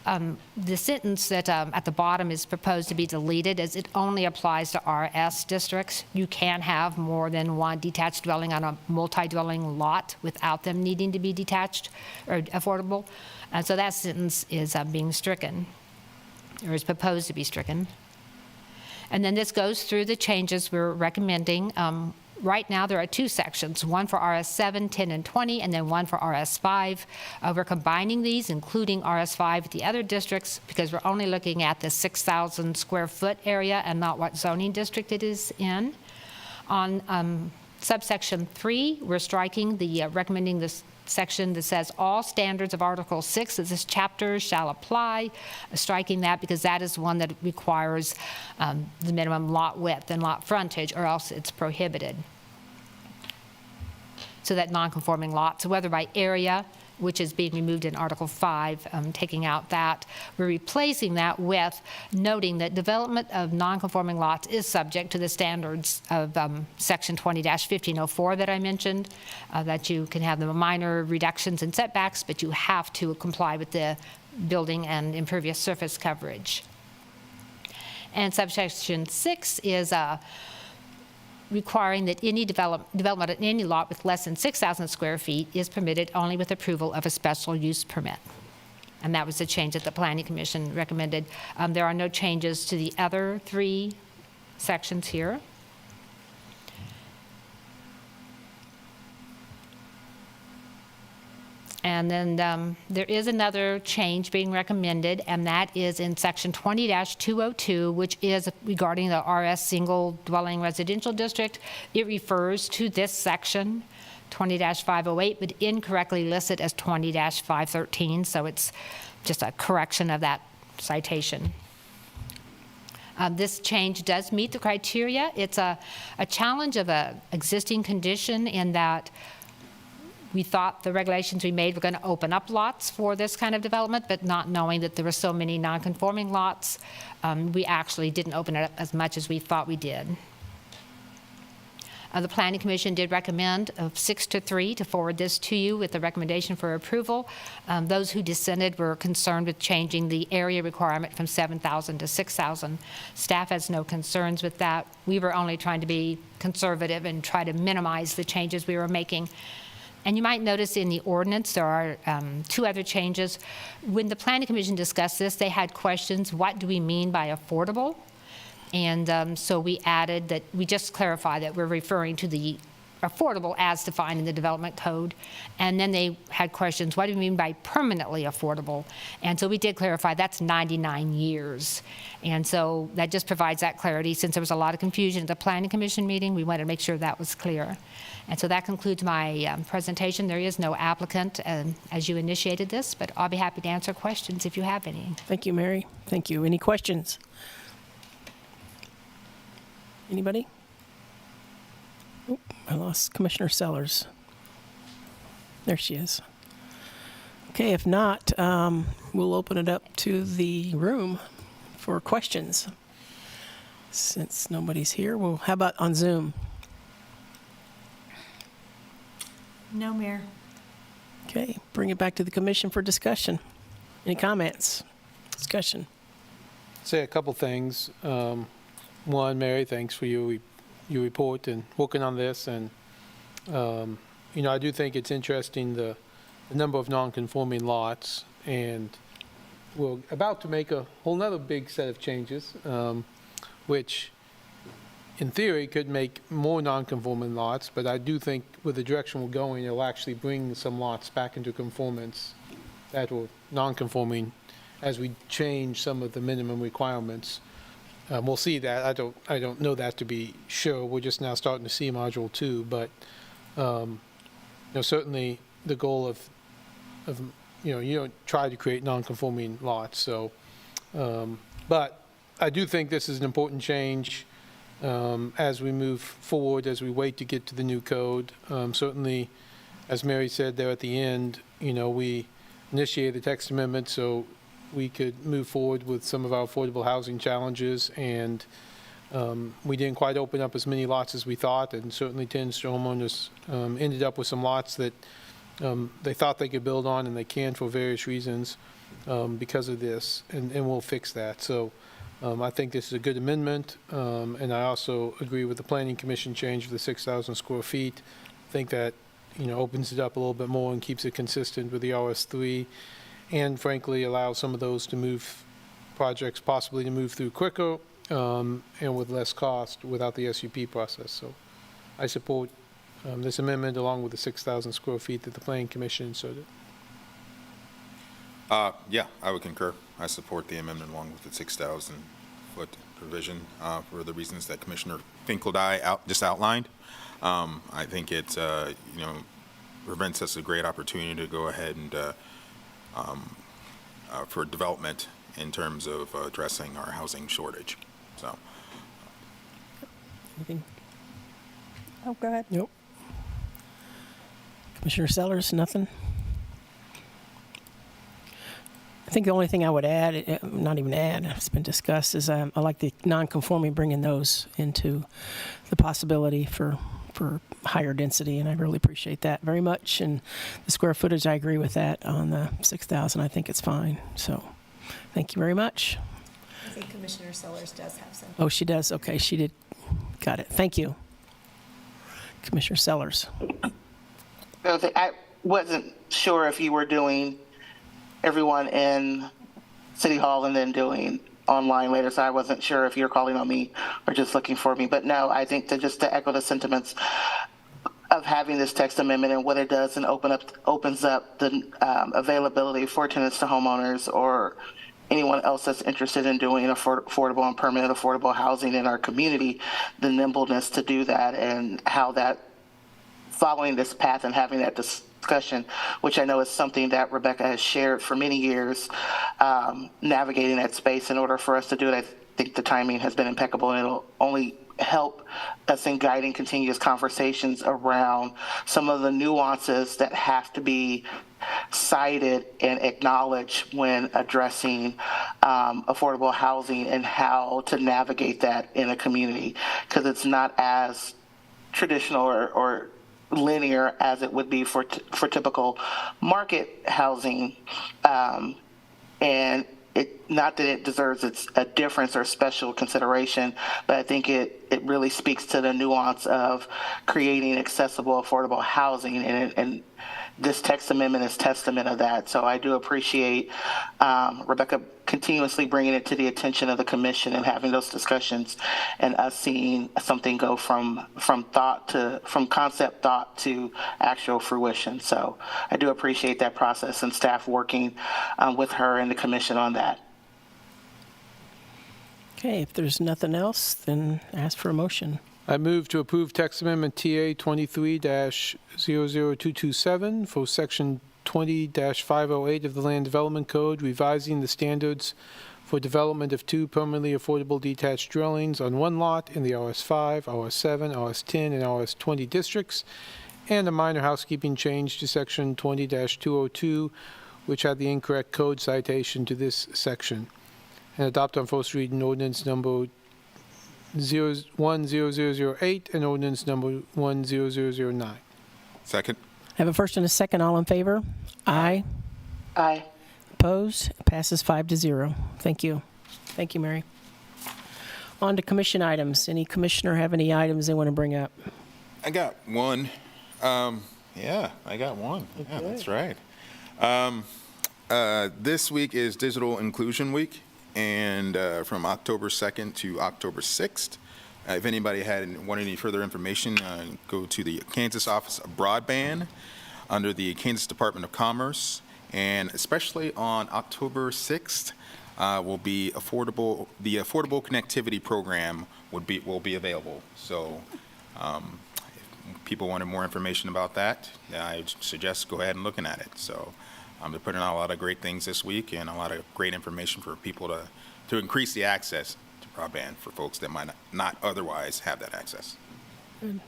the sentence that at the bottom is proposed to be deleted, as it only applies to RS districts. You can have more than one detached dwelling on a multi-dwelling lot without them needing to be detached or affordable. And so that sentence is being stricken, or is proposed to be stricken. And then this goes through the changes we're recommending. Right now, there are two sections, one for RS7, 10, and 20, and then one for RS5. We're combining these, including RS5 with the other districts, because we're only looking at the 6,000 square foot area and not what zoning district it is in. On subsection 3, we're striking the, recommending this section that says all standards of Article 6 of this chapter shall apply, striking that because that is one that requires the minimum lot width and lot frontage, or else it's prohibited. So that non-conforming lots, whether by area, which is being removed in Article 5, taking out that. We're replacing that with noting that development of non-conforming lots is subject to the standards of Section 20-1504 that I mentioned, that you can have the minor reductions in setbacks, but you have to comply with the building and impervious surface coverage. And subsection 6 is requiring that any development on any lot with less than 6,000 square feet is permitted only with approval of a special use permit. And that was the change that the Planning Commission recommended. There are no changes to the other 3 sections here. And then there is another change being recommended, and that is in section 20-202, which is regarding the RS single dwelling residential district. It refers to this section, 20-508, but incorrectly listed as 20-513, so it's just a correction of that citation. This change does meet the criteria. It's a challenge of an existing condition in that we thought the regulations we made were going to open up lots for this kind of development, but not knowing that there were so many non-conforming lots, we actually didn't open it up as much as we thought we did. The Planning Commission did recommend 6-3 to forward this to you with a recommendation for approval. Those who dissented were concerned with changing the area requirement from 7,000 to 6,000. Staff has no concerns with that. We were only trying to be conservative and try to minimize the changes we were making. And you might notice in the ordinance there are 2 other changes. When the Planning Commission discussed this, they had questions, what do we mean by affordable? And so we added that, we just clarify that we're referring to the affordable as defined in the development code. And then they had questions, what do you mean by permanently affordable? And so we did clarify that's 99 years. And so that just provides that clarity. Since there was a lot of confusion at the Planning Commission meeting, we wanted to make sure that was clear. And so that concludes my presentation. There is no applicant as you initiated this, but I'll be happy to answer questions if you have any. Thank you, Mary. Thank you. Any questions? Anybody? Oh, I lost Commissioner Sellers. There she is. Okay, if not, we'll open it up to the room for questions. Since nobody's here, well, how about on Zoom? No, Mayor. Okay, bring it back to the commission for discussion. Any comments? Discussion. Say a couple things. One, Mary, thanks for your report and working on this. And, I do think it's interesting the number of non-conforming lots. And we're about to make a whole nother big set of changes, which in theory could make more non-conforming lots. But I do think with the direction we're going, it'll actually bring some lots back into conformance that were non-conforming as we change some of the minimum requirements. We'll see that. I don't know that to be sure. We're just now starting to see Module 2, but certainly the goal of you don't try to create non-conforming lots. So, but I do think this is an important change as we move forward, as we wait to get to the new code. Certainly, as Mary said there at the end, we initiated the text amendment, so we could move forward with some of our affordable housing challenges, and we didn't quite open up as many lots as we thought, and certainly Tinster homeowners ended up with some lots that they thought they could build on, and they can for various reasons because of this, and we'll fix that. So I think this is a good amendment, and I also agree with the Planning Commission change of the 6,000 square feet. I think that, opens it up a little bit more and keeps it consistent with the RS3, and frankly allows some of those to move, projects possibly to move through quicker and with less cost without the SUP process. So I support this amendment along with the 6,000 square feet that the Planning Commission inserted. Yeah, I would concur. I support the amendment along with the 6,000-foot provision for the reasons that Commissioner Finkeldye just outlined. I think it, presents us a great opportunity to go ahead and for development in terms of addressing our housing shortage. So. Anything? Oh, go ahead. Nope. Commissioner Sellers, nothing? I think the only thing I would add, not even add, it's been discussed, is I like the non-conforming, bringing those into the possibility for higher density, and I really appreciate that very much. And the square footage, I agree with that on the 6,000. I think it's fine. So thank you very much. I think Commissioner Sellers does have some. Oh, she does? Okay, she did. Got it. Thank you. Commissioner Sellers. I wasn't sure if you were doing everyone in City Hall and then doing online later, so I wasn't sure if you're calling on me or just looking for me. But no, I think that just to echo the sentiments of having this text amendment and what it does and opens up the availability for tenants to homeowners or anyone else that's interested in doing affordable and permanent affordable housing in our community, the nimbleness to do that, and how that following this path and having that discussion, which I know is something that Rebecca has shared for many years, navigating that space in order for us to do it. I think the timing has been impeccable, and it'll only help us in guiding continuous conversations around some of the nuances that have to be cited and acknowledged when addressing affordable housing and how to navigate that in a community, because it's not as traditional or linear as it would be for typical market housing, and not that it deserves a difference or special consideration, but I think it really speaks to the nuance of creating accessible, affordable housing, and this text amendment is testament of that. So I do appreciate Rebecca continuously bringing it to the attention of the commission and having those discussions, and us seeing something go from concept thought to actual fruition. So I do appreciate that process and staff working with her and the commission on that. Okay, if there's nothing else, then ask for a motion. I move to approve text amendment TA 23-00227 for section 20-508 of the Land Development Code, revising the standards for development of 2 permanently affordable detached dwellings on 1 lot in the RS5, RS7, RS10, and RS20 districts, and a minor housekeeping change to section 20-202, which had the incorrect code citation to this section, and adopt on first reading ordinance number 10008 and ordinance number 10009. Second. I have a first and a second. All in favor? Aye. Aye. Opposed? Passes 5-0. Thank you. Thank you, Mary. On to commission items. Any commissioner have any items they want to bring up? I got one. Yeah, I got one. Okay. Yeah, that's right. This week is Digital Inclusion Week, and from October 2nd to October 6th. If anybody wanted any further information, go to the Kansas Office of Broadband under the Kansas Department of Commerce, and especially on October 6th will be the Affordable Connectivity Program will be available. So if people wanted more information about that, I suggest go ahead and looking at it. So they're putting out a lot of great things this week and a lot of great information for people to increase the access to broadband for folks that might not otherwise have that access. Good.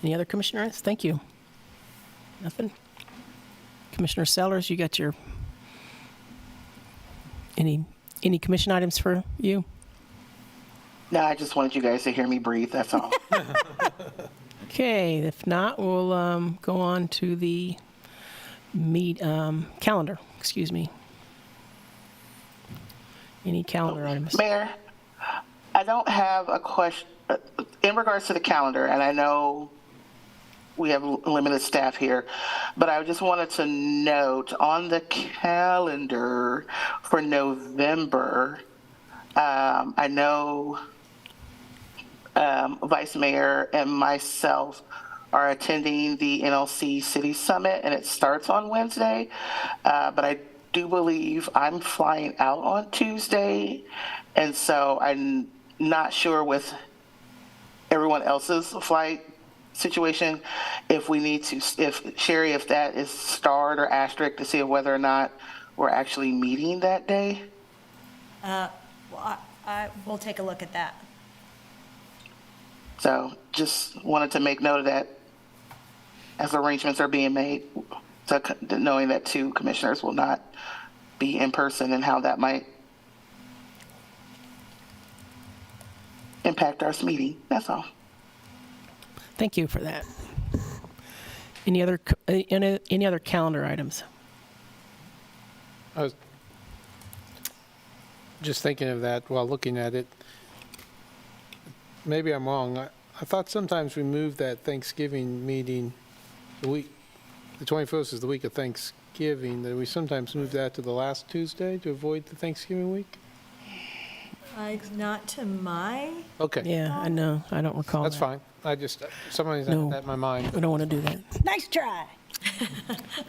Any other commissioners? Thank you. Nothing? Commissioner Sellers, you got your Any commission items for you? No, I just wanted you guys to hear me breathe, that's all. Okay, if not, we'll go on to the calendar, excuse me. Any calendar items? Mayor, I don't have a question in regards to the calendar, and I know we have limited staff here, but I just wanted to note on the calendar for November, I know Vice Mayor and myself are attending the NLC City Summit, and it starts on Wednesday, but I do believe I'm flying out on Tuesday, and so I'm not sure with everyone else's flight situation if we need to, if Sherry, if that is starred or asterisk to see whether or not we're actually meeting that day. Well, I will take a look at that. So just wanted to make note of that as arrangements are being made, so knowing that 2 commissioners will not be in person and how that might impact our meeting. That's all. Thank you for that. Any other calendar items? I was just thinking of that while looking at it. Maybe I'm wrong. I thought sometimes we moved that Thanksgiving meeting, the 21st is the week of Thanksgiving, that we sometimes move that to the last Tuesday to avoid the Thanksgiving week? Not to my... Okay. Yeah, I know. I don't recall That's that. fine. I just, somebody's had that in my mind. I don't want to do that. Nice try.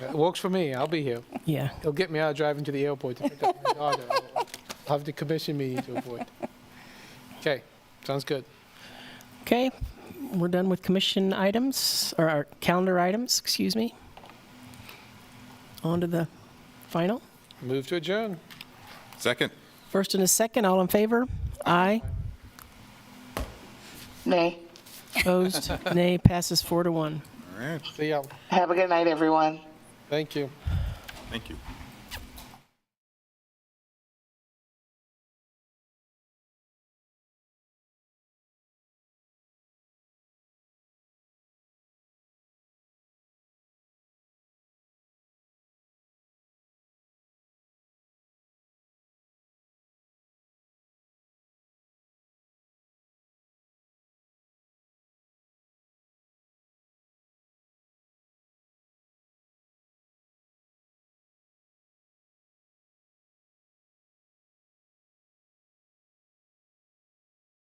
It works for me. I'll be here. Yeah. It'll get me out driving to the airport to pick up my daughter. I'll have the commission meeting to avoid. Okay, sounds good. Okay, we're done with commission items, or our calendar items, excuse me. On to the final. Move to adjourn. Second. First and a second, all in favor? Aye. Nay. Opposed? Nay. Passes 4-1. All right. See y'all. Have a good night, everyone. Thank you. Thank you.